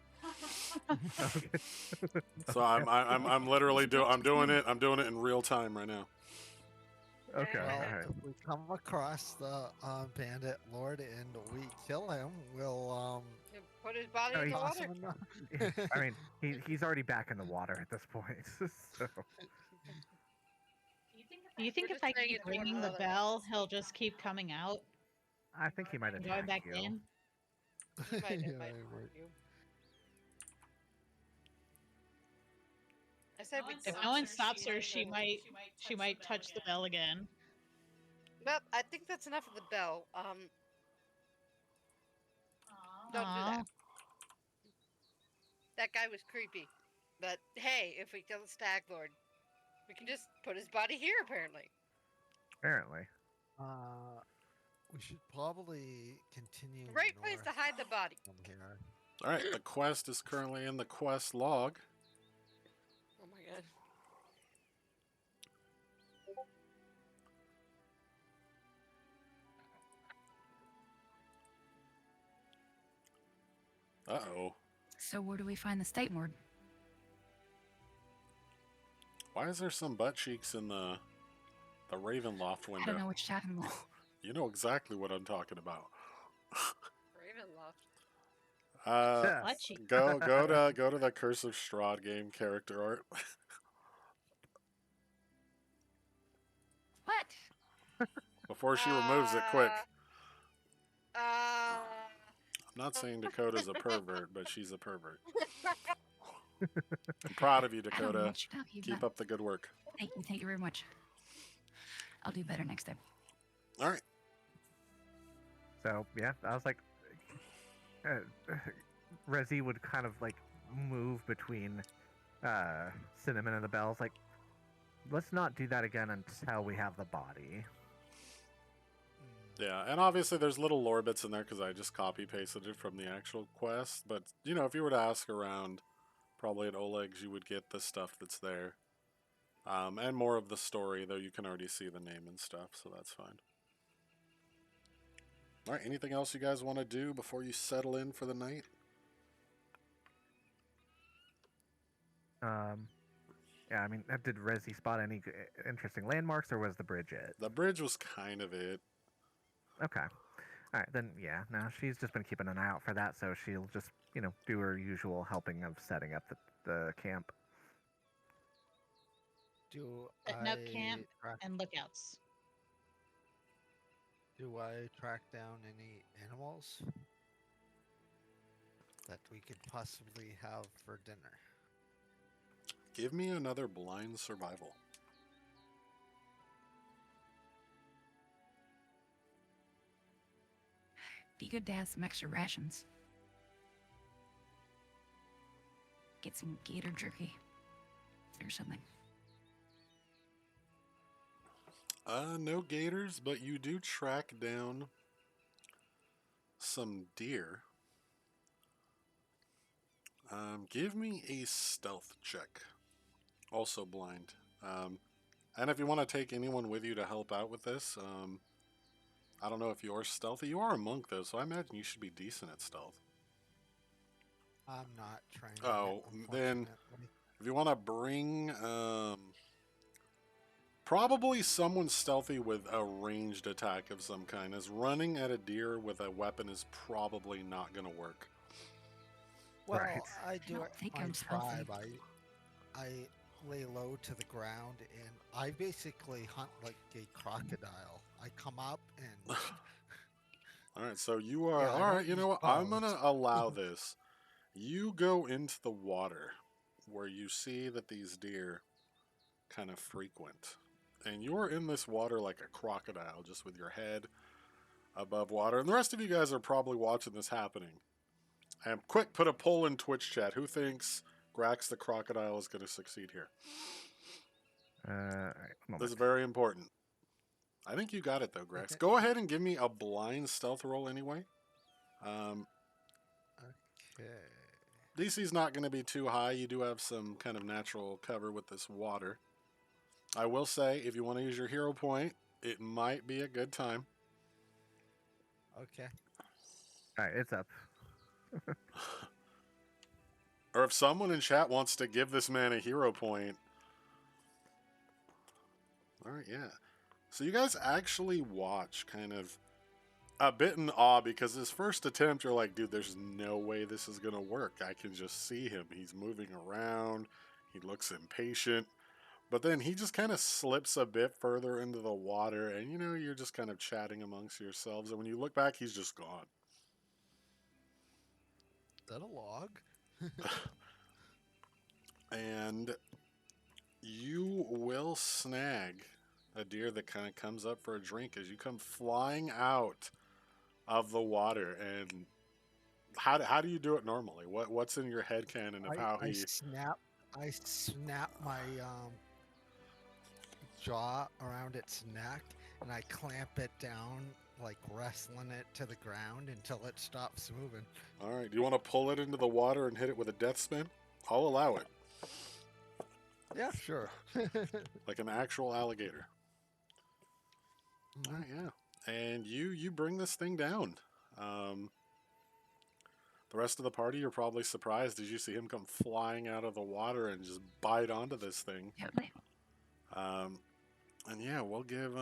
F: Okay.
D: So I'm literally doing it in real time right now.
F: Okay.
C: Well,
F: All right.
C: if we come across the bandit lord and we kill him, we'll
E: You put his body
F: Oh,
E: in the
C: toss
E: water.
C: him in the-
F: I mean, he's already back in the water at this point. So
G: Do you think
E: We're
G: if
E: just
G: I
E: saying
G: keep
E: it's one
G: ringing
E: or
G: the
E: the other.
G: bell, he'll just keep coming out
F: I think he might
G: and going
F: attack
G: back
F: you.
G: in?
E: He might, it
C: Yeah,
E: might
C: it
E: harm
C: might.
E: you. I said we
G: If no one stops her, she might touch the bell again.
E: Well, I think that's enough of the bell. Don't do that.
G: Aw.
E: That guy was creepy. But hey, if we kill the Stag Lord, we can just put his body here, apparently.
F: Apparently.
C: We should probably continue
E: Right place to
C: north
E: hide the body.
C: from here.
D: All right, the quest is currently in the quest log.
E: Oh my god.
D: Uh-oh.
B: So where do we find the state lord?
D: Why is there some butt cheeks in the Ravenloft
B: I
D: window?
B: don't know what you're talking about.
D: You know exactly what I'm talking about.
E: Ravenloft.
F: Yeah.
G: Butt cheek.
D: Go to the Curse of Strahd game character art.
B: What?
D: Before she removes it, quick.
E: Uh,
D: I'm not saying Dakota's a pervert, but she's a pervert. I'm proud of you,
B: I don't know
D: Dakota.
B: what you're talking
D: Keep
B: about.
D: up the good work.
B: Thank you very much. I'll do better next time.
D: All right.
F: So yeah, I was like, Rezi would kind of like move between Cinnamon and the bells. Like, let's not do that again until we have the body.
D: Yeah, and obviously there's little lore bits in there because I just copy pasted it from the actual quest. But you know, if you were to ask around, probably at Oleg's, you would get the stuff that's there, and more of the story. Though you can already see the name and stuff, so that's fine. All right. Anything else you guys want to do before you settle in for the night?
F: Yeah, I mean, did Rezi spot any interesting landmarks, or was the bridge it?
D: The bridge was kind of it.
F: Okay. All right, then, yeah. No, she's just been keeping an eye out for that, so she'll just, do her usual helping of setting up the camp.
G: Setting up camp and lookouts.
C: Do I track down any animals that we could possibly have for dinner?
D: Give me another blind survival.
B: Be good to have some extra rations. Get some gator jerky or something.
D: No gators, but you do track down some deer. Give me a stealth check. Also blind. And if you want to take anyone with you to help out with this, I don't know if you're stealthy. You are a monk, though, so I imagine you should be decent at stealth.
C: I'm not trying.
D: Oh, then if you want to bring, probably someone stealthy with a ranged attack of some kind, as running at a deer with a weapon is probably not going to work.
C: Well,
F: Right.
C: I
B: I
C: do
B: don't
C: it
B: think
C: my
B: I'm stealthy.
C: tribe. I lay low to the ground, and I basically hunt like a crocodile. I come up and
D: All right, so you are,
C: Yeah, I
D: all
C: don't
D: right, you know
C: use
D: what? I'm going
C: bows.
D: to allow this. You go into the water where you see that these deer kind of frequent. and you're in this water like a crocodile, just with your head above water. And the rest of you guys are probably watching this happening. And quick, put a poll in Twitch chat. Who thinks Grax the crocodile is going to succeed here?
F: All right,
D: This is
F: moment.
D: very important. I think you got it though, Grax. Go ahead and give me a blind stealth roll anyway.
C: Okay.
D: DC's not going to be too high. You do have some kind of natural cover with this water. I will say, if you want to use your hero point, it might be a good time.
C: Okay.
F: All right, it's up.
D: Or if someone in chat wants to give this man a hero point. All right, yeah. So you guys actually watch kind of a bit in awe because his first attempt, you're like, dude, there's no way this is going to work. I can just see him. He's moving around. He looks impatient. But then he just kind of slips a bit further into the water, and you're just kind of chatting amongst yourselves. And when you look back, he's just gone.
C: Is that a log?
D: And you will snag a deer that kind of comes up for a drink as you come flying out of the water. And how do you do it normally? What's in your head canon of how he?
C: I snap my jaw around its neck, and I clamp it down, like wrestling it to the ground until it stops moving.
D: All right. Do you want to pull it into the water and hit it with a death spin? I'll allow it.
C: Yeah, sure.
D: Like an actual alligator. All right, yeah. And you bring this thing down. The rest of the party, you're probably surprised as you see him come flying out of the water and just bite onto this thing. And yeah, we'll give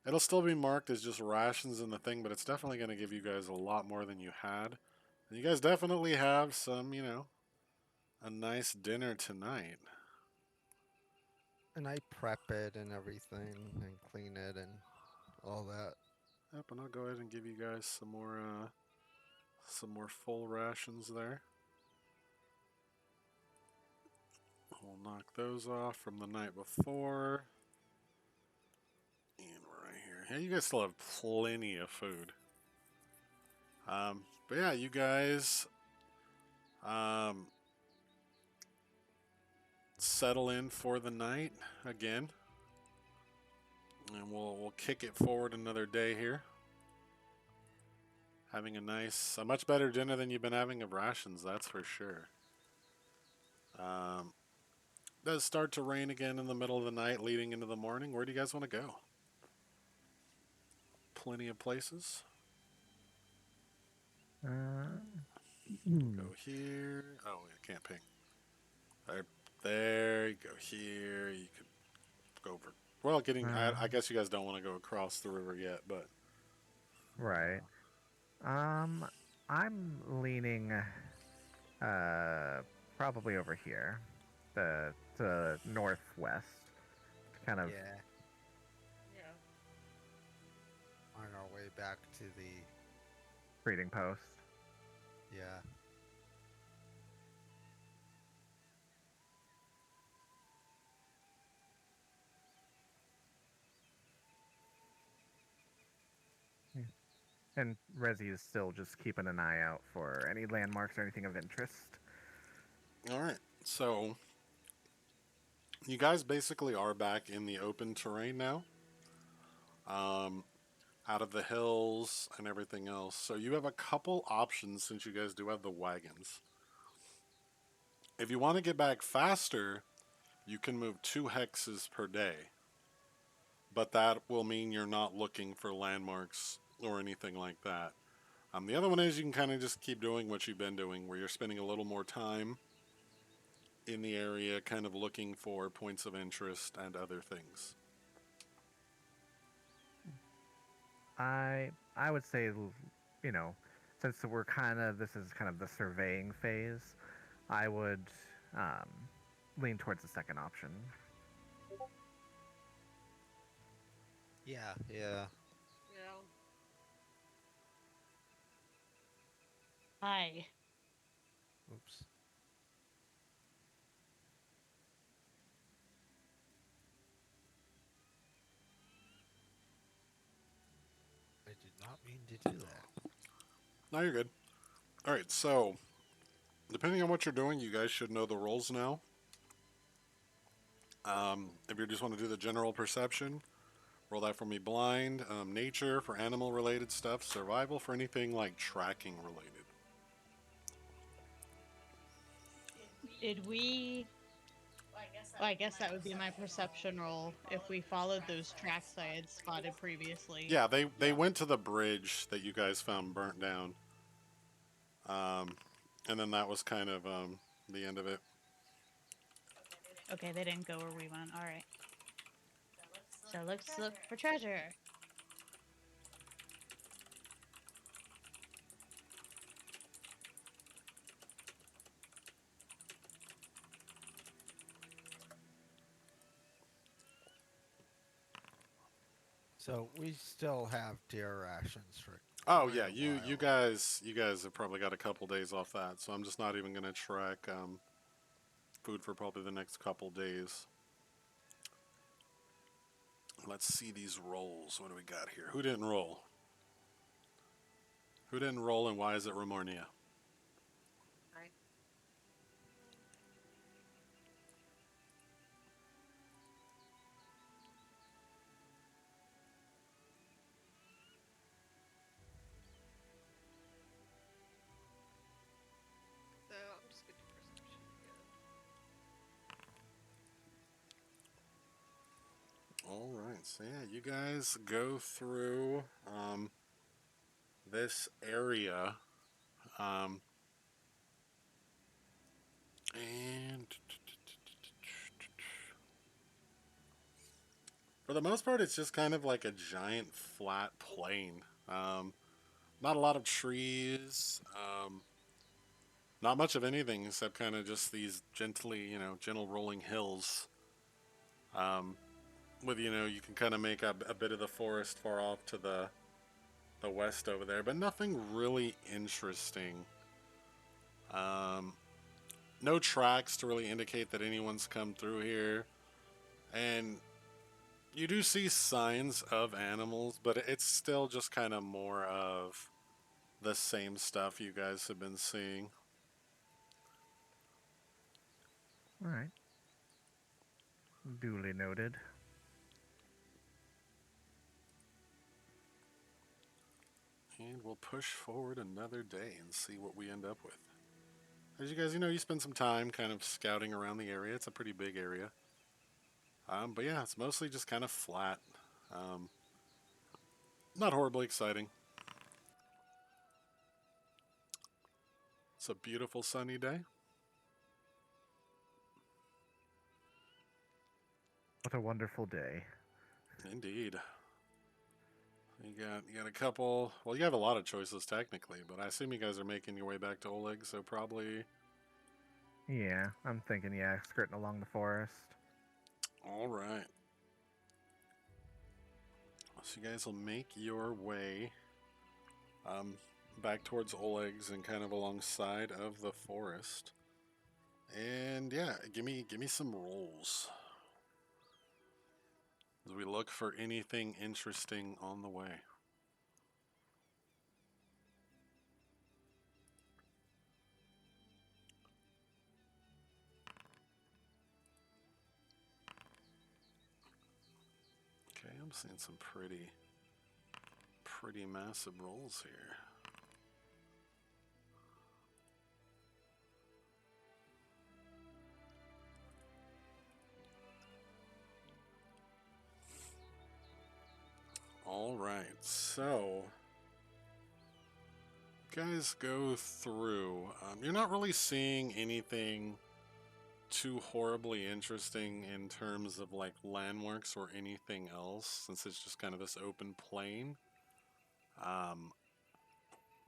D: it'll still be marked as just rations in the thing, but it's definitely going to give you guys a lot more than you had. And you guys definitely have some, a nice dinner tonight.
C: And I prep it and everything and clean it and all that.
D: Yep, and I'll go ahead and give you guys some more full rations there. We'll knock those off from the night before. And we're right here. Yeah, you guys still have plenty of food. But yeah, you guys settle in for the night again. And we'll kick it forward another day here. Having a much better dinner than you've been having of rations, that's for sure. Does start to rain again in the middle of the night leading into the morning. Where do you guys want to go? Plenty of places. Go here. Oh, I can't ping. There, you go here. You could go over. Well, I guess you guys don't want to go across the river yet, but.
F: Right. I'm leaning probably over here, the northwest, kind of.
C: Yeah. On our way back to the
F: Breeding post.
C: yeah.
F: And Resi is still just keeping an eye out for any landmarks or anything of interest.
D: All right. So, you guys basically are back in the open terrain now. Out of the hills and everything else. So, you have a couple options since you guys do have the wagons. If you want to get back faster, you can move 2 hexes per day. But that will mean you're not looking for landmarks or anything like that. The other one is you can kind of just keep doing what you've been doing, where you're spending a little more time in the area, kind of looking for points of interest and other things.
F: I would say, since this is kind of the surveying phase, I would lean towards the second option.
C: Yeah.
G: Hi.
C: Oops. Not mean to do that.
D: No, you're good. All right, so depending on what you're doing, you guys should know the roles now. If you just want to do the general perception, roll that for me blind. Nature for animal related stuff. Survival for anything like tracking related.
G: Did we? Well, I guess that would be my perception roll if we followed those tracks I had spotted previously.
D: Yeah, they went to the bridge that you guys found burnt down. And then that was kind of the end of it.
G: Okay, they didn't go where we went. All right. So let's look for treasure.
C: So we still have deer rations for.
D: Oh
C: quite
D: yeah,
C: a
D: you
C: while.
D: guys have probably got a couple days off that, so I'm just not even gonna track food for probably the next couple days. Let's see these rolls. What do we got here? Who didn't roll? Who didn't roll, and why is it Ramornia?
E: Right. So I'm just gonna do perception again.
D: All right, so yeah, you guys go through this area, and for the most part, it's just kind of like a giant flat plain. Not a lot of trees. Not much of anything except kind of just these gentle rolling hills. With you can kind of make a bit of the forest far off to the west over there, but nothing really interesting. No tracks to really indicate that anyone's come through here, and you do see signs of animals, but it's still just kind of more of the same stuff you guys have been seeing.
F: All right. Duly noted.
D: And we'll push forward another day and see what we end up with. As you guys, you spend some time kind of scouting around the area. It's a pretty big area. But yeah, it's mostly just kind of flat. Not horribly exciting. It's a beautiful sunny day.
F: What a wonderful day.
D: Indeed. You got a couple. Well, you have a lot of choices technically, but I assume you guys are making your way back to Oleg, so probably.
F: Yeah, I'm thinking, yeah, skirting along the forest.
D: All right. So you guys will make your way back towards Oleg's and kind of alongside of the forest. And yeah, give me some rolls as we look for anything interesting on the way. Okay, I'm seeing some pretty massive rolls here. All right, so guys go through. You're not really seeing anything too horribly interesting in terms of like landmarks or anything else, since it's just kind of this open plain.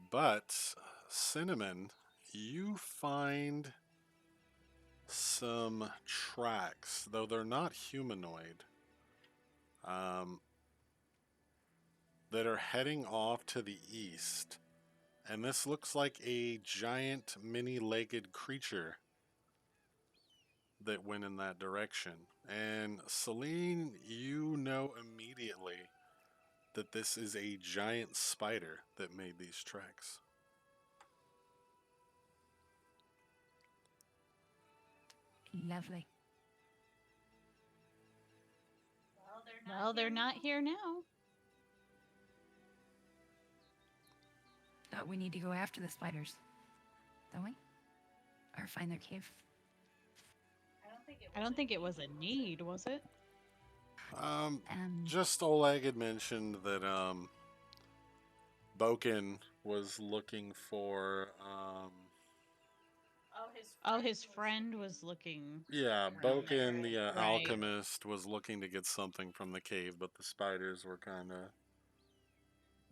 D: But Cinnamon, you find some tracks, though they're not humanoid, that are heading off to the east. And this looks like a giant many-legged creature that went in that direction. And Celine, you know immediately that this is a giant spider that made these tracks.
B: Lovely.
G: Well, they're not here now.
B: But we need to go after the spiders, don't we? Or find their cave.
G: I don't think it was a need, was it?
D: Just Oleg had mentioned that Boken was looking for
G: Oh, his friend was looking.
D: yeah, Boken the
G: Right.
D: alchemist was looking to get something from the cave, but the spiders were kind of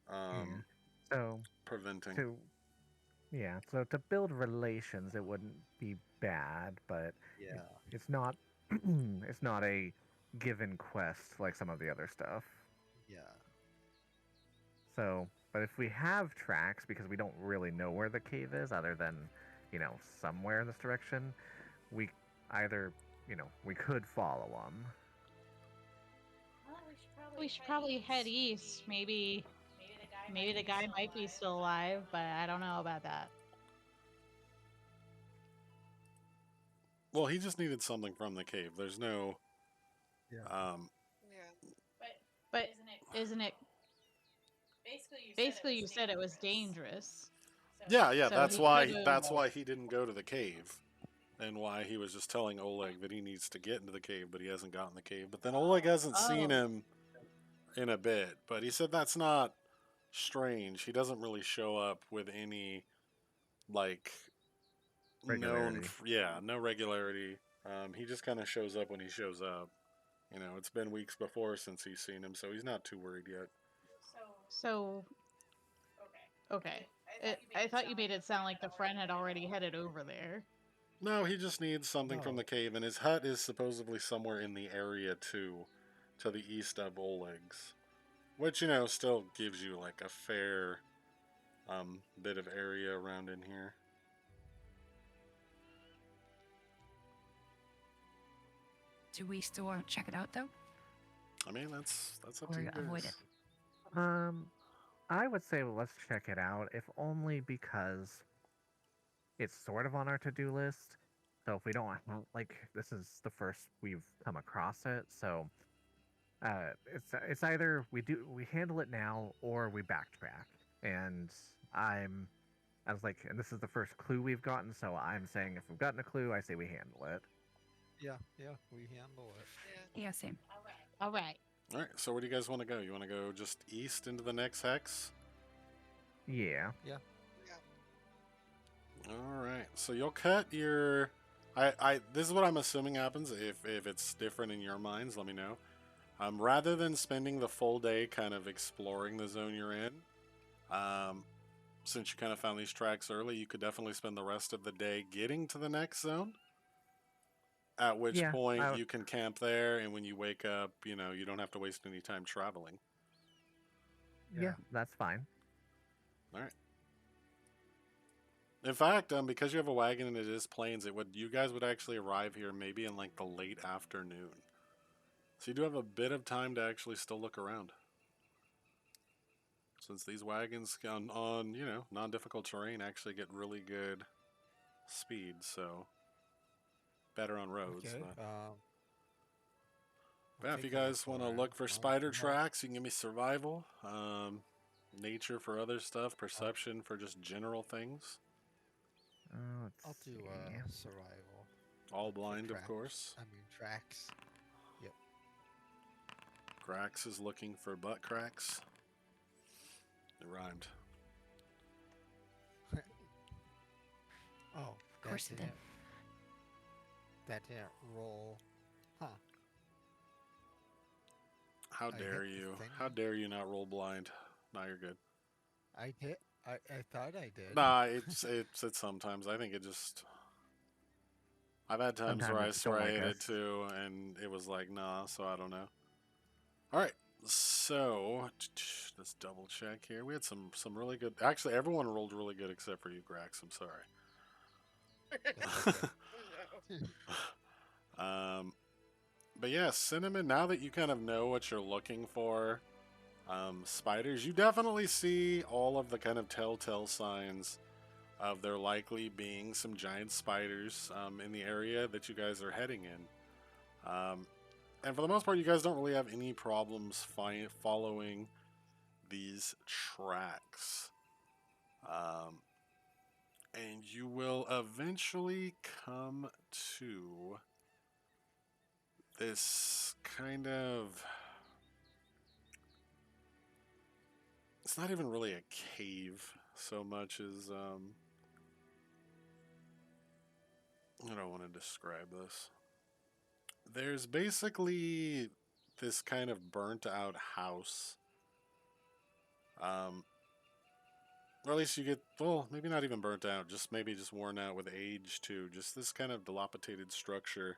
F: Yeah. So
D: preventing.
F: so to build relations, it wouldn't be bad, but
C: Yeah.
F: it's not it's not a given quest like some of the other stuff.
C: Yeah.
F: So, but if we have tracks, because we don't really know where the cave is, other than, somewhere in this direction, we either, we could follow them.
G: We should probably head east. Maybe the guy might be still alive, but I don't know about that.
D: Well, he just needed something from the cave. There's no
C: Yeah.
E: Yeah.
G: But isn't it? Basically, you said it was dangerous.
D: Yeah,
G: So
D: that's
G: he
D: why
G: could've-
D: he didn't go to the cave. And why he was just telling Oleg that he needs to get into the cave, but he hasn't gotten the cave. But then Oleg hasn't seen him in a bit. But he said that's not strange. He doesn't really show up with any, like,
F: Regularity.
D: no regularity. He just kind of shows up when he shows up. It's been weeks before since he's seen him, so he's not too worried yet.
G: So. Okay. I thought you made it sound like the friend had already headed over there.
D: No, he just needs something from
C: No.
D: the cave, and his hut is supposedly somewhere in the area too, to the east of Oleg's, which still gives you like a fair bit of area around in here.
B: Do we still want to check it out though?
D: I mean, that's up
B: Or
D: to you
B: avoid
D: guys.
B: it?
F: I would say let's check it out, if only because it's sort of on our to-do list. So if we don't this is the first we've come across it, so it's either we handle it now or we backtrack. And and this is the first clue we've gotten, so I'm saying if we've gotten a clue, I say we handle it.
C: Yeah. We handle it.
B: Yeah, same.
G: All right.
D: All right, so where do you guys want to go? You want to go just east into the next hex?
F: Yeah.
D: All right, so you'll cut your. This is what I'm assuming happens. If it's different in your minds, let me know. Rather than spending the full day kind of exploring the zone you're in, since you kind of found these tracks early, you could definitely spend the rest of the day getting to the next zone. At which point you can camp there, and when you wake up, you don't have to waste any time traveling.
F: Yeah, that's fine.
D: All right. In fact, because you have a wagon and it is plains, you guys would actually arrive here maybe in like the late afternoon. So you do have a bit of time to actually still look around. Since these wagons on non-difficult terrain actually get really good speed, so better on roads.
C: Okay.
D: But if you guys want to look for spider tracks, you can give me survival, nature for other stuff, perception for just general things.
C: I'll do survival.
D: All blind, of
C: tracks.
D: course.
C: I mean tracks. Yep.
D: Grax is looking for butt cracks. It rhymed.
C: Oh,
B: Of course it did.
C: That didn't roll. Huh.
D: How
C: I
D: dare
C: hit the
D: you?
C: thing.
D: How dare you not roll blind? Nah, you're good.
C: I did. I thought I did.
D: Nah, it's sometimes. I think it just. I've had times where I
F: Sometimes don't
D: swear I
F: like
D: hit it
F: us.
D: too, and it was like, nah, so I don't know. Alright, so let's double check here. We had some really good. Actually, everyone rolled really good except for you, Grax. I'm sorry. But yeah, Cinnamon, now that you kind of know what you're looking for, Spiders, you definitely see all of the kind of telltale signs of there likely being some giant spiders in the area that you guys are heading in. And for the most part, you guys don't really have any problems following these tracks. And you will eventually come to this kind of. It's not even really a cave so much as. I don't want to describe this. There's basically this kind of burnt out house. Or at least you get, well, maybe not even burnt out, just maybe just worn out with age too. Just this kind of dilapidated structure.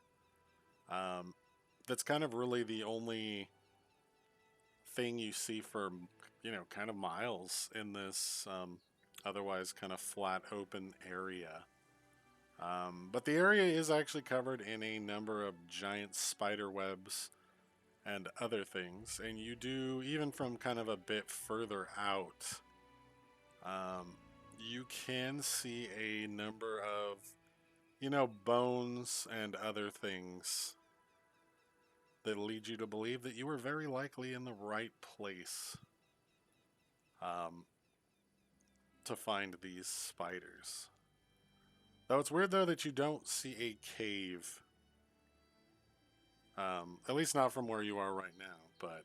D: That's kind of really the only thing you see for, kind of miles in this otherwise kind of flat open area. But the area is actually covered in a number of giant spider webs and other things. And you do, even from kind of a bit further out, you can see a number of, bones and other things that lead you to believe that you were very likely in the right place to find these spiders. Though it's weird, though, that you don't see a cave. At least not from where you are right now, but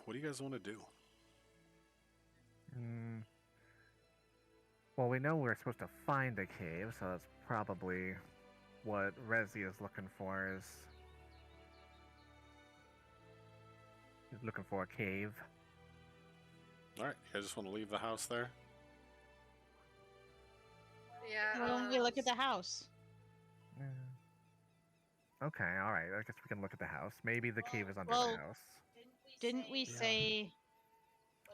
D: what do you guys want to do?
F: Well, we know we're supposed to find a cave, so that's probably what Resi is looking for. He's looking for a cave.
D: Alright, you guys just want to leave the house there?
E: Yeah.
G: Why don't we look at the house?
F: Okay, alright. I guess we can look at the house. Maybe the cave is under
G: Well,
F: the house.
G: Didn't we say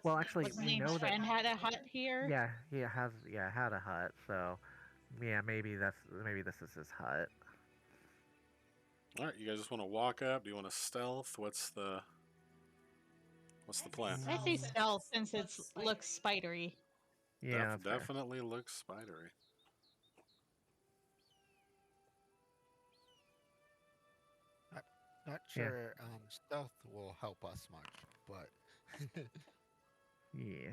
F: Well, actually,
G: what's his
F: we
G: name's
F: know that.
G: friend had a hut here?
F: Yeah, he had a hut. So, yeah, maybe this is his hut.
D: Alright, you guys just want to walk up? Do you want to stealth? What's the plan?
G: I say stealth since it looks spidery.
F: Yeah, that's fair.
D: Definitely looks spidery.
C: Not sure stealth will help us much, but
F: Yeah.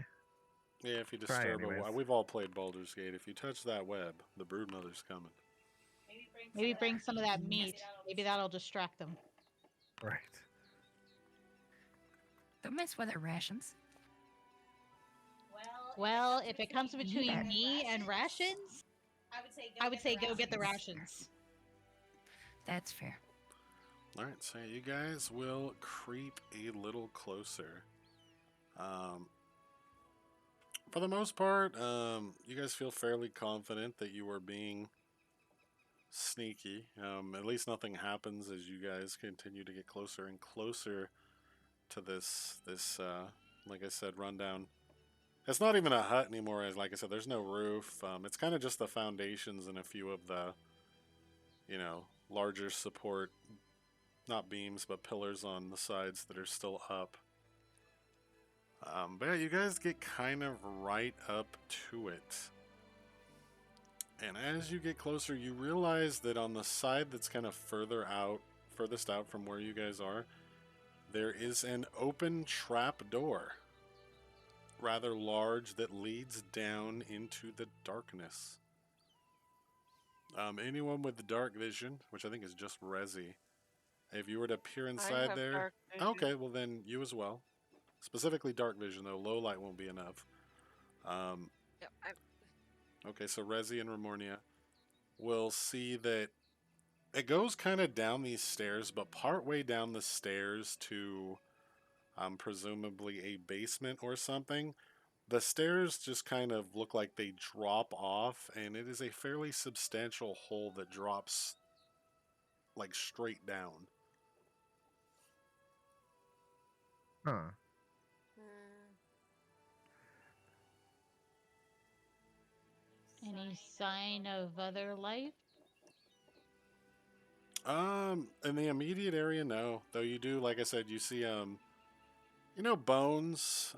D: Yeah, if you
F: Try
D: disturb
F: anyways.
D: we've all played Baldur's Gate. If you touch that web, the broodmother's coming.
G: Maybe bring some of that meat. Maybe that'll distract them.
F: Right.
B: Don't mess with our rations.
G: Well, if it comes
B: better.
G: between me and rations, I would say go get the rations.
B: That's fair.
D: Alright, so you guys will creep a little closer. For the most part, you guys feel fairly confident that you are being sneaky. At least nothing happens as you guys continue to get closer and closer to this like I said, rundown. It's not even a hut anymore, as like I said, there's no roof. It's kind of just the foundations and a few of the, larger support, not beams, but pillars on the sides that are still up. But yeah, you guys get kind of right up to it. And as you get closer, you realize that on the side that's kind of furthest out from where you guys are, there is an open trap door. Rather large, that leads down into the darkness. Anyone with dark vision, which I think is just Resi, if you were to peer inside there,
E: Dark vision.
D: okay, well then you as well. Specifically dark vision, though low light won't be enough.
E: Yep,
D: Okay, so Resi and Remornia will see that it goes kind of down these stairs, but partway down the stairs to presumably a basement or something, the stairs just kind of look like they drop off, and it is a fairly substantial hole that drops like straight down.
F: Huh.
G: Any sign of other life?
D: In the immediate area, no. Though you do, like I said, you see bones,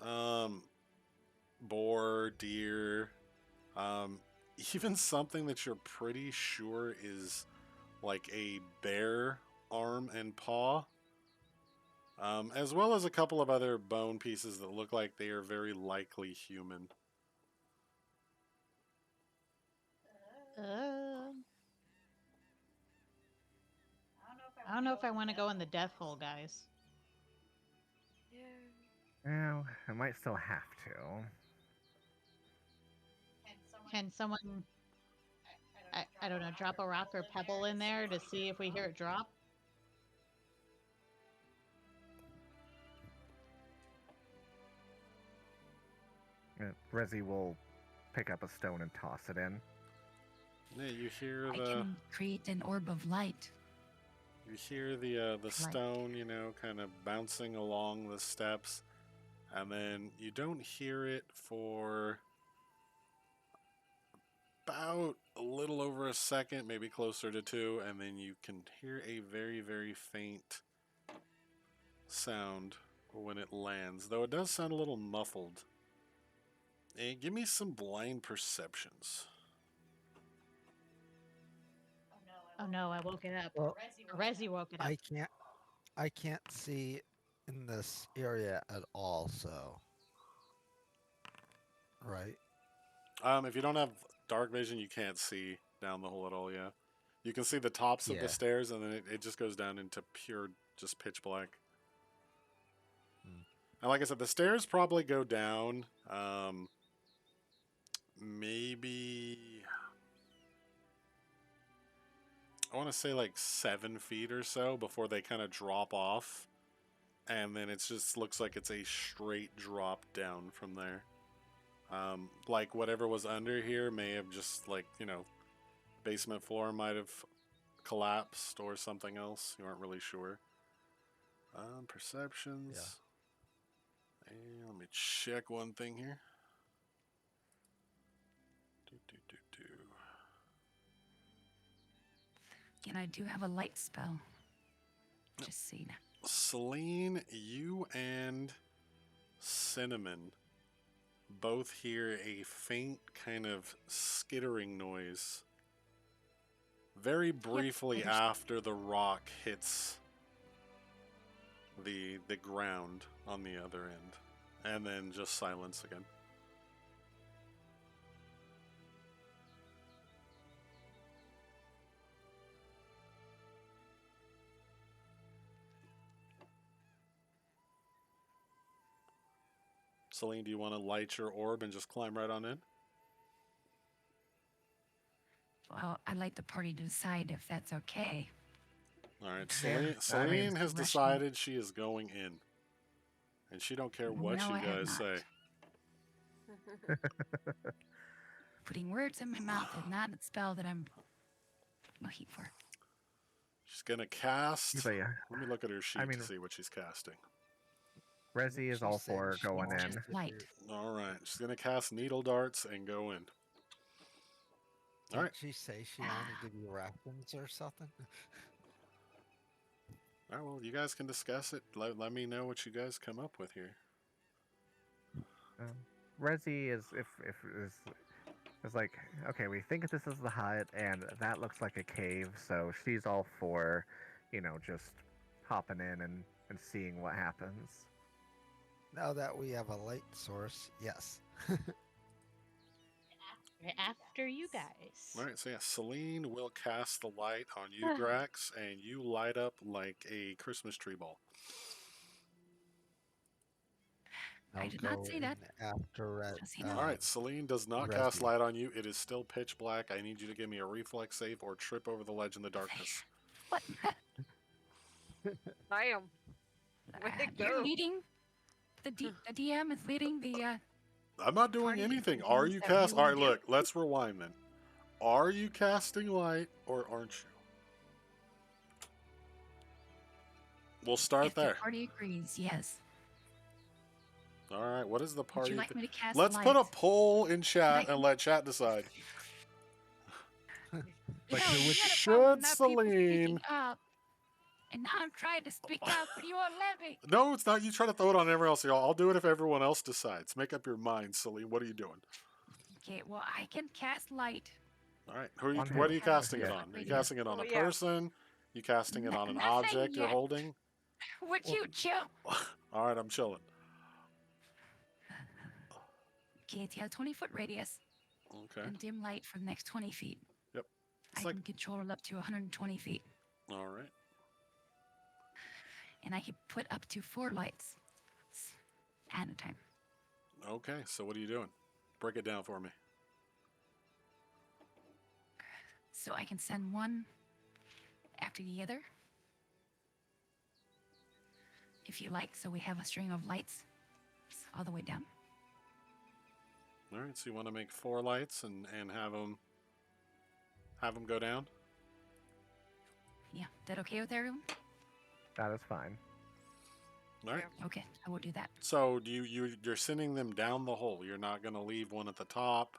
D: boar, deer, um, even something that you're pretty sure is like a bear arm and paw, as well as a couple of other bone pieces that look like they are very likely human.
G: I don't know if I want to go in the death hole, guys.
E: Yeah.
F: Well, I might still have to.
G: Can someone, I don't know, drop a rock or pebble in there to see if we hear it drop?
F: Rezi will pick up a stone and toss it in.
D: Yeah, you hear
B: I can create an orb of light.
D: the stone, kind of bouncing along the steps, and then you don't hear it for about a little over a second, maybe closer to 2, and then you can hear a very, very faint sound when it lands, though it does sound a little muffled. And give me some blind perceptions.
G: Oh no, I woke it up.
C: Well,
G: Rezi woke it up.
C: I can't see in this area at all, so right.
D: If you don't have dark vision, you can't see down the hole at all. Yeah, you can see the tops of the
C: Yeah.
D: stairs, and then it just goes down into pure, just pitch black. And like I said, the stairs probably go down, maybe I want to say like 7 feet or so before they kind of drop off, and then it just looks like it's a straight drop down from there. Like whatever was under here may have just basement floor might have collapsed or something else. You aren't really sure. Perceptions. Yeah. And let me check one thing here.
B: And I do have a light spell. Just see now.
D: Celine, you and Cinnamon both hear a faint kind of skittering noise very briefly after the rock hits the ground on the other end, and then just silence again. Celine, do you want to light your orb and just climb right on in?
B: Well, I'd like the party to decide if that's okay.
D: All right,
B: Fair.
D: Celine has
B: Rushing.
D: decided she is going in, and she don't care what
B: No,
D: you
B: I have
D: guys say.
B: not. Putting words in my mouth is not a spell that I'm looking for.
D: She's gonna cast.
F: But yeah,
D: Let me look at her sheet
F: I mean-
D: to see what she's casting.
F: Rezi is
C: She
F: all
C: said
F: for
C: she
F: going
C: wanted
F: in.
C: to
B: Light.
C: do-
D: All right, she's gonna cast needle darts and go in. All
C: Didn't
D: right.
C: she say she wanted to be weapons or something?
D: All right, well, you guys can discuss it. Let me know what you guys come up with here.
F: Rezi is is like, okay, we think this is the hut, and that looks like a cave, so she's all for, just hopping in and seeing what happens.
C: Now that we have a light source, yes.
G: After you guys.
D: All right, so yeah, Celine will cast the light on you, Grax, and you light up like a Christmas tree ball.
B: I
C: I'll
B: did not
C: go
B: say that.
C: in After Red.
B: Does he know?
D: All right, Celine does not
C: Resi.
D: cast light on you. It is still pitch black. I need you to give me a reflex save or trip over the ledge in the darkness.
B: What?
E: I am. Way to
B: You're
E: go.
B: leading. The DM is leading the.
D: I'm not doing
B: Party
D: anything.
B: of
D: Are
B: things
D: you
B: that
D: cast?
B: we
D: All
B: wanna
D: right,
B: do.
D: look. Let's rewind then. Are you casting light or aren't you? We'll start
B: If
D: there.
B: the party agrees, yes.
D: All right. What is the
B: Would
D: party?
B: you like me to cast
D: Let's
B: light?
D: put a poll in chat
B: Like-
D: and let chat decide.
F: Like,
B: No,
F: who
B: you
F: would-
B: had a
D: Should
B: problem not people
D: Celine?
B: speaking up. And now I'm trying to speak up, but you won't let me.
D: No, it's not. You try to throw it on everyone else. I'll do it if everyone else decides. Make up your mind, Celine. What are you doing?
B: Okay, well, I can cast light.
D: All right. Who are you,
F: On
D: what
F: who?
D: are you
B: Have a
D: casting it
B: 20-foot
D: on? Are you
B: radius.
D: casting it on a
E: Oh, yeah.
D: person? You casting it on an
B: Nothing
D: object you're
B: yet.
D: holding?
B: Would you chill?
D: All right, I'm chilling.
B: Okay, it's got a 20-foot radius
D: Okay.
B: and dim light for the next 20 feet.
D: Yep.
B: I
D: It's like,
B: can control it up to 120 feet.
D: all right.
B: And I can put up to 4 lights at a time.
D: Okay, so what are you doing? Break it down for me.
B: So I can send one after the other. If you like, so we have a string of lights all the way down.
D: All right, so you want to make 4 lights and have them go down?
B: Yeah, that okay with everyone?
F: That is fine.
D: All right.
B: Okay, I will do that.
D: So you're sending them down the hole. You're not going to leave one at the top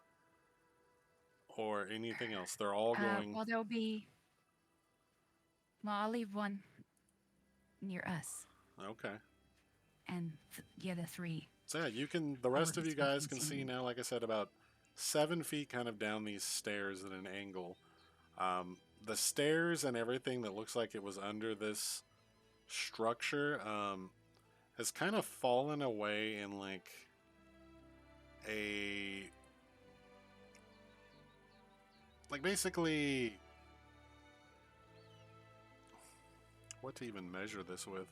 D: or anything else. They're all going.
B: Well, there'll be. Well, I'll leave one near us,
D: Okay.
B: and the other 3.
D: So yeah, you can. The rest of you
B: it's gonna
D: guys can see
B: continue.
D: now. Like I said, about 7 feet, kind of down these stairs at an angle. The stairs and everything that looks like it was under this structure has kind of fallen away in like a basically what to even measure this with.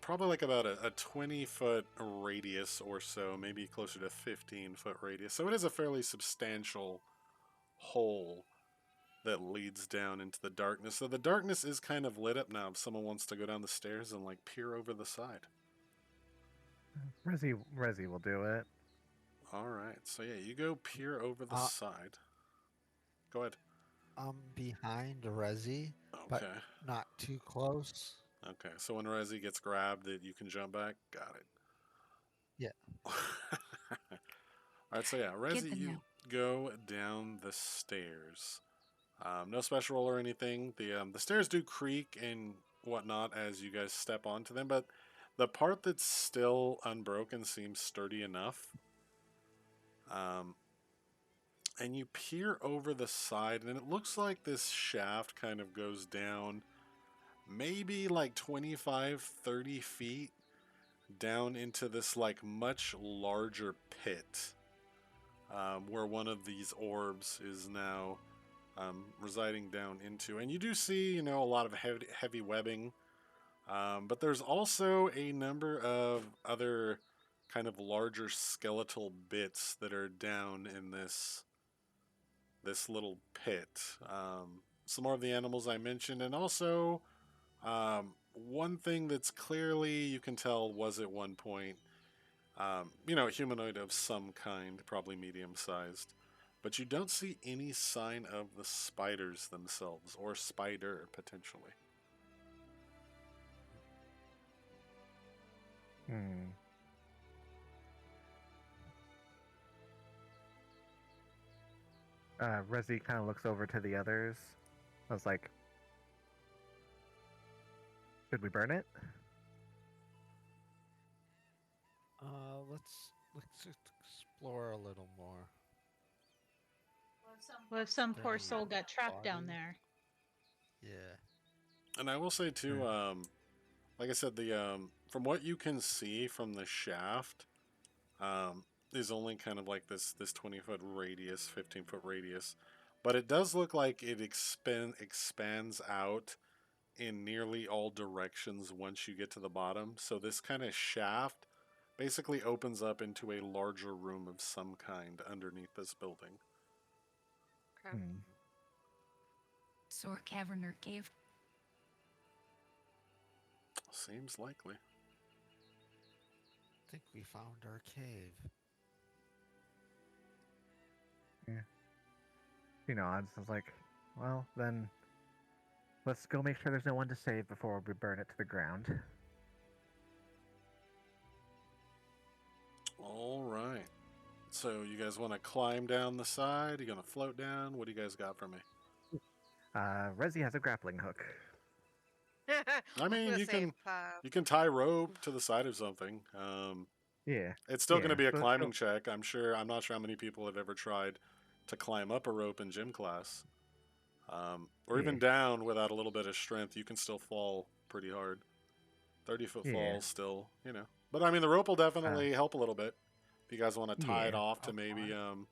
D: Probably like about a 20-foot radius or so, maybe closer to 15-foot radius. So it is a fairly substantial hole that leads down into the darkness. So the darkness is kind of lit up now if someone wants to go down the stairs and like peer over the side.
F: Resi will do it.
D: All right. So yeah, you go peer over the side. Go ahead.
C: I'm behind Resi,
D: Okay.
C: but not too close.
D: Okay. So when Resi gets grabbed, that you can jump back. Got it.
C: Yeah.
D: All right. So yeah, Resi,
B: to
D: you
B: know.
D: go down the stairs. No special roll or anything. The stairs do creak and whatnot as you guys step onto them, but the part that's still unbroken seems sturdy enough. And you peer over the side, and it looks like this shaft kind of goes down maybe like 25, 30 feet down into this like much larger pit where one of these orbs is now residing down into. And you do see, a lot of heavy webbing, but there's also a number of other kind of larger skeletal bits that are down in this little pit. Some more of the animals I mentioned, and also one thing that's clearly you can tell was at one point, a humanoid of some kind, probably medium-sized. But you don't see any sign of the spiders themselves, or spider, potentially.
F: Hmm. Resi kind of looks over to the others. I was like, should we burn it?
C: Let's explore a little more.
G: Well, if some poor
C: Very
G: soul got trapped down
C: body.
G: there.
C: Yeah.
D: And I will say too, like I said, the from what you can see from the shaft, is only kind of like this 20-foot radius, 15-foot radius, but it does look like it expands out in nearly all directions once you get to the bottom. So this kind of shaft basically opens up into a larger room of some kind underneath this building.
E: Okay.
F: Hmm.
B: So a cavern or cave.
D: Seems likely.
C: I think we found our cave.
F: She nods. I was like, well, then let's go make sure there's no one to save before we burn it to the ground.
D: All right. So you guys want to climb down the side? You gonna float down? What do you guys got for me?
F: Resi has a grappling hook.
D: I
E: was
D: mean,
E: gonna
D: you
E: say,
D: can tie rope to the side of something.
F: Yeah.
D: It's still going to
F: Yeah.
D: be a
F: So
D: climbing check. I'm sure. I'm not sure how many people have ever tried to climb up a rope in gym class, or even
F: Yeah.
D: down without a little bit of strength. You can still fall pretty hard. 30-foot
F: Yeah.
D: falls still, you know. But I mean, the rope will
F: Uh,
D: definitely help a little bit. If you guys want to tie it
F: yeah.
D: off to
C: I'll
D: maybe
C: climb.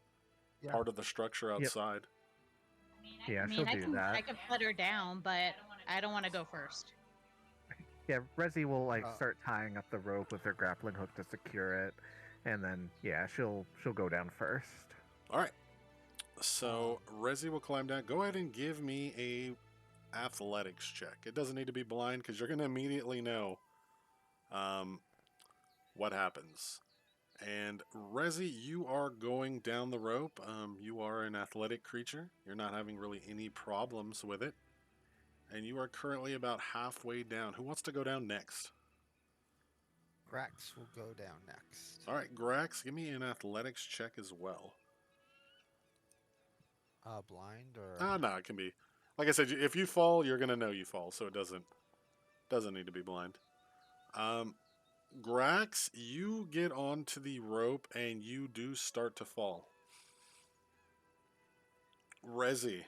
C: Yeah.
D: part of the structure
F: Yep.
D: outside.
F: Yeah,
G: I
F: she'll
G: mean, I
F: do
G: can
F: that.
G: I can put her down, but I don't want to go first.
F: Yeah, Resi will like
C: Uh,
F: start tying up the rope with her grappling hook to secure it, and then yeah, she'll go down first.
D: All right. So Resi will climb down. Go ahead and give me a athletics check. It doesn't need to be blind because you're going to immediately know what happens. And Resi, you are going down the rope. You are an athletic creature. You're not having really any problems with it. And you are currently about halfway down. Who wants to go down next?
C: Grax will go down next.
D: All right, Grax, give me an athletics check as well.
C: Blind or
D: No, it can be. Like I said, if you fall, you're gonna know you fall, so it doesn't need to be blind. Grax, you get onto the rope and you do start to fall. Rezi,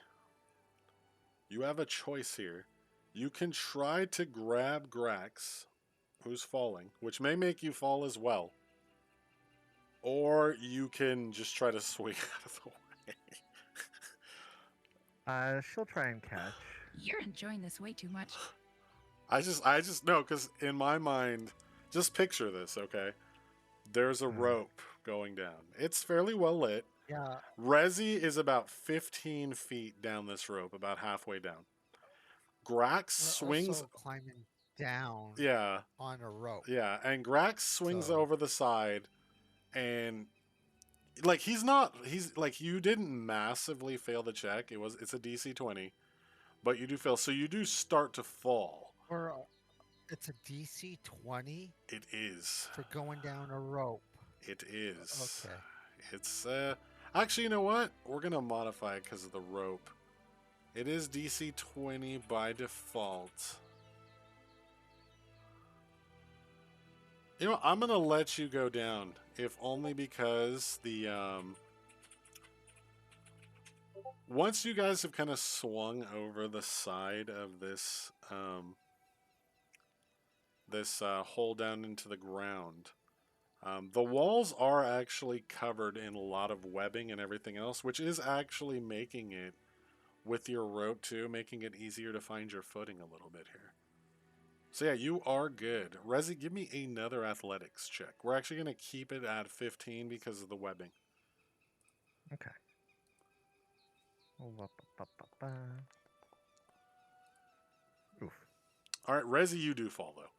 D: you have a choice here. You can try to grab Grax, who's falling, which may make you fall as well. Or you can just try to swing out of the way.
F: She'll try and catch.
B: You're enjoying this way too much.
D: I just no, because in my mind, just picture this, okay? There's a rope going down. It's fairly well lit.
C: yeah.
D: Rezi is about 15 feet down this rope, about halfway down. Grax
C: We're
D: swings.
C: also climbing down
D: Yeah,
C: on a rope.
D: yeah, and Grax swings
C: So-
D: over the side, and like he's like you didn't massively fail the check. It's a DC 20, but you do fail, so you do start to fall.
C: Or it's a DC 20
D: It is.
C: for going down a rope.
D: It is.
C: Okay.
D: It's actually, you know what? We're gonna modify it because of the rope. It is DC 20 by default. You know, I'm gonna let you go down, if only because the once you guys have kind of swung over the side of this hole down into the ground. The walls are actually covered in a lot of webbing and everything else, which is actually making it, with your rope too, making it easier to find your footing a little bit here. So yeah, you are good. Rezi, give me another athletics check. We're actually going to keep it at 15 because of the webbing.
F: Okay. Oof.
D: All right, Rezi, you do fall though.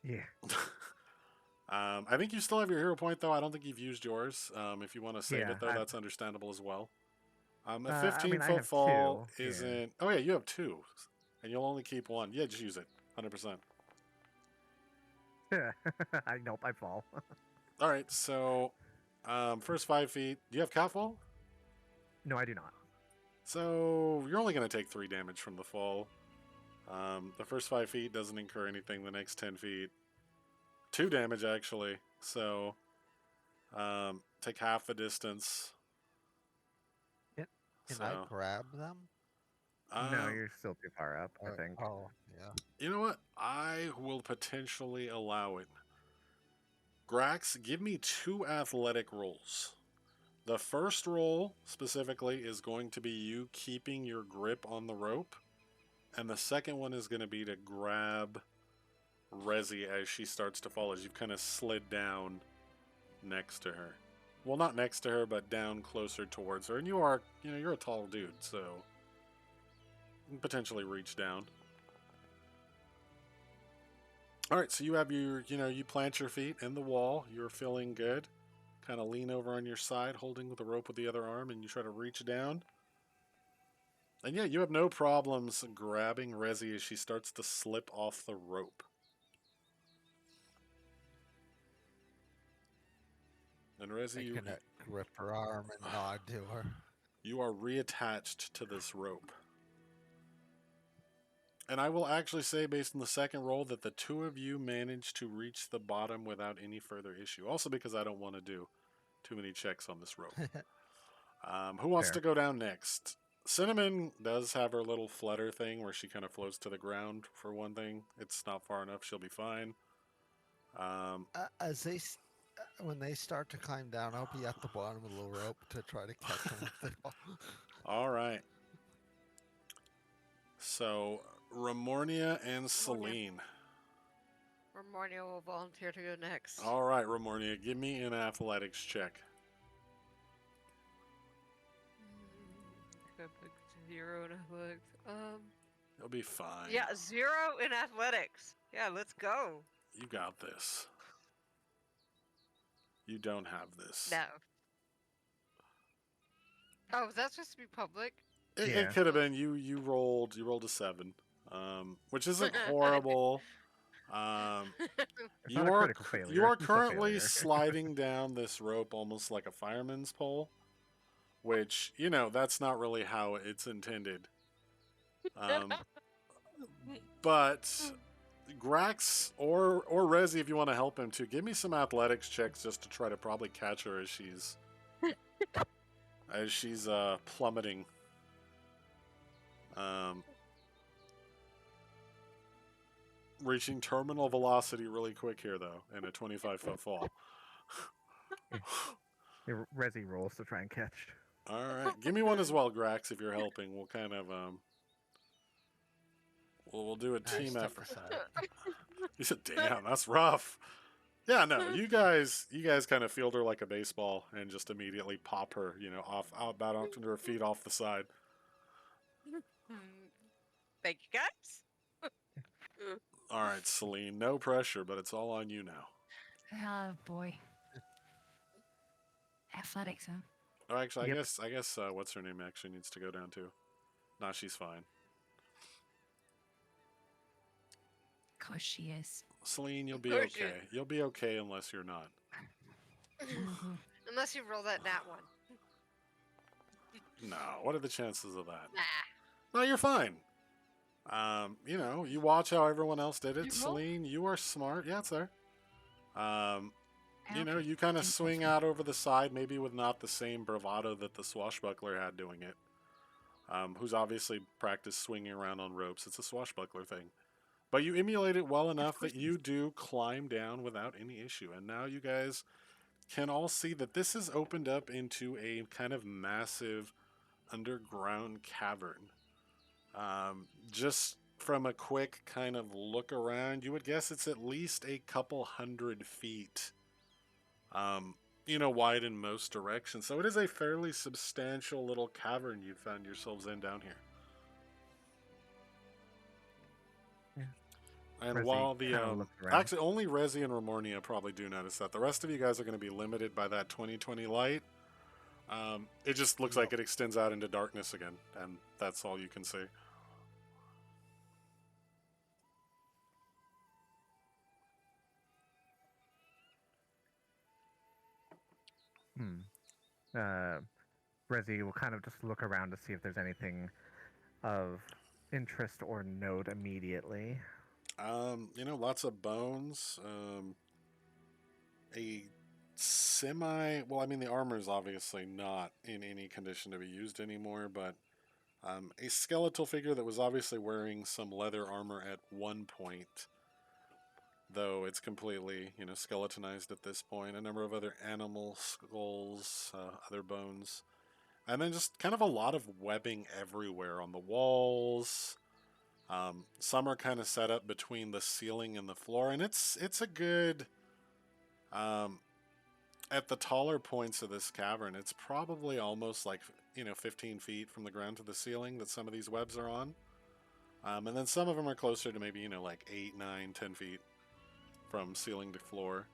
F: Yeah.
D: I think you still have your hero point though. I don't think you've used yours. If you want to save
F: Yeah,
D: it though,
F: I-
D: that's understandable as well. A
F: I
D: 15
F: mean, I
D: foot
F: have
D: fall
F: two, yeah.
D: isn't. Oh yeah, you have two, and you'll only keep one. Yeah, just use it. 100%.
F: Nope, I fall.
D: All right, so first 5 feet. Do you have catfall?
F: No, I do not.
D: So you're only going to take 3 damage from the fall. The first 5 feet doesn't incur anything. The next 10 feet, 2 damage actually. So take half the distance.
C: Can
D: So,
C: I grab them?
F: No, you're still too far up, I
C: Or-
F: think.
C: Oh, yeah.
D: You know what? I will potentially allow it. Grax, give me 2 athletic rolls. The first roll specifically is going to be you keeping your grip on the rope. And the second one is going to be to grab Rezi as she starts to fall, as you've kind of slid down next to her. Well, not next to her, but down closer towards her. And you are, you're a tall dude, so you can potentially reach down. All right, so you have your, you plant your feet in the wall. You're feeling good. Kind of lean over on your side, holding the rope with the other arm, and you try to reach down. And yeah, you have no problems grabbing Rezi as she starts to slip off the rope. And
C: I
D: Rezi,
C: can grip her arm and nod to her.
D: you are reattached to this rope. And I will actually say, based on the second roll, that the two of you managed to reach the bottom without any further issue. Also because I don't want to do too many checks on this rope. Who wants
F: Fair.
D: to go down next? Cinnamon does have her little flutter thing where she kind of floats to the ground, for one thing. It's not far enough. She'll be fine.
C: As when they start to climb down, I'll be at the bottom of the rope to try to catch them if they fall.
D: All right. So, Ramornia and Celine.
E: Romornia will volunteer to go next.
D: All right, Ramornia, give me an athletics check.
E: I put 0 in athletics.
D: You'll be fine.
E: Yeah, 0 in athletics. Yeah, let's go.
D: You got this. You don't have this.
E: No. Oh, was that supposed to be public?
D: It
F: Yeah.
D: could have been. You rolled a 7, which isn't horrible.
F: It's not a critical failure.
D: You are
F: It's a
D: currently
F: failure.
D: sliding down this rope almost like a fireman's pole, which, you know, that's not really how it's intended. But Grax or Rezi, if you want to help him too, give me some athletics checks just to try to probably catch her as she's plummeting. Reaching terminal velocity really quick here, though, in a 25-foot fall.
F: Resi rolls to try and catch.
D: All right, give me one as well, Grax, if you're helping. We'll kind of we'll do a team
C: Step
D: effort.
C: aside.
D: You said, "Damn, that's rough." Yeah, no, you guys kind of field her like a baseball and just immediately pop her, you know, about onto her feet off the side.
E: Thank you, guys.
D: All right, Celine, no pressure, but it's all on you now.
B: Oh boy. Athletics, huh?
D: Oh, actually,
F: Yep.
D: I guess what's her name actually needs to go down too. Nah, she's fine.
B: Of course she is.
D: Celine, you'll be
E: Of course you-
D: okay. You'll be okay unless you're not.
E: Unless you roll that nat one.
D: No, what are the chances of that?
E: Nah.
D: No, you're fine. You know, you watch how everyone else did it.
E: You roll?
D: Celine, you are smart. Yeah, it's there. You know,
B: Okay.
D: you kind of
B: Thank you.
D: swing out over the side, maybe with not the same bravado that the swashbuckler had doing it. Who's obviously practiced swinging around on ropes. It's a swashbuckler thing. But you emulate it well enough that you do climb down without any issue. And now you guys can all see that this has opened up into a kind of massive underground cavern. Just from a quick kind of look around, you would guess it's at least a couple 100 feet, you know, wide in most directions. So it is a fairly substantial little cavern you found yourselves in down here. And
F: Rezi
D: while the
F: kinda looks around.
D: actually only Rezi and Ramornia probably do notice that. The rest of you guys are going to be limited by that 20/20 light. It just looks like it extends out into darkness again, and that's all you can see.
F: Rezi will kind of just look around to see if there's anything of interest or note immediately.
D: You know, lots of bones. A well, I mean, the armor is obviously not in any condition to be used anymore, but a skeletal figure that was obviously wearing some leather armor at one point, though it's completely, you know, skeletonized at this point. A number of other animal skulls, other bones, and then just kind of a lot of webbing everywhere on the walls. Some are kind of set up between the ceiling and the floor, and it's a good, at the taller points of this cavern, it's probably almost like, you know, 15 feet from the ground to the ceiling that some of these webs are on. And then some of them are closer to maybe, you know, like 8, 9, 10 feet from ceiling to floor.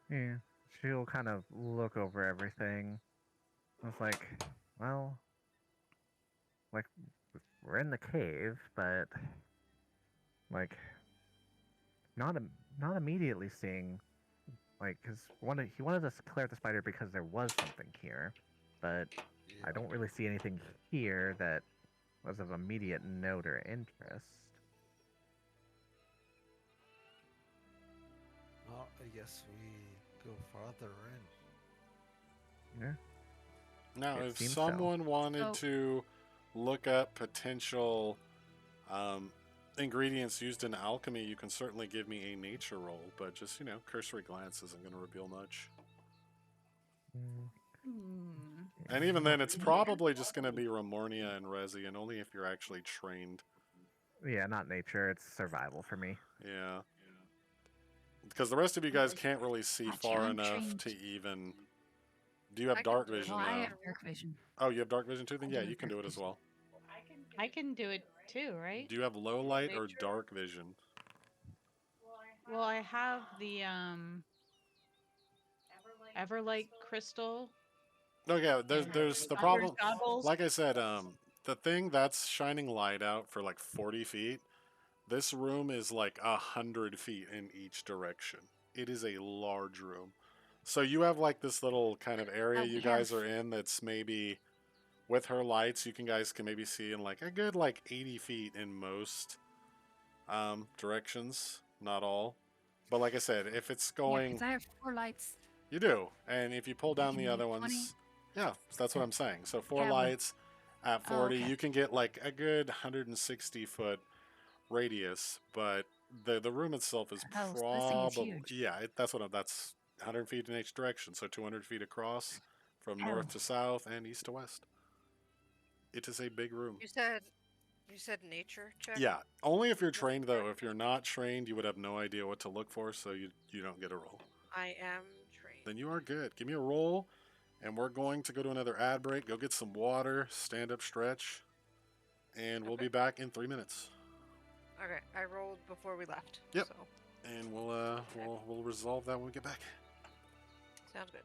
F: Yeah, she'll kind of look over everything. It's like, well, like, we're in the cave, but, like, not not immediately seeing, like, because he wanted us to clear out the spider because there was something here, but I
C: Yeah.
F: don't really see anything here that was of immediate note or interest.
C: Well, I guess we go farther in.
F: Yeah,
D: Now,
F: it
D: if
F: seems so.
D: someone wanted
B: So-
D: to look up potential um, ingredients used in alchemy, you can certainly give me a nature roll, but just, cursory glance isn't going to reveal much.
F: Mm,
D: And even then, it's probably just going to be Remornia and Resi, and only if you're actually trained.
F: Yeah, not nature. It's survival for me.
D: Yeah. Because the rest of you guys can't really see
B: Gotcha,
D: far
B: I'm
D: enough
B: trained.
D: to even. Do you have
E: I can
D: dark
E: do it.
D: vision,
B: Well, I
D: though?
B: have dark vision.
D: Oh, you have dark vision too? Then
B: I
D: yeah,
B: do have
D: you can
B: dark
D: do it as
B: vision.
D: well.
G: I can do it too, right?
D: Do you have low light or
E: Nature?
D: dark vision?
G: Well, I have the Everlight crystal.
D: Oh yeah,
G: and
D: there's the
G: Doctor's
D: problem.
G: goggles.
D: Like I said, the thing that's shining light out for like 40 feet. This room is like 100 feet in each direction. It is a large room. So you have like this little kind of area
B: We
D: you guys
B: have-
D: are in that's maybe with her lights you guys can maybe see in like a good like 80 feet in most directions, not all. But like I said, if it's
B: Yeah,
D: going,
B: because I have 4 lights.
D: you do. And if you pull down the
B: In
D: other
B: 20?
D: ones, yeah, that's what I'm saying. So four
B: Yeah, but-
D: lights at 40,
B: okay.
D: you can get like a good 160-foot radius, but the room itself is
B: Oh, so this thing is
D: probably
B: huge.
D: yeah, that's 100 feet in each direction, so 200 feet across from
B: Oh.
D: north to south and east to west. It is a big room.
E: You said nature check?
D: Yeah, only if you're trained though. If you're not trained, you would have no idea what to look for, so you don't get a roll.
E: I am trained.
D: Then you are good. Give me a roll, and we're going to go to another ad break. Go get some water, stand up, stretch, and we'll
E: Okay.
D: be back in 3 minutes.
E: Okay, I rolled before we left.
D: Yep.
E: So
D: And we'll resolve that when we get back.
E: sounds good.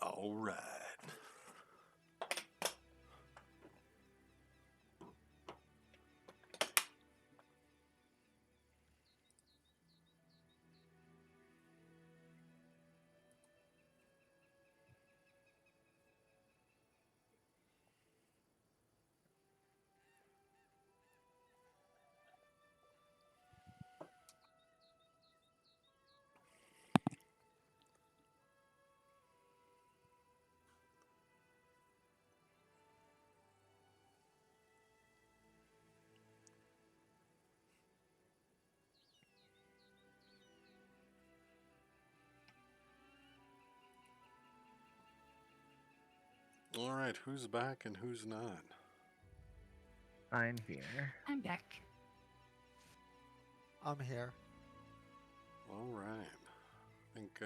D: All right. All right, who's back and who's not?
F: I'm here.
B: I'm back.
C: I'm here.
D: All right. I think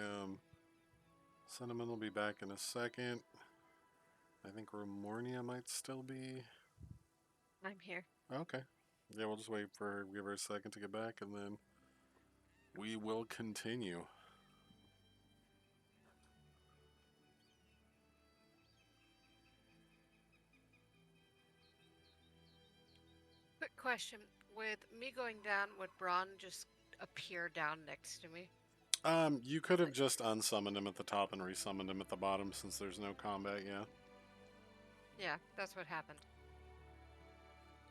D: Cinnamon will be back in a second. I think Remornia might still be.
E: I'm here.
D: Okay. Yeah, we'll just wait for her, give her a second to get back, and then we will continue.
E: Quick question. With me going down, would Braun just appear down next to me?
D: You could have just unsummoned him at the top and resummoned him at the bottom since there's no combat, yeah.
E: Yeah, that's what happened.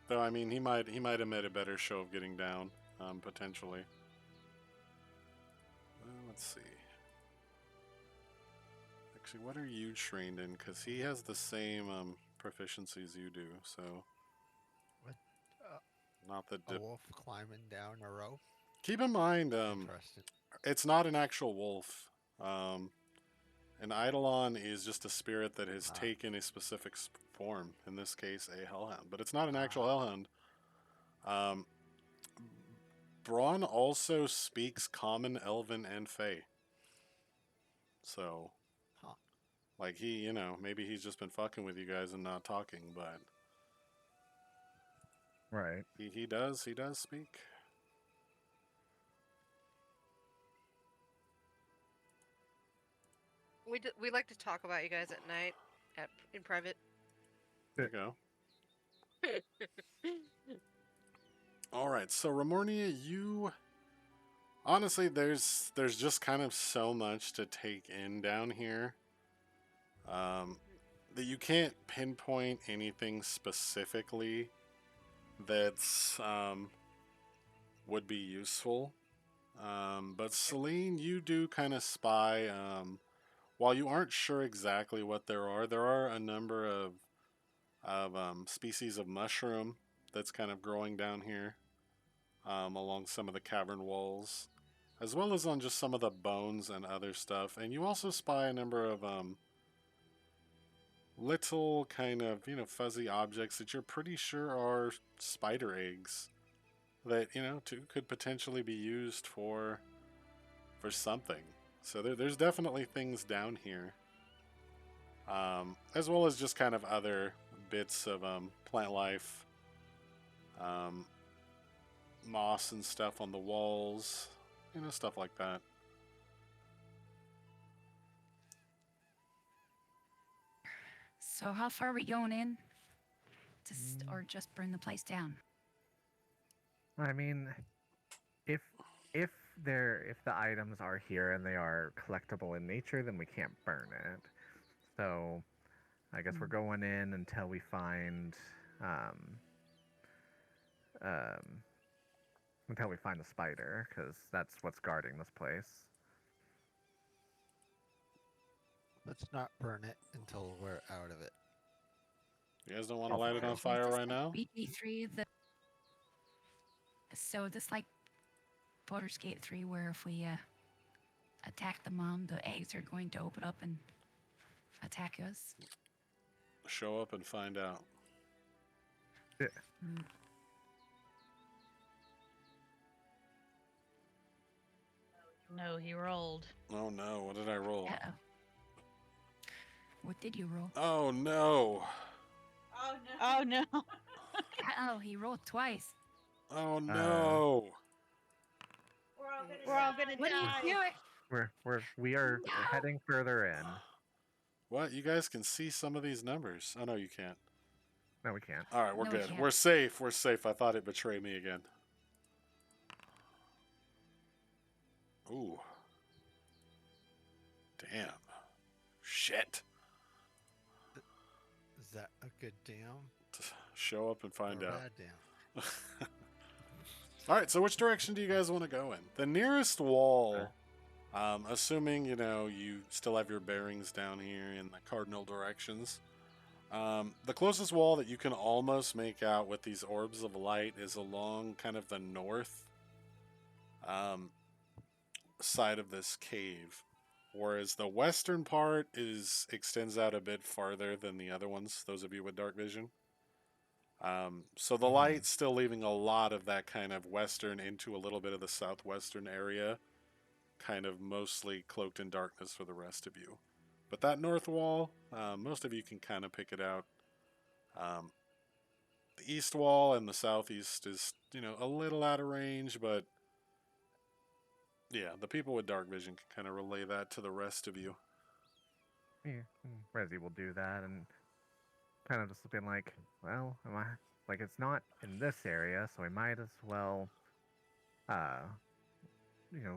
D: Though I mean he might have made a better show of getting down, potentially. Let's see. Actually, what are you trained in? Because he has the same proficiencies you do, so
C: What?
D: not the
C: A wolf climbing down a rope?
D: Keep in mind,
C: Interesting.
D: it's not an actual wolf. An Eidolon is just a spirit that has taken a specific form. In this case, a hellhound, but it's not an actual hellhound. Braun also speaks Common, Elven, and Fey. So, like he, maybe he's just been fucking with you guys and not talking, but
F: Right.
D: he does speak.
E: We like to talk about you guys at night, in private.
D: There you go. All right, so Remornia, you honestly, there's just kind of so much to take in down here, that you can't pinpoint anything specifically that's would be useful. But Celine, you do kind of spy. While you aren't sure exactly what there are a number of species of mushroom that's kind of growing down here, along some of the cavern walls, as well as on just some of the bones and other stuff. And you also spy a number of little kind of, fuzzy objects that you're pretty sure are spider eggs that, could potentially be used for something. So there's definitely things down here. As well as just kind of other bits of plant life, moss and stuff on the walls, stuff like that.
B: So how far are we going in? Or just burn the place down?
F: I mean, if the items are here and they are collectible in nature, then we can't burn it. So I guess we're going in until we find the spider, because that's what's guarding this place.
C: Let's not burn it until we're out of it.
D: You guys don't want to light it on fire right now?
B: BD3 of the. So this like Baldur's Gate 3, where if we attack the mom, the eggs are going to open up and attack us.
D: Show up and find out.
F: Yeah.
G: No, he rolled.
D: Oh no, what did I roll?
B: Uh-oh. What did you roll?
D: Oh no.
G: Oh no.
B: Oh, he rolled twice.
D: Oh no.
G: We're all gonna
B: What
G: die.
B: are you doing?
F: We are heading further in.
D: What? You guys can see some of these numbers. Oh no, you can't.
F: No, we can't.
D: All right, we're
B: No, we
D: good.
B: can't.
D: We're safe. We're safe. I thought it betrayed me again. Ooh. Damn. Shit.
C: Is that a good damn?
D: Show up and find
C: or a
D: out.
C: bad damn?
D: All right, so which direction do you guys want to go in? The nearest wall, assuming, you still have your bearings down here in the cardinal directions, the closest wall that you can almost make out with these orbs of light is along kind of the north side of this cave. whereas the western part extends out a bit farther than the other ones, those of you with dark vision. So the light's still leaving a lot of that kind of western into a little bit of the southwestern area, kind of mostly cloaked in darkness for the rest of you. But that north wall, most of you can kind of pick it out. The east wall and the southeast is, a little out of range, but yeah, the people with dark vision can kind of relay that to the rest of you.
F: Yeah, Resi will do that and kind of just being like, well, it's not in this area, so we might as well, uh,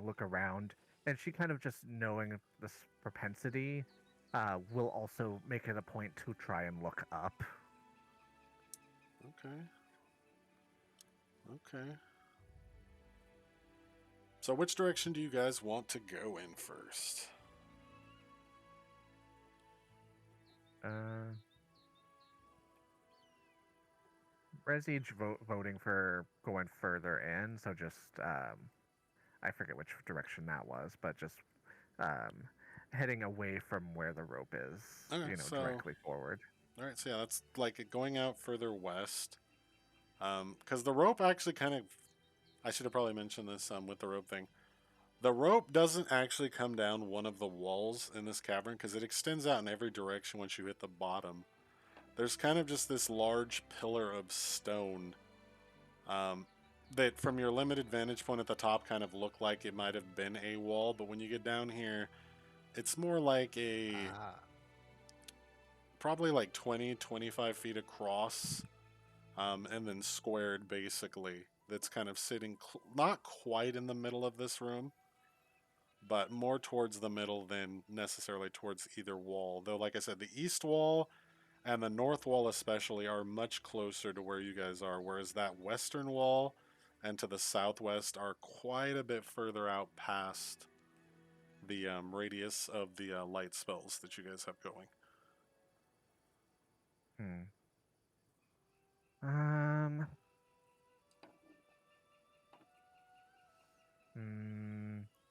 F: look around. And she kind of just knowing this propensity, will also make it a point to try and look up.
D: Okay. Okay. So which direction do you guys want to go in first?
F: Resi voting for going further in, so just I forget which direction that was, but just um, heading away from where the rope is,
D: Okay,
F: directly forward.
D: All right, so yeah, that's like going out further west. Because the rope actually kind of, I should have probably mentioned this with the rope thing. The rope doesn't actually come down one of the walls in this cavern because it extends out in every direction once you hit the bottom. There's kind of just this large pillar of stone that from your limited vantage point at the top kind of looked like it might have been a wall, but when you get down here, it's more like probably like 20, 25 feet across, and then squared basically. That's kind of sitting not quite in the middle of this room, but more towards the middle than necessarily towards either wall. Though, like I said, the east wall and the north wall especially are much closer to where you guys are, whereas that western wall and to the southwest are quite a bit further out past the radius of the light spells that you guys have going.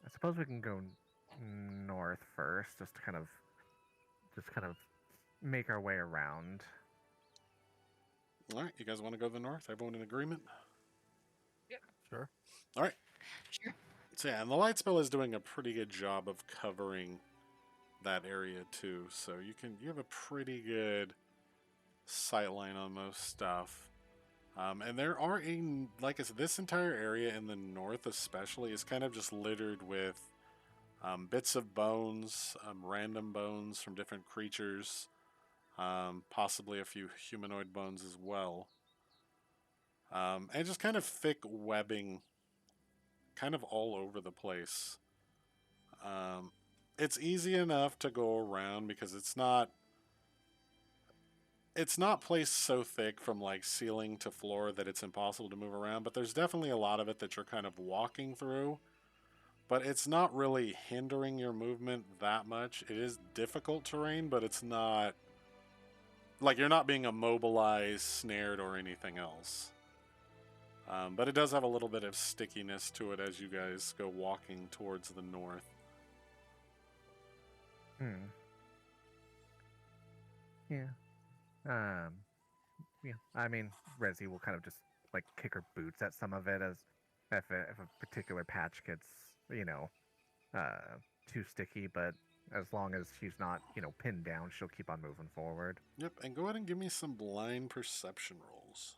F: I suppose we can go north first, just to kind of make our way around.
D: All right, you guys want to go to the north? Everyone in agreement?
E: Yep.
C: Sure.
D: All right.
B: Sure.
D: So yeah, and the light spell is doing a pretty good job of covering that area too. So you have a pretty good sight line on most stuff. And there are like I said, this entire area in the north especially is kind of just littered with bits of bones, random bones from different creatures, possibly a few humanoid bones as well. And just kind of thick webbing kind of all over the place. It's easy enough to go around because it's not placed so thick from like ceiling to floor that it's impossible to move around, but there's definitely a lot of it that you're kind of walking through. But it's not really hindering your movement that much. It is difficult terrain, but it's not like you're not being immobilized, snared, or anything else. But it does have a little bit of stickiness to it as you guys go walking towards the north.
F: Yeah. Yeah. I mean, Resi will kind of just like kick her boots at some of it as if a particular patch gets, too sticky, but as long as she's not, pinned down, she'll keep on moving forward.
D: Yep, and go ahead and give me some blind perception rolls.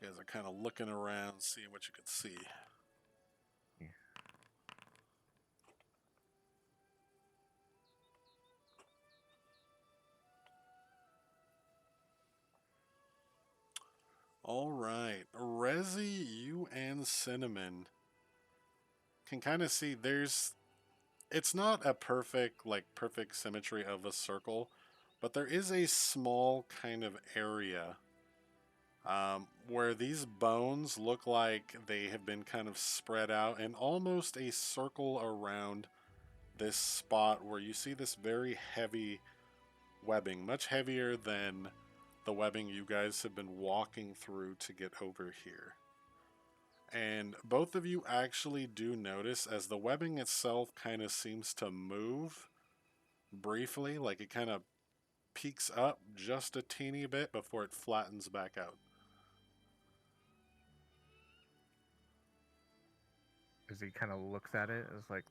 D: You guys are kind of looking around, seeing what you can see.
F: Yeah.
D: All right, Resi, you and Cinnamon can kind of see it's not a perfect symmetry of a circle, but there is a small kind of area where these bones look like they have been kind of spread out in almost a circle around this spot where you see this very heavy webbing, much heavier than the webbing you guys have been walking through to get over here. And both of you actually do notice as the webbing itself kind of seems to move briefly, like it kind of peaks up just a teeny bit before it flattens back out.
F: As he kind of looks at it, is like,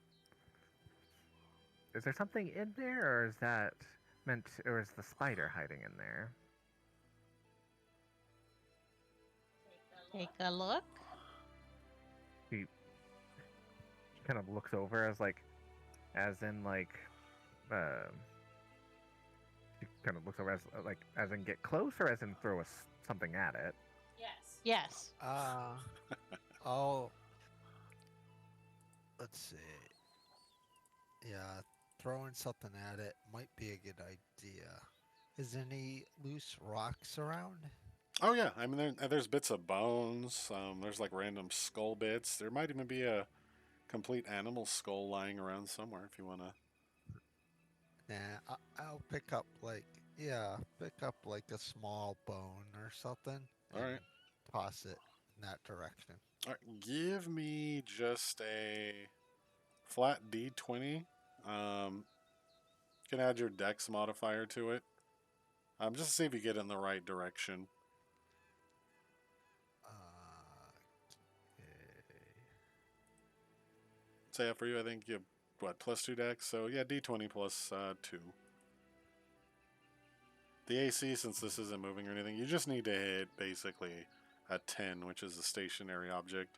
F: is there something in there, or is that meant, or is the spider hiding in there?
G: Take a look.
F: He kind of looks over as like, as in like, he kind of looks over as like, as in get close, or as in throw something at it.
G: Yes.
C: Oh, let's see. Yeah, throwing something at it might be a good idea. Is there any loose rocks around?
D: Oh yeah, I mean there's bits of bones. There's like random skull bits. There might even be a complete animal skull lying around somewhere if you wanna.
C: Nah, I'll pick up pick up like a small bone or something
D: All
C: and
D: right.
C: toss it in that direction.
D: All right, give me just a flat D20. You can add your Dex modifier to it. Just to see if you get in the right direction.
C: Okay.
D: So yeah, for you, I think you have, what, +2 Dex? So yeah, D20 plus 2. The AC, since this isn't moving or anything, you just need to hit basically a 10, which is a stationary object.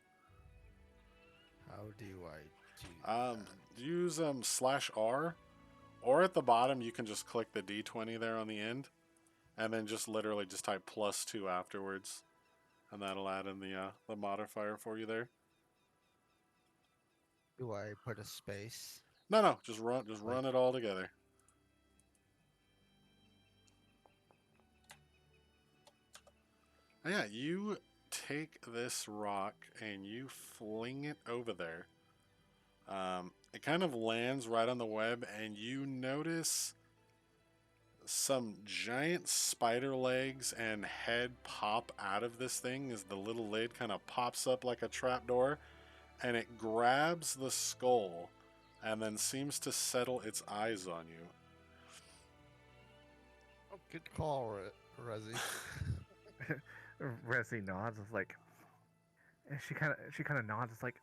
C: How do I do that?
D: Use /R, or at the bottom you can just click the D20 there on the end, and then just literally just type +2 afterwards, and that'll add in the modifier for you there.
C: Do I put a space?
D: No, just run it all together. Yeah, you take this rock and you fling it over there. It kind of lands right on the web, and you notice some giant spider legs and head pop out of this thing as the little lid kind of pops up like a trapdoor, and it grabs the skull and then seems to settle its eyes on you.
C: Oh, good call, Rezzy.
F: Resi nods. It's like, and she kind of nods. It's like,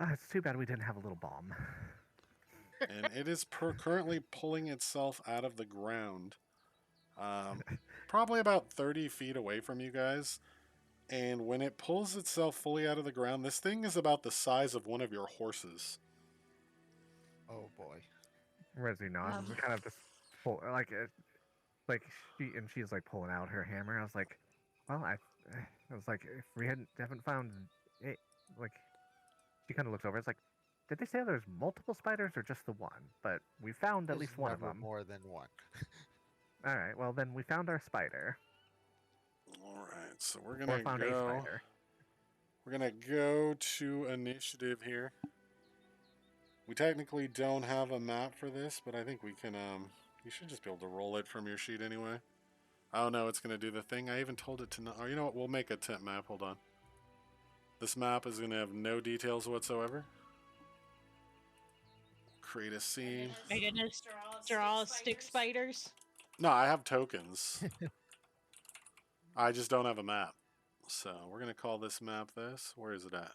F: it's too bad we didn't have a little bomb.
D: And it is currently pulling itself out of the ground, probably about 30 feet away from you guys. And when it pulls itself fully out of the ground, this thing is about the size of one of your horses.
C: Oh boy.
F: Resi nods. And kind of just pull like she's like pulling out her hammer. I was like, well, I was like, if we haven't found it, like, she kind of looks over. It's like, did they say there's multiple spiders or just the one? But we found at
C: There's
F: least one of
C: never
F: them.
C: more than one.
F: All right, well then we found our spider.
D: All right, so we're
F: Or
D: gonna
F: found a
D: go.
F: spider.
D: We're gonna go to initiative here. We technically don't have a map for this, but I think we can. You should just be able to roll it from your sheet anyway. Oh no, it's gonna do the thing. I even told it to not. Or you know what? We'll make a temp map. Hold on. This map is gonna have no details whatsoever. Create a scene.
G: Are you gonna draw stick spiders?
D: No, I have tokens. I just don't have a map. So we're gonna call this map this. Where is it at?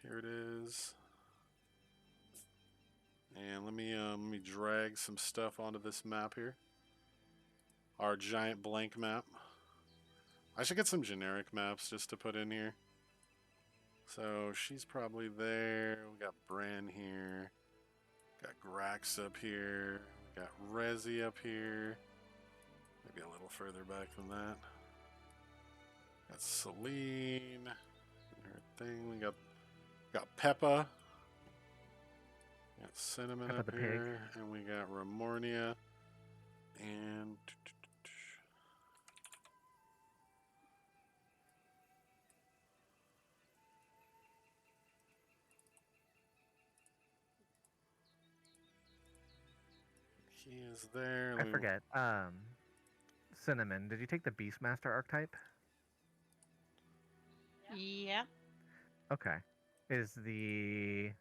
D: Here it is. And let me drag some stuff onto this map here. Our giant blank map. I should get some generic maps just to put in here. So she's probably there. We got Bran here. Got Grax up here. We got Rezi up here. Maybe a little further back than that. Got Celine and her thing. We got Peppa. Got Cinnamon
F: Peppa
D: up
F: the pig.
D: here, and we got Ramornia, and he is there.
F: I forget. Cinnamon, did you take the Beastmaster archetype?
G: Yeah.
F: Okay. Is the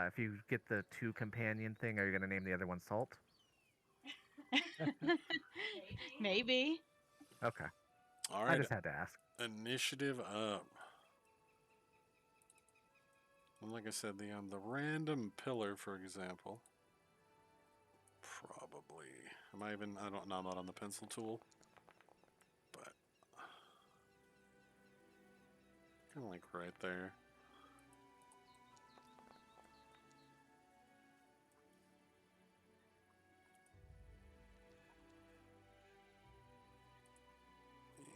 F: if you get the 2 companion thing, are you gonna name the other one Salt?
G: Maybe.
F: Okay.
D: All
F: I
D: right,
F: just had to ask.
D: initiative up. And like I said, the random pillar, for example, probably. Am I even? I don't. No, I'm not on the pencil tool. But kind of like right there.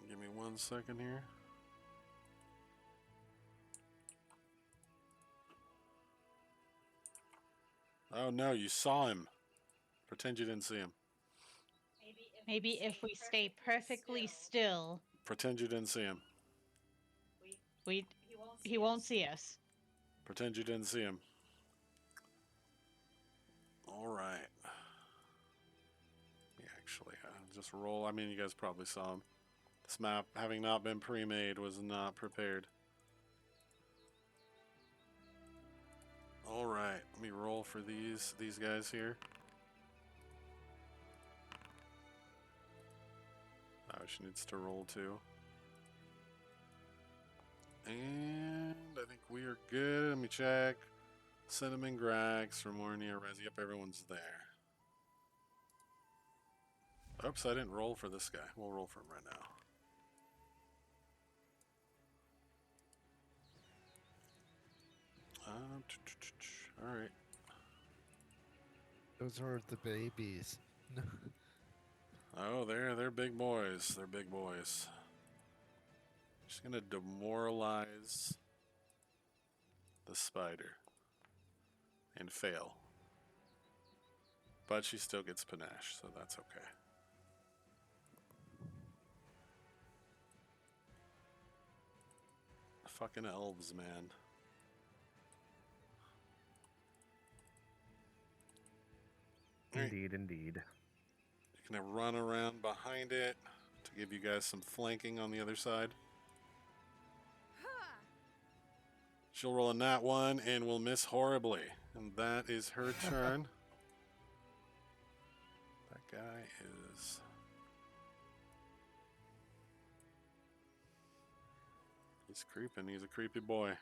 D: Give me 1 second here. Oh no, you saw him. Pretend you didn't see him.
G: Maybe if we stay perfectly still,
D: Pretend you didn't see him.
G: we he won't see us.
D: Pretend you didn't see him. All right. Let me actually just roll. I mean, you guys probably saw him. This map, having not been pre-made, was not prepared. All right. Let me roll for these guys here. Oh, she needs to roll too. And I think we are good. Let me check. Cinnamon, Grax, Remornia, Resi. Yep, everyone's there. Oops, I didn't roll for this guy. We'll roll for him right now. Alright.
C: Those are the babies.
D: Oh, they're big boys. They're big boys. Just gonna demoralize the spider and fail. But she still gets panache, so that's okay. Fucking elves, man.
F: Indeed, indeed.
D: You're gonna run around behind it to give you guys some flanking on the other side. She'll roll a nat 1 and will miss horribly. And that is her turn. That guy is... He's creeping. He's a creepy boy.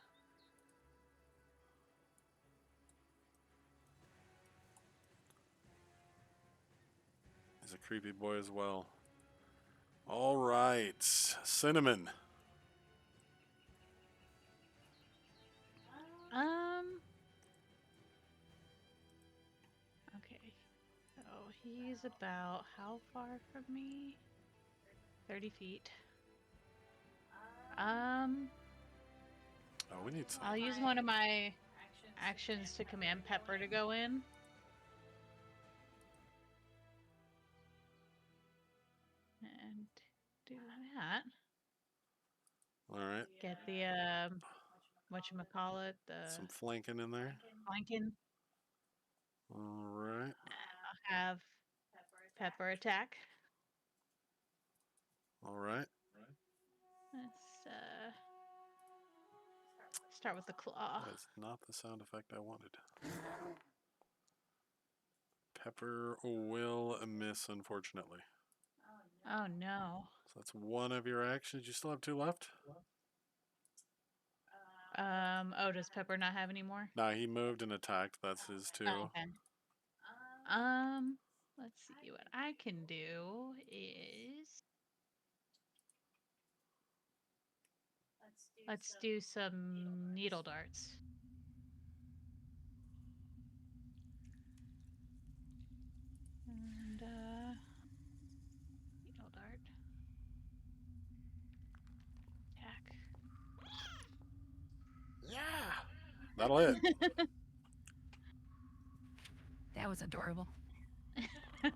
D: He's a creepy boy as well. All right. Cinnamon.
G: Okay. So he's about how far from me? 30 feet.
D: Oh, we need some.
G: I'll use one of my actions to command Pepper to go in. And do that.
D: All right.
G: Get the whatchamacallit, the
D: Some flanking in there.
G: flanking.
D: All right.
G: I'll have Pepper attack.
D: All right.
G: Let's start with the claw.
D: That is not the sound effect I wanted. Pepper will miss, unfortunately.
G: Oh no.
D: So that's one of your actions. You still have 2 left?
G: Oh, does Pepper not have any more?
D: Nah, he moved and attacked. That's his 2.
G: Oh, okay. Let's see. What I can do is let's do some needle darts. And needle dart. Attack.
D: Yeah. That'll hit.
B: That was adorable.
D: All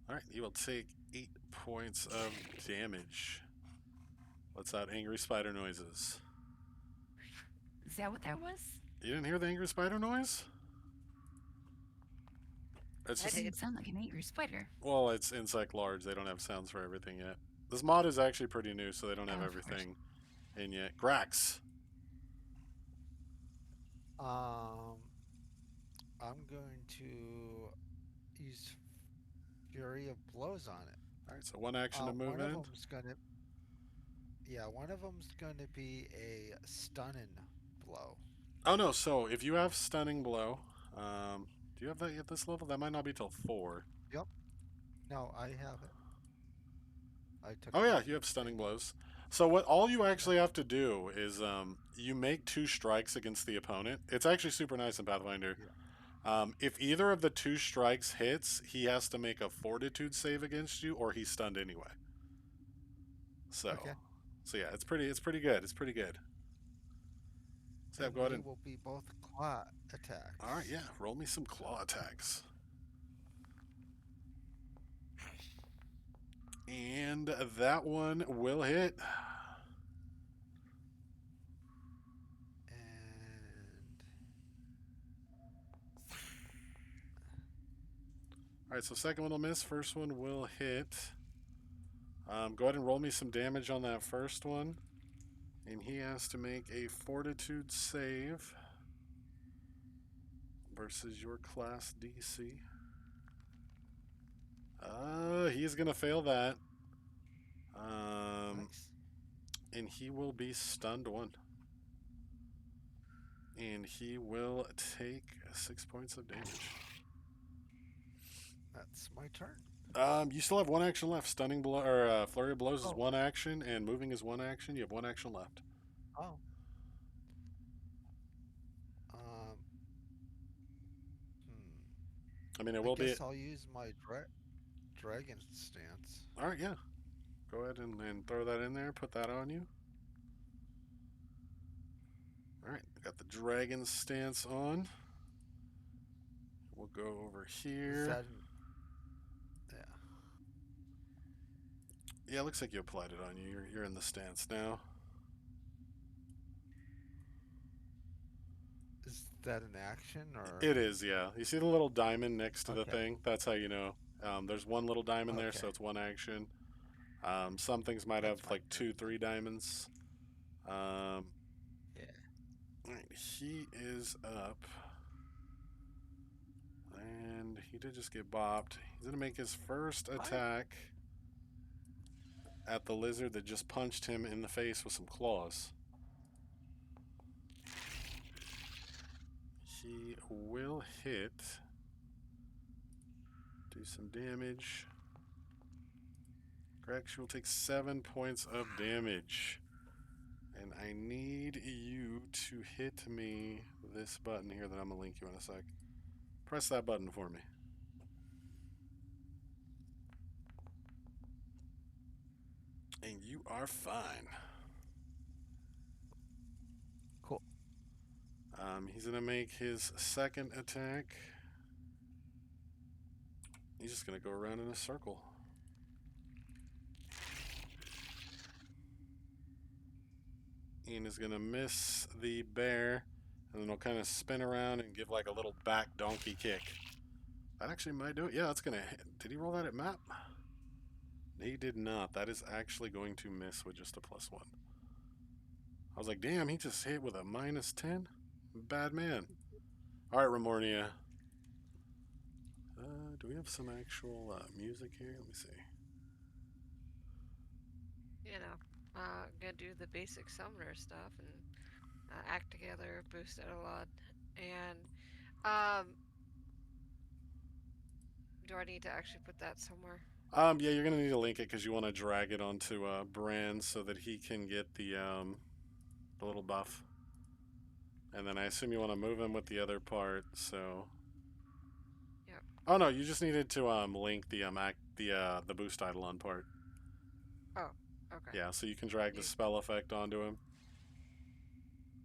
D: right, you will take 8 points of damage. What's that? Angry spider noises.
B: Is that what that was?
D: You didn't hear the angry spider noise? It's
E: I
D: just,
E: did.
B: Didn't sound like an angry spider.
D: well, it's insect large. They don't have sounds for everything yet. This mod is actually pretty new, so they don't have
B: Oh, of course.
D: everything And yet, Grax.
C: I'm going to use Fury of Blows on it.
D: All right, so one action to move
C: One of
D: in.
C: them's gonna, yeah, one of them's gonna be a stunning blow.
D: Oh no! So if you have stunning blow, do you have that at this level? That might not be till 4.
C: Yep. No, I have it. I took
D: Oh
C: it
D: yeah,
C: off
D: you have
C: the
D: stunning
C: thing.
D: blows. So what all you actually have to do is you make 2 strikes against the opponent. It's actually super nice in Pathfinder.
C: Yeah.
D: If either of the 2 strikes hits, he has to make a Fortitude save against you, or he's stunned anyway. So,
C: Okay.
D: so yeah, it's pretty good. It's pretty good. So yeah,
C: And
D: go ahead
C: they
D: and.
C: will be both claw attacks.
D: All right, yeah, roll me some claw attacks. And that one will hit.
C: And
D: All right, so second one will miss. First one will hit. Go ahead and roll me some damage on that first one. And he has to make a Fortitude save versus your class DC. He's going to fail that.
C: nice.
D: And he will be stunned 1. And he will take 6 points of damage.
C: That's my turn.
D: You still have 1 action left. Stunning blow or flurry of blows is
C: Oh.
D: 1 action, and moving is 1 action. You have 1 action left.
C: Oh. Um.
D: I mean, it
C: I
D: will be.
C: guess I'll use my dragon stance.
D: All right, yeah. Go ahead and throw that in there. Put that on you. All right, got the dragon stance on. We'll go over
C: Is
D: here.
C: that yeah.
D: Yeah, it looks like you applied it on you. You're in the stance now.
C: Is that an action or?
D: It is, yeah. You see the little diamond next to the
C: Okay.
D: thing? That's how you know. There's 1 little diamond there, so
C: Okay.
D: it's 1 action. Some things might
C: That's
D: have
C: fine.
D: like 2, 3 diamonds.
C: Yeah.
D: All right, he is up. And he did just get bopped. He's going to make his first attack at the lizard that just punched him in the face with some claws. He will hit. Do some damage. Grex will take 7 points of damage. And I need you to hit me this button here that I'm going to link you in a sec. Press that button for me. And you are fine.
C: Cool.
D: He's going to make his second attack. He's just going to go around in a circle. Ian is going to miss the bear, and then he'll kind of spin around and give like a little back donkey kick. That actually might do it. Yeah, that's going to hit. Did he roll that at map? He did not. That is actually going to miss with just a +1. I was like, damn, he just hit with a -10? Bad man. All right, Remornia. Do we have some actual music here? Let me see.
E: You know, gonna do the basic summoner stuff and act together, boost it a lot. And do I need to actually put that somewhere?
D: Yeah, you're gonna need to link it because you want to drag it onto Brand so that he can get the little buff. And then I assume you want to move him with the other part. So.
E: Yep.
D: Oh no, you just needed to link the the boost eidolon part.
E: Oh, okay.
D: Yeah, so you can drag the spell effect onto him.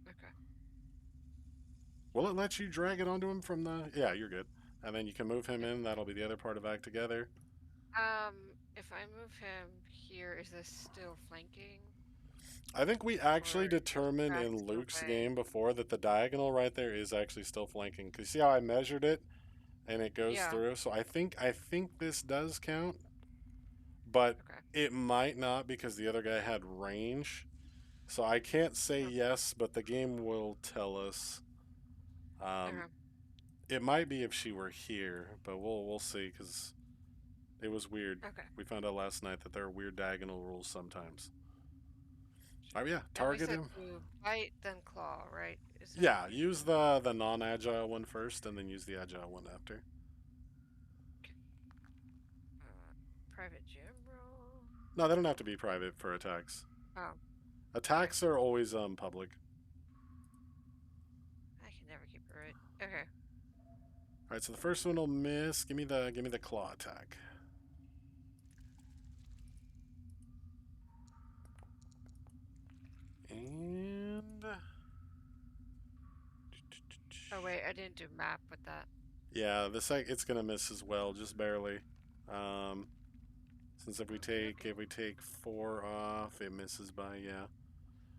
E: Okay.
D: Will it let you drag it onto him from the? Yeah, you're good. And then you can move him in. That'll be the other part of Act Together.
E: If I move him here, is this still flanking?
D: I think we actually
E: Or
D: determined in
E: tracks
D: Luke's
E: away?
D: game before that the diagonal right there is actually still flanking. Cause see how I measured it, and it goes
E: Yeah.
D: through. So I think this does count, but
E: Okay.
D: it might not because the other guy had range. So I can't say yes, but the game will tell us.
E: Okay.
D: It might be if she were here, but we'll see because it was weird.
E: Okay.
D: We found out last night that there are weird diagonal rules sometimes. Oh yeah,
E: And we
D: target
E: said
D: him.
E: to bite, then claw, right? Is that
D: Yeah, use the non-agile one first, and then use the agile one after.
E: private gym roll?
D: No, they don't have to be private for attacks.
E: Oh,
D: Attacks are always public.
E: I can never keep it right. Okay.
D: All right, so the first one will miss. Give me the claw attack. And
E: Oh wait, I didn't do map with that.
D: yeah, it's gonna miss as well, just barely. Since if we take 4 off, it misses by yeah.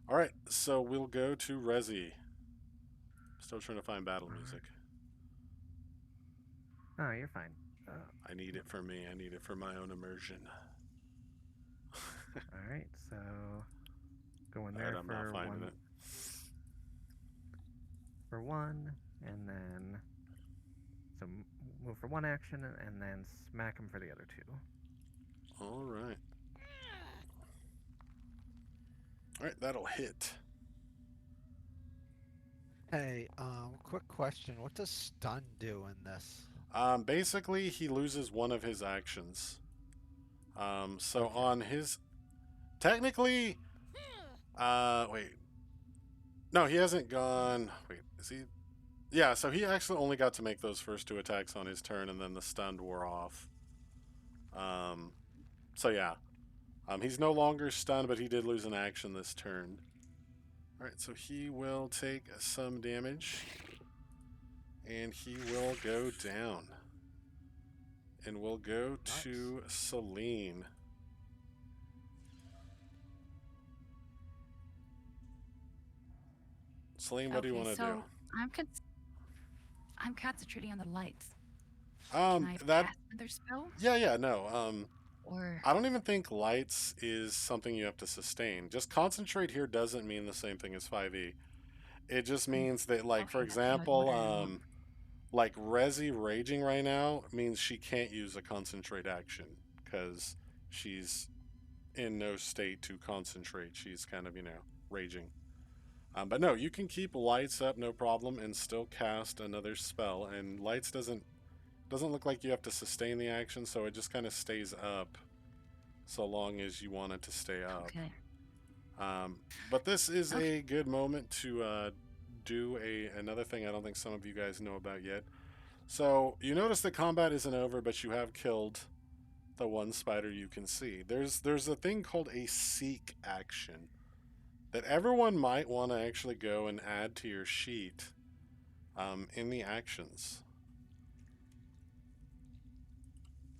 D: All right, so we'll go to Resi. Still trying to find battle music.
F: Oh, you're fine.
D: I need it for me. I need it for my own immersion.
F: All right, so go in
D: All right,
F: there
D: I'm not
F: for
D: finding
F: one.
D: it.
F: For one, and then so move for one action, and then smack him for the other 2.
D: All right. All right, that'll hit.
C: Hey, quick question. What does stun do in this?
D: Basically, he loses one of his actions. So
C: Okay.
D: on his, technically, wait, no, he hasn't gone. Wait, is he? Yeah, so he actually only got to make those first 2 attacks on his turn, and then the stun wore off. So yeah, he's no longer stunned, but he did lose an action this turn. All right, so he will take some damage, and he will go down. And we'll go to Celine. Celine, what do you want to do?
B: I'm concentrating on the lights.
D: Um,
B: Can I
D: that
B: cast another spell?
D: yeah, no.
B: Or
D: I don't even think lights is something you have to sustain. Just concentrate here doesn't mean the same thing as 5e. It just means that, like,
B: okay,
D: for
B: that's what
D: example,
B: I want.
D: like Resi raging right now means she can't use a concentrate action because she's in no state to concentrate. She's kind of, raging. But no, you can keep lights up, no problem, and still cast another spell. And lights doesn't look like you have to sustain the action, so it just kind of stays up so long as you want it to stay up.
B: Okay.
D: But this is
B: Okay.
D: a good moment to do another thing I don't think some of you guys know about yet. So you notice the combat isn't over, but you have killed the one spider you can see. There's a thing called a seek action that everyone might want to actually go and add to your sheet in the actions.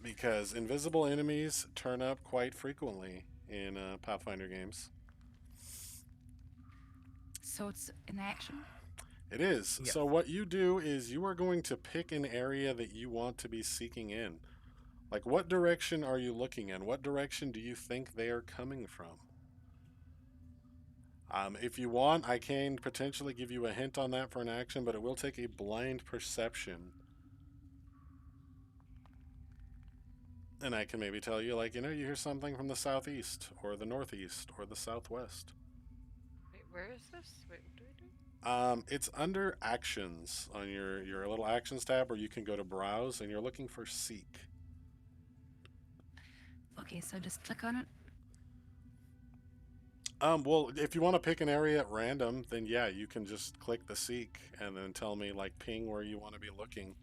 D: Because invisible enemies turn up quite frequently in Pathfinder games.
B: So it's an action?
D: It is.
F: Yes.
D: So what you do is you are going to pick an area that you want to be seeking in. Like, what direction are you looking in? What direction do you think they are coming from? If you want, I can potentially give you a hint on that for an action, but it will take a blind perception. And I can maybe tell you, like, you hear something from the southeast, or the northeast, or the southwest.
E: Wait, where is this? Wait, what do we do?
D: It's under actions on your little actions tab, or you can go to browse, and you're looking for seek.
B: Okay, so just click on it.
D: Well, if you want to pick an area at random, then yeah, you can just click the seek and then tell me, like, ping where you want to be looking.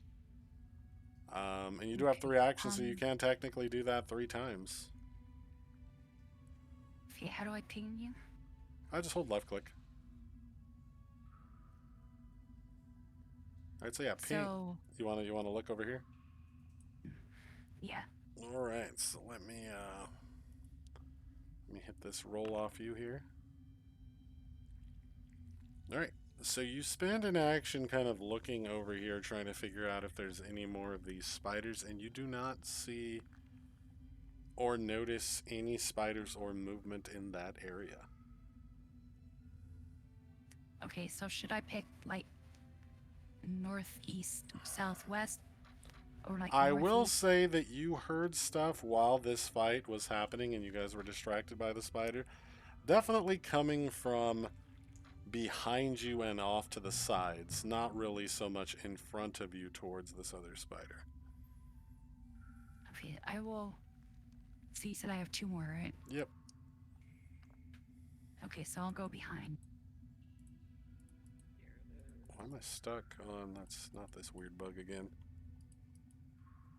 D: And you do have 3 actions, so you can technically do that 3 times.
B: Okay, how do I ping you?
D: I just hold left click. All right, so yeah, ping.
B: So
D: You want to look over here?
B: yeah.
D: All right, so let me hit this roll off you here. All right, so you spend an action kind of looking over here, trying to figure out if there's any more of these spiders, and you do not see or notice any spiders or movement in that area.
B: Okay, so should I pick like northeast, southwest, or like
D: I will
B: northeast?
D: say that you heard stuff while this fight was happening and you guys were distracted by the spider. Definitely coming from behind you and off to the sides, not really so much in front of you towards this other spider.
B: Okay, I will. See, you said I have 2 more, right?
D: Yep.
B: Okay, so I'll go behind.
D: Why am I stuck on? That's not this weird bug again.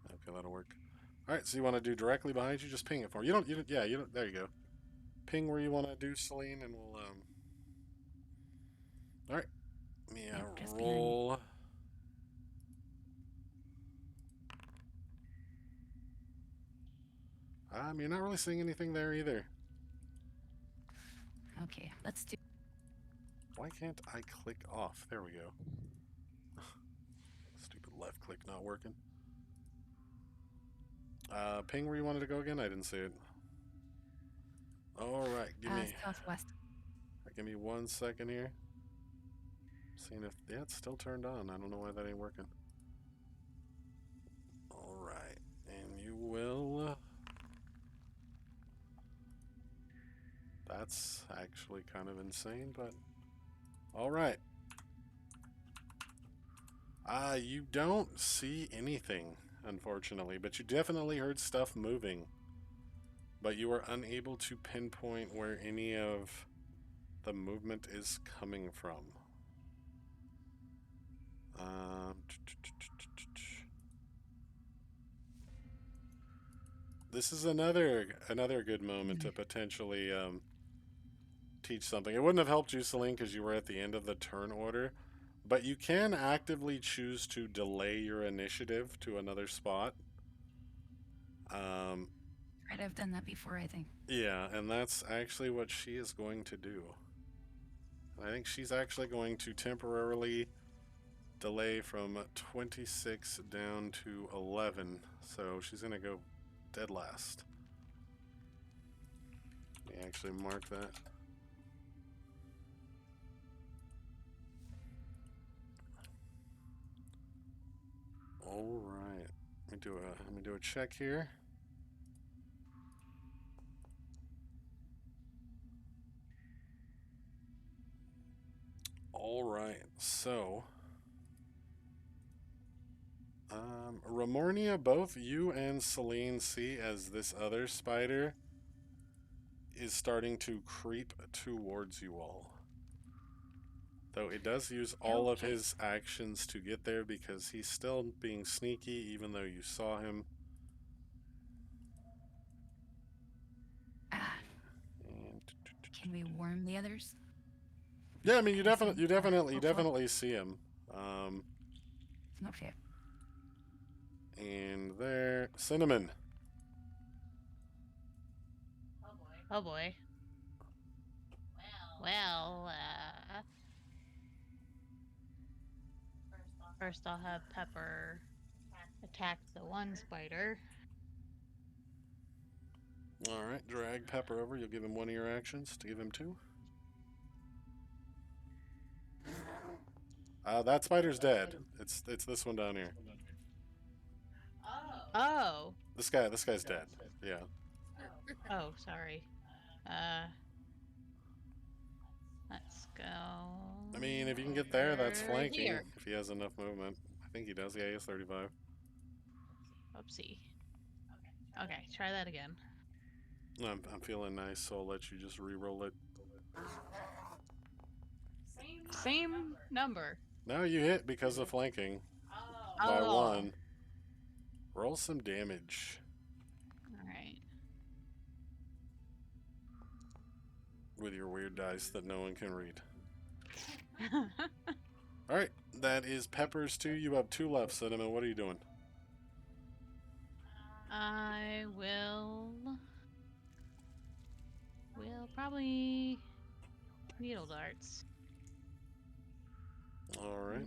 D: Okay, that'll work. All right, so you want to do directly behind you? Just ping it for me. You don't. Yeah, you don't. There you go. Ping where you want to do, Celine, and we'll. All right. Let me
B: Yep, just
D: roll. You're not really seeing anything there either.
B: Okay, let's do.
D: Why can't I click off? There we go. Stupid left click not working. Ping where you wanted to go again? I didn't see it. All right,
B: Southwest.
D: give me 1 second here. Seeing if it's still turned on. I don't know why that ain't working. All right, and you will. That's actually kind of insane, but all right. You don't see anything, unfortunately, but you definitely heard stuff moving. But you are unable to pinpoint where any of the movement is coming from. This is another good moment to potentially teach something. It wouldn't have helped you, Celine, because you were at the end of the turn order. But you can actively choose to delay your initiative to another spot.
B: Right, I've done that before, I think.
D: Yeah, and that's actually what she is going to do. I think she's actually going to temporarily delay from 26 down to 11. So she's going to go dead last. Let me actually mark that. All right. Let me do a check here. All right. So Ramornia, both you and Celine see as this other spider is starting to creep towards you all. Though it does use all of his actions to get there because he's still being sneaky even though you saw him.
B: Can we warn the others?
D: Yeah, I mean you definitely see him.
B: Okay.
D: And there, Cinnamon.
G: Oh boy. Well, first I'll have Pepper attack the one spider.
D: All right, drag Pepper over. You'll give him one of your actions to give him 2. That spider's dead. It's this one down here.
G: Oh.
D: This guy's dead. Yeah.
G: Oh, sorry. Let's go.
D: I mean, if you can get there, that's
G: over
D: flanking.
G: here.
D: If he has enough movement. I think he does. Yeah, he has 35.
G: Oopsie. Okay, try that again.
D: I'm feeling nice, so I'll let you just re-roll it.
G: Same number.
D: Now you hit because of flanking by 1. Roll some damage.
G: Alright.
D: With your weird dice that no one can read. Alright, that is Pepper's 2. You have 2 left, Cinnamon. What are you doing?
G: I will probably needle darts.
D: Alright.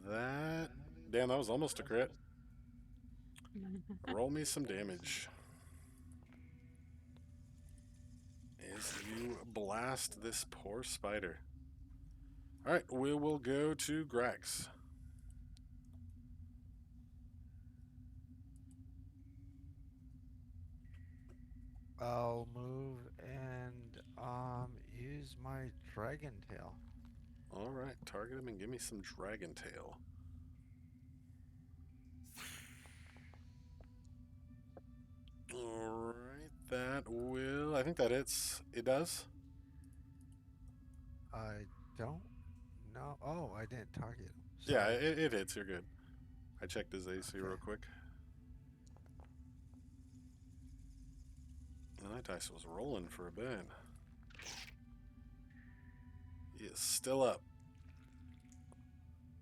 D: that. Damn, that was almost a crit. Roll me some damage. As you blast this poor spider. Alright, we will go to Grex.
C: I'll move and use my dragon tail.
D: Alright, target him and give me some dragon tail. Alright, that will... I think that hits. It does?
C: I don't know. Oh, I didn't target him.
D: Yeah,
C: Sorry.
D: it hits. You're good. I checked his AC real
C: Okay.
D: quick. And that dice was rolling for a bit. He is still up.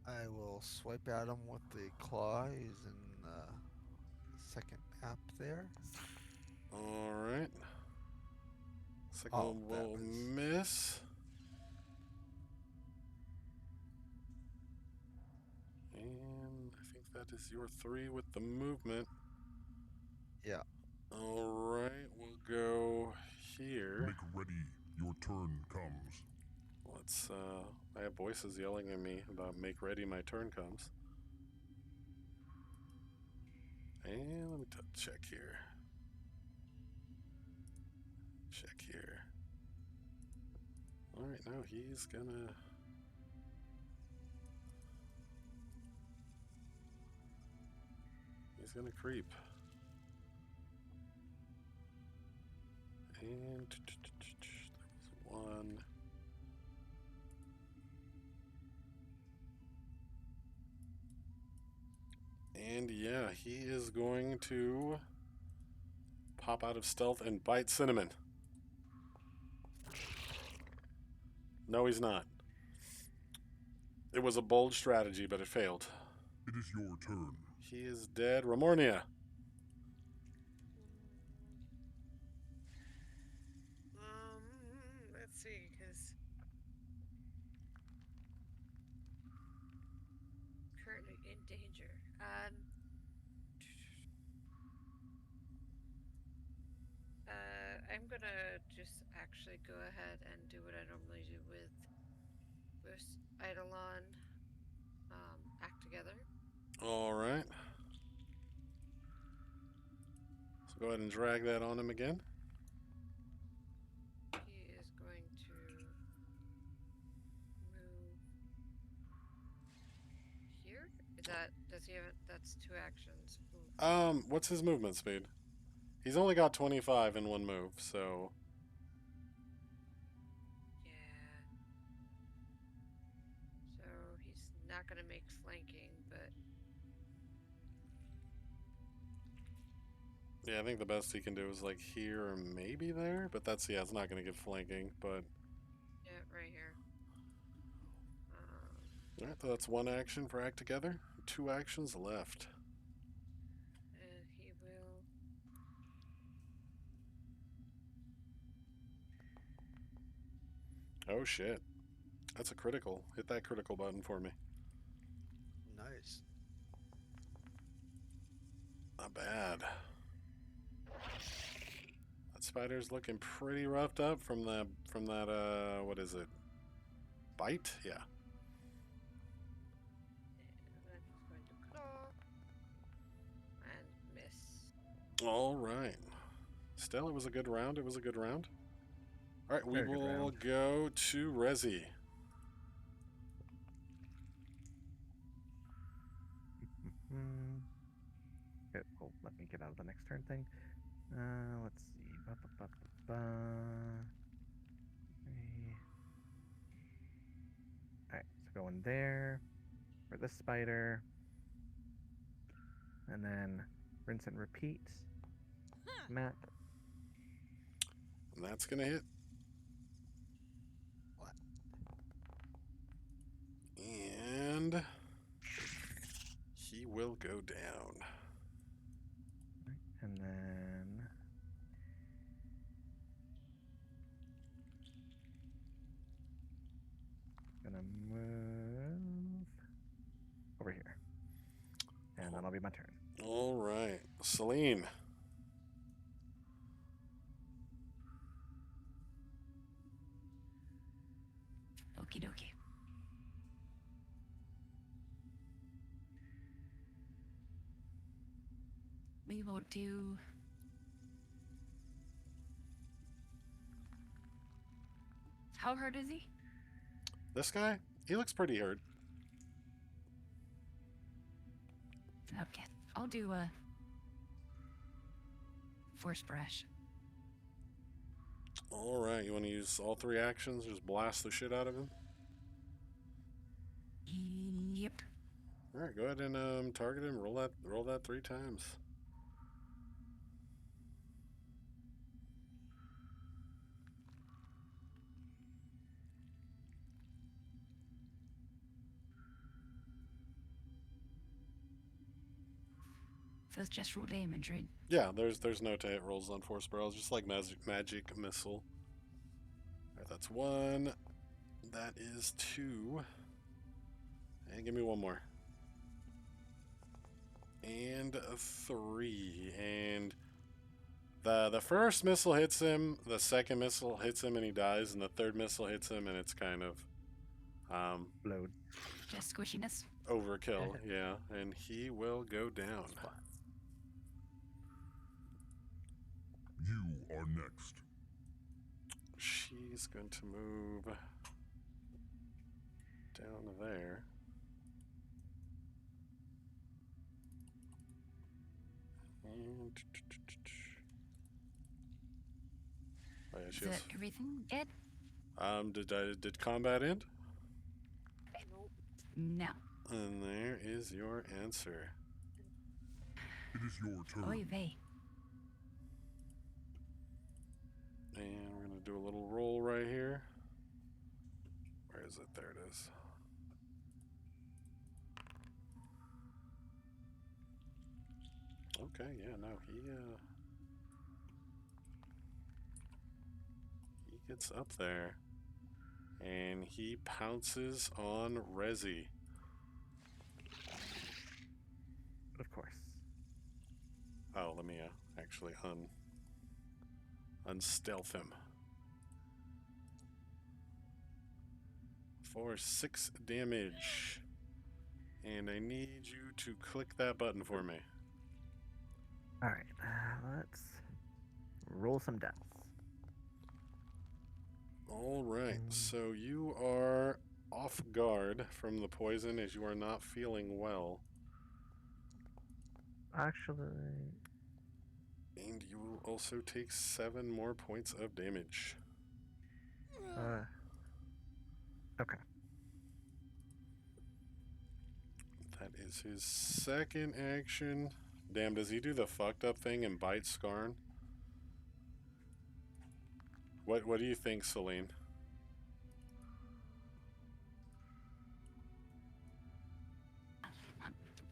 C: I will swipe at him with the claw using the second map there.
D: Alright. Second
C: Oh,
D: one
C: that
D: will
C: was-
D: miss. And I think that is your 3 with the movement.
C: Yeah.
D: Alright, we'll go here.
H: Make ready. Your turn comes.
D: Let's, I have voices yelling at me about make ready, my turn comes. And let me check here. Check here. Alright, now he's gonna... He's gonna creep. And... There was one... And yeah, he is going to pop out of stealth and bite Cinnamon. No, he's not. It was a bold strategy, but it failed.
H: It is your turn.
D: He is dead. Ramornia.
E: Let's see, because currently in danger. I'm gonna just actually go ahead and do what I normally do with Boost Eidolon. Act together.
D: Alright. So go ahead and drag that on him again.
E: He is going to move here. Is that, does he have it? That's 2 actions. Ooh.
D: What's his movement speed? He's only got 25 in one move, so...
E: Yeah. So he's not going to make flanking, but
D: Yeah, I think the best he can do is like here or maybe there, but that's, yeah, it's not going to get flanking, but...
E: yeah, right here.
D: Alright, so that's 1 action for act together. 2 actions left.
E: And he will.
D: Oh shit. That's a critical. Hit that critical button for me.
C: Nice.
D: Not bad. That spider's looking pretty roughed up from that what is it? Bite? Yeah.
E: And then he's going to claw. And miss.
D: Alright. Still, it was a good round. It was a good round. Alright, we
F: Very good
D: will
F: round.
D: go to Rezi.
F: It will let me get out of the next turn thing. Let's see. Alright, so going there for the spider. And then rinse and repeat. Map.
D: And that's going to hit.
C: What?
D: And he will go down.
F: And then gonna move then it'll be my turn.
D: All right, Celine.
B: Okie dokie. We will do. How hurt is he?
D: This guy, he looks pretty hurt.
B: Okay, I'll do a force brush.
D: All right, you want to use all 3 actions? Just blast the shit out of him.
B: Yep.
D: All right, go ahead and target him. Roll that 3 times.
B: So it's just raw damage, right?
D: Yeah, there's no to hit rolls on force barrels, just like magic missile. All right, that's 1. That is 2. And give me 1 more. And a 3. And the first missile hits him, the second missile hits him and he dies, and the third missile hits him and it's kind of
F: Load.
B: Just squishiness.
D: overkill. Yeah, and he will go down.
H: You are next.
D: She's going to move down there. And oh, yeah,
B: Is
D: she
B: that
D: has.
B: everything dead?
D: Did combat end?
B: No.
D: And there is your answer.
H: It is your turn.
B: Oy vey.
D: And we're going to do a little roll right here. Where is it? There it is. Okay, yeah, no, he gets up there. And he pounces on Rezi.
F: Of course.
D: Oh, let me actually unstealth him. For 6 damage. And I need you to click that button for me.
F: All right, let's roll some dice.
D: All right, so you are off guard from the poison as you are not feeling well.
F: Actually,
D: And you will also take 7 more points of damage.
F: okay.
D: That is his second action. Damn, does he do the fucked up thing and bite Skarn? What do you think, Celine?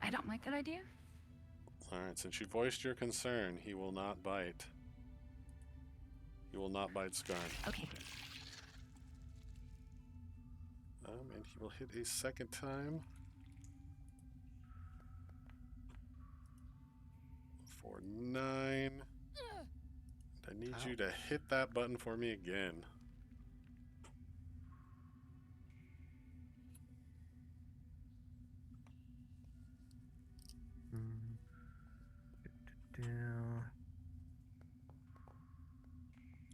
B: I don't like that idea.
D: Alright, since you voiced your concern, he will not bite. He will not bite Skarn.
B: Okay.
D: And he will hit a second time. For 9. I need you to hit that button for me again.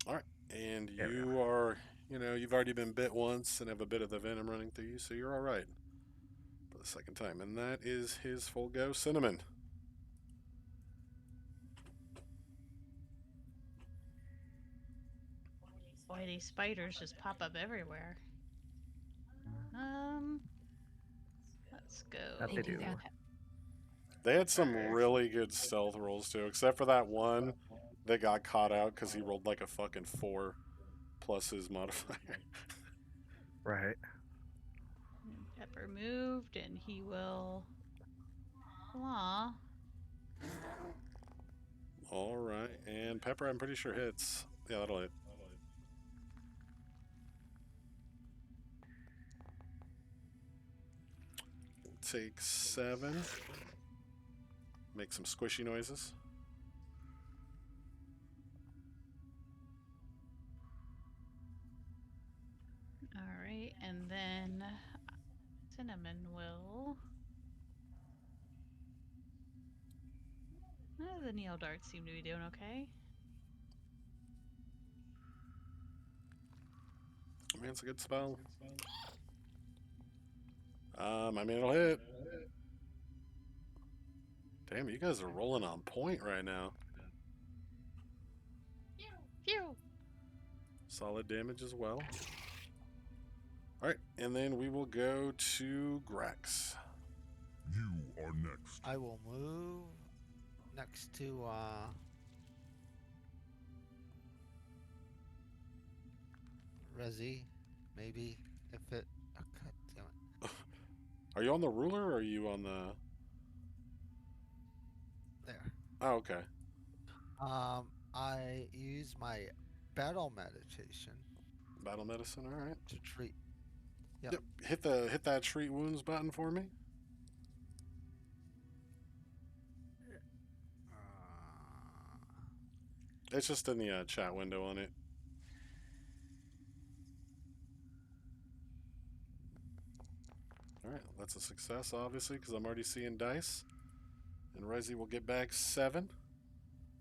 D: Alright, and you are, you've already been bit once and have a bit of the venom running through you, so you're alright for the second time. And that is his full go. Cinnamon.
G: Boy, these spiders just pop up everywhere. Let's go.
F: That they do.
D: They had some really good stealth rolls too, except for that one that got caught out because he rolled like a fucking 4 plus his modifier.
F: Right.
G: Pepper moved, and he will claw.
D: All right, and Pepper, I'm pretty sure hits. Yeah, that'll hit. Take 7. make some squishy noises.
G: All right, and then Cinnamon will. The Neo Darts seem to be doing okay.
D: I mean, it's a good spell. I mean, it'll hit. Damn, you guys are rolling on point right now.
G: Phew!
D: Solid damage as well. Alright, and then we will go to Grex.
H: You are next.
C: I will move next to Resi, maybe if it. Oh, God damn it!
D: Are you on the ruler or are you on the?
C: There.
D: Oh, okay.
C: I use my battle meditation
D: Battle medicine. All right.
C: to treat.
D: Yep. Hit that treat wounds button for me. It's just in the chat window on it. All right, that's a success, obviously, because I'm already seeing dice. And Resi will get back 7.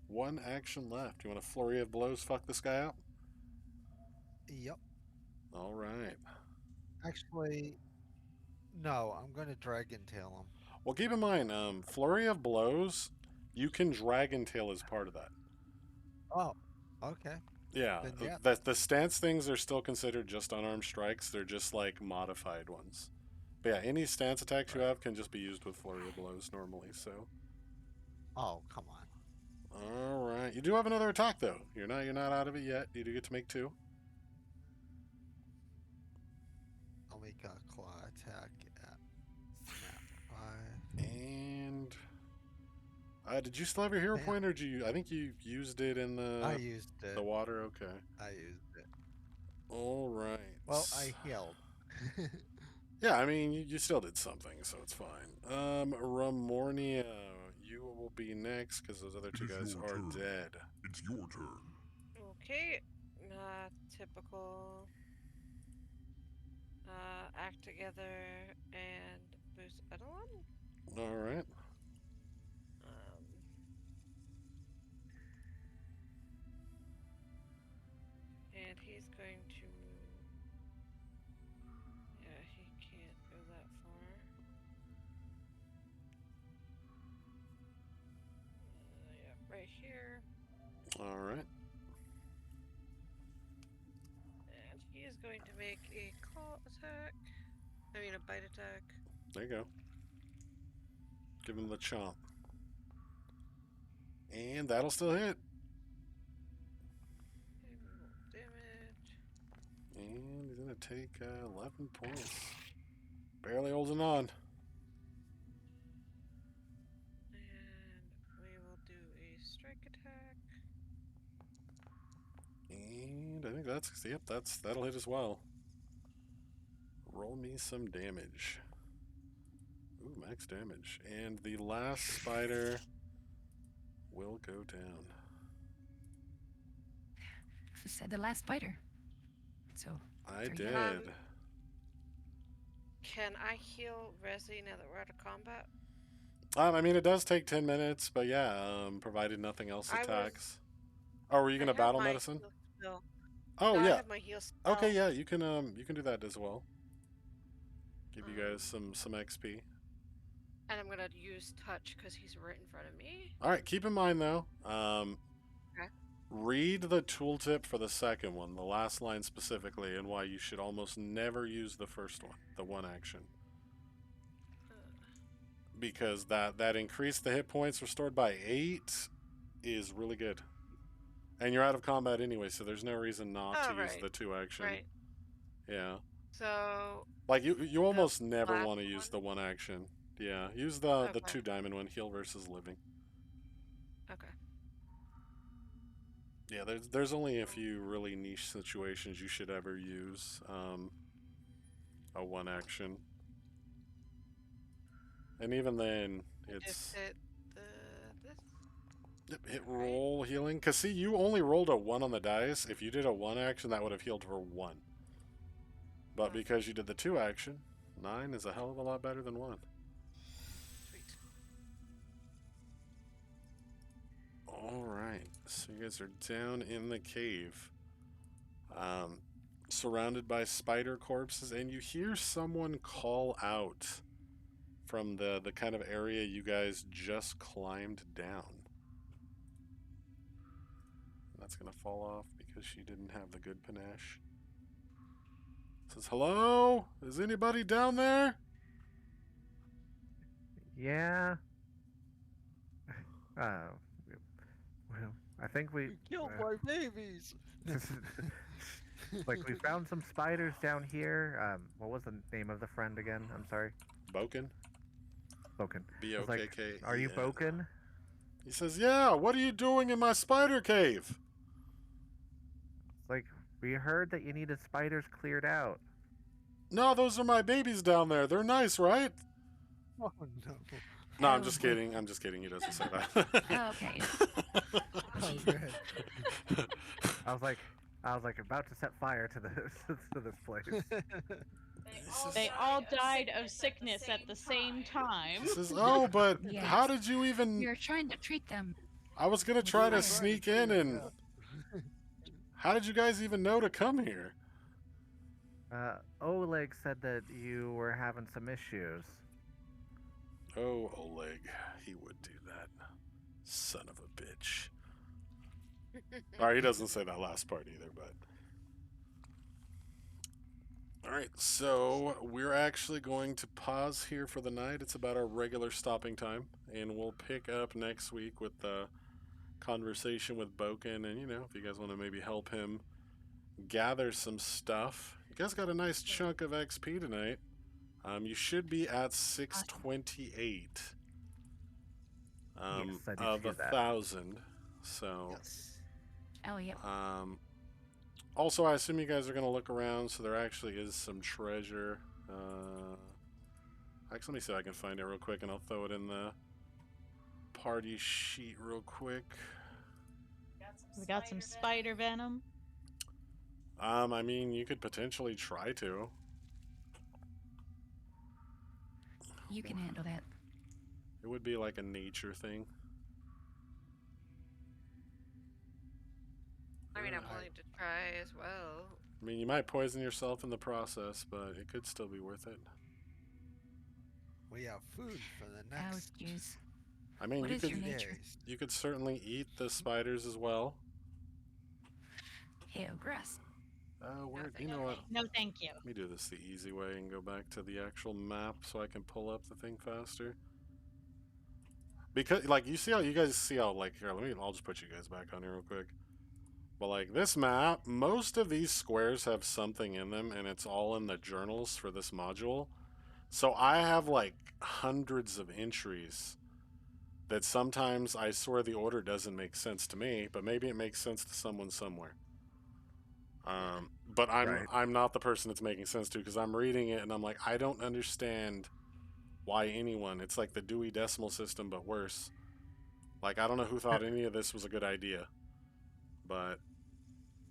D: 1 action left. You want a flurry of blows? Fuck this guy up.
C: Yep.
D: All right.
C: Actually, no. I'm gonna dragon tail him.
D: Well, keep in mind, flurry of blows, you can dragon tail as part of that.
C: Oh, okay.
D: Yeah,
C: Then yeah.
D: the stance things are still considered just unarmed strikes. They're just like modified ones. But yeah, any stance attacks you have can just be used with flurry of blows normally. So.
C: Oh, come on.
D: All right, you do have another attack though. You're not out of it yet. You do get to make 2.
C: I'll make a claw attack at snap 5.
D: And did you still have your hero
C: Yeah.
D: point, or did you? I think you used it in
C: I used it.
D: the water. Okay.
C: I used it.
D: All right.
C: Well, I healed.
D: Yeah, I mean, you still did something, so it's fine. Ramornia, you will be next because those other 2
H: It is
D: guys
H: your
D: are
H: turn.
D: dead.
H: It's your turn.
E: Okay. Typical. Act together and boost Edelon.
D: All right.
E: And he's going to. Yeah, he can't go that far. Yeah, right here.
D: All right.
E: And he is going to make a claw attack. I mean, a bite attack.
D: There you go. Give him the chomp. And that'll still hit.
E: Damage.
D: And he's going to take 11 points. Barely holding on.
E: And we will do a strike attack.
D: And I think that'll hit as well. Roll me some damage. Ooh, max damage. And the last spider will go down.
B: Who said the last spider? So
D: I
B: for you.
D: did.
E: Can I heal Resi now that we're out of combat?
D: I mean, it does take 10 minutes, but yeah, provided nothing else
E: I was-
D: attacks. Oh, were you gonna
E: I have
D: battle
E: my
D: medicine?
E: heal spell.
D: Oh
E: No, I
D: yeah.
E: have my heal spell.
D: Okay, yeah, you can do that as well. Give you guys some XP.
E: And I'm gonna use touch because he's right in front of me.
D: All right, keep in mind though,
E: Okay.
D: read the tooltip for the second one, the last line specifically, and why you should almost never use the first one, the one action. Because that increased the hit points restored by 8 is really good. And you're out of combat anyway, so there's no reason not to use
E: right.
D: the 2 action.
E: Right.
D: Yeah.
E: So
D: Like you almost never
E: last
D: want to use
E: one?
D: the one action. Yeah, use the
E: Okay.
D: 2 diamond one, heal versus living.
E: okay.
D: Yeah, there's only a few really niche situations you should ever use a one action. And even then,
E: Just
D: it's
E: hit the
D: Yep, hit roll healing. Because, see, you only rolled a 1 on the dice. If you did a 1 action, that would have healed for 1. But because you did the 2 action, 9 is a hell of a lot better than 1.
E: Sweet.
D: Alright, so you guys are down in the cave. Surrounded by spider corpses, and you hear someone call out from the kind of area you guys just climbed down. That's gonna fall off because she didn't have the good panache. Says, hello? Is anybody down there?
F: Yeah. Well, I think we
C: You killed my babies.
F: like we found some spiders down here. What was the name of the friend again? I'm sorry.
D: Boken?
F: Boken.
D: B-O-K-K-E-N.
F: Are you Boken?
D: He says, yeah, what are you doing in my spider cave?
F: Like, we heard that you needed spiders cleared out.
D: No, those are my babies down there. They're nice, right?
C: Oh no.
D: No, I'm
B: Oh,
D: just
B: wait.
D: kidding. I'm just kidding. He doesn't say that.
B: Okay.
C: Oh, good.
F: I was like about to set fire to this to this place.
G: They all died of sickness at the same time.
D: He says, oh, but
B: Yes.
D: how did you even...
B: You're trying to treat them.
D: I was going to try to
B: Fire.
D: sneak in and... How did you guys even know to come here?
F: Oleg said that you were having some issues.
D: Oh, Oleg. He would do that. Son of a bitch. Alright, he doesn't say that last part either, but... Alright, so we're actually going to pause here for the night. It's about our regular stopping time, and we'll pick up next week with the conversation with Boken, and, you know, if you guys want to maybe help him gather some stuff. You guys got a nice chunk of XP tonight. You should be at 628
F: Yes, I did
D: of
F: hear that.
D: 1,000. So,
C: Yes.
B: Oh, yeah.
D: also, I assume you guys are going to look around, so there actually is some treasure. Actually, let me see if I can find it real quick, and I'll throw it in the party sheet real quick.
G: We got some spider venom.
D: I mean, you could potentially try to.
B: You can handle that.
D: It would be like a nature thing.
E: I mean, I'm
C: Alright.
E: willing to try as well.
D: I mean, you might poison yourself in the process, but it could still be worth it.
C: We have food for the
B: Oh,
C: next
B: jeez.
D: I mean,
B: What
D: you
B: is
D: could
B: your nature?
C: days.
D: you could certainly eat the spiders as well.
B: Ew, gross.
D: Where, you know what?
G: No, thank you.
D: Let me do this the easy way and go back to the actual map so I can pull up the thing faster. Because, like, you see how, you guys see how, like, here, I'll just put you guys back on here real quick. But, like, this map, most of these squares have something in them, and it's all in the journals for this module. So I have, like, hundreds of entries that sometimes I swear the order doesn't make sense to me, but maybe it makes sense to someone somewhere. But
F: Right.
D: I'm not the person it's making sense to, because I'm reading it and I'm like, I don't understand why anyone. It's like the Dewey Decimal System, but worse. Like, I don't know who thought any of this was a good idea. But,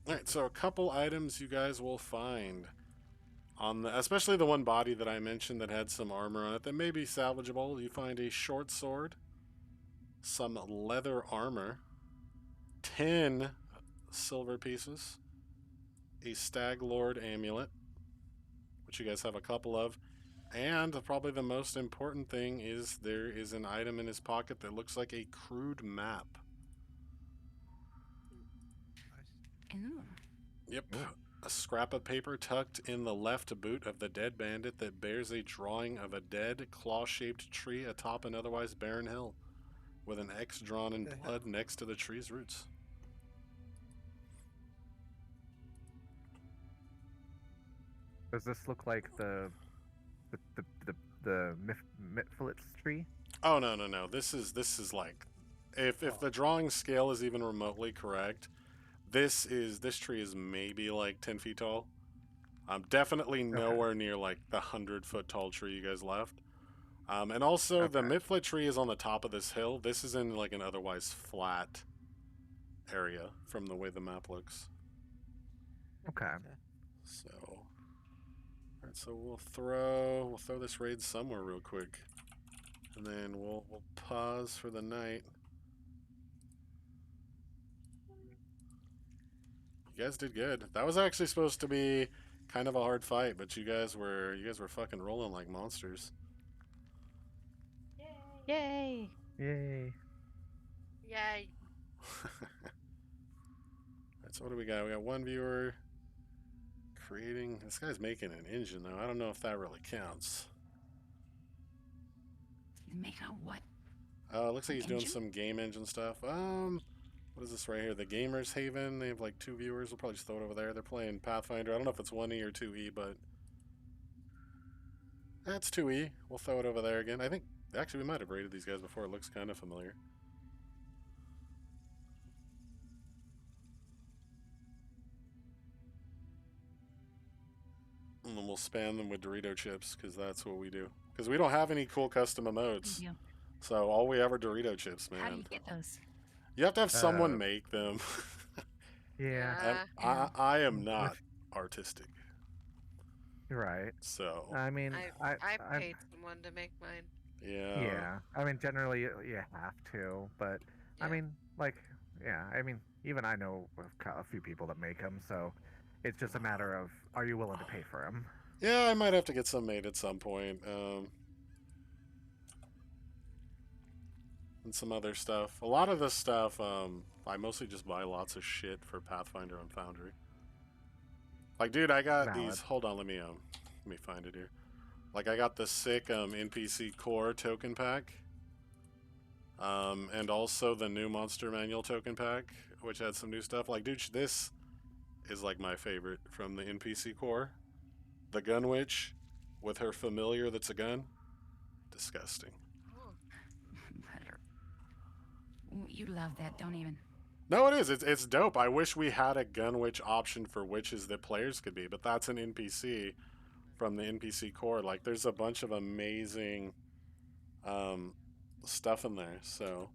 D: alright, so a couple items you guys will find on the, especially the one body that I mentioned that had some armor on it that may be salvageable. You find a short sword, some leather armor, 10 silver pieces, a Stag Lord amulet, which you guys have a couple of, and probably the most important thing is there is an item in his pocket that looks like a crude map.
B: Ooh.
D: Yep. A scrap of paper tucked in the left boot of the dead bandit that bears a drawing of a dead, claw-shaped tree atop an otherwise barren hill, with an X drawn in blood next to the tree's roots.
F: Does this look like the Mitflitz tree?
D: Oh, no. This is like, if the drawing scale is even remotely correct, this tree is maybe like 10 feet tall. Definitely nowhere near like the 100-foot tall tree you guys left. And also, the
F: Okay.
D: Mifflet tree is on the top of this hill. This is in like an otherwise flat area from the way the map looks.
F: Okay.
D: So, all right. So we'll throw this raid somewhere real quick, and then we'll pause for the night. You guys did good. That was actually supposed to be kind of a hard fight, but you guys were fucking rolling like monsters.
G: Yay!
F: Yay.
E: Yay.
D: Alright, so what do we got? We got one viewer creating. This guy's making an engine though. I don't know if that really counts.
B: Make a what?
D: It looks like he's doing
B: Engine?
D: some game engine stuff. What is this right here? The Gamers Haven. They have like 2 viewers. We'll probably just throw it over there. They're playing Pathfinder. I don't know if it's 1E or 2E, but that's 2E. We'll throw it over there again. I think actually we might have raided these guys before. It looks kind of familiar. And then we'll spam them with Dorito chips because that's what we do. Because we don't have any cool custom emotes.
B: Yeah.
D: So all we have are Dorito chips, man.
B: How do you get those?
D: You have to have someone
F: Uh,
D: make them.
F: Yeah.
D: And
B: Yeah.
D: I am not artistic.
F: You're right.
D: So,
F: I mean,
E: I
F: I
E: paid someone to make mine.
D: yeah.
F: yeah. I mean, generally you have to, but I
E: Yeah.
F: mean, like, yeah. I mean, even I know a few people that make them, so it's just a matter of are you willing to pay for them?
D: Yeah, I might have to get some made at some point. And some other stuff. A lot of this stuff, I mostly just buy lots of shit for Pathfinder on Foundry. Like, dude, I got
F: Valid.
D: these. Hold on, let me find it here. Like, I got the sick NPC core token pack, and also the new Monster Manual token pack, which had some new stuff. Like, dude, this is like my favorite from the NPC core. The Gun Witch with her familiar that's a gun. Disgusting.
E: Oh.
B: Better. You love that, don't even.
D: No, it is. It's dope. I wish we had a gun witch option for witches that players could be, but that's an NPC from the NPC core. Like, there's a bunch of amazing stuff in there. So,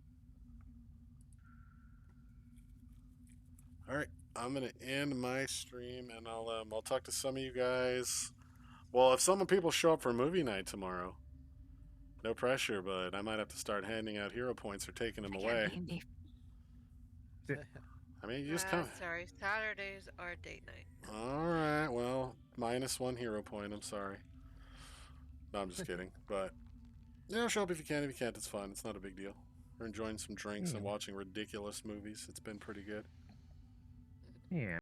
D: all right, I'm gonna end my stream, and I'll talk to some of you guys. Well, if some people show up for movie night tomorrow, no pressure, but I might have to start handing out hero points or taking them
B: I
D: away.
B: can't be in
D: I mean, you just come.
E: Sorry, Saturdays are date night.
D: All right, well, -1 hero point. I'm sorry. No, I'm just kidding. But yeah, show up if you can. If you can't, it's fun. It's not a big deal. We're enjoying some drinks and watching ridiculous movies. It's been pretty good.
F: Yeah.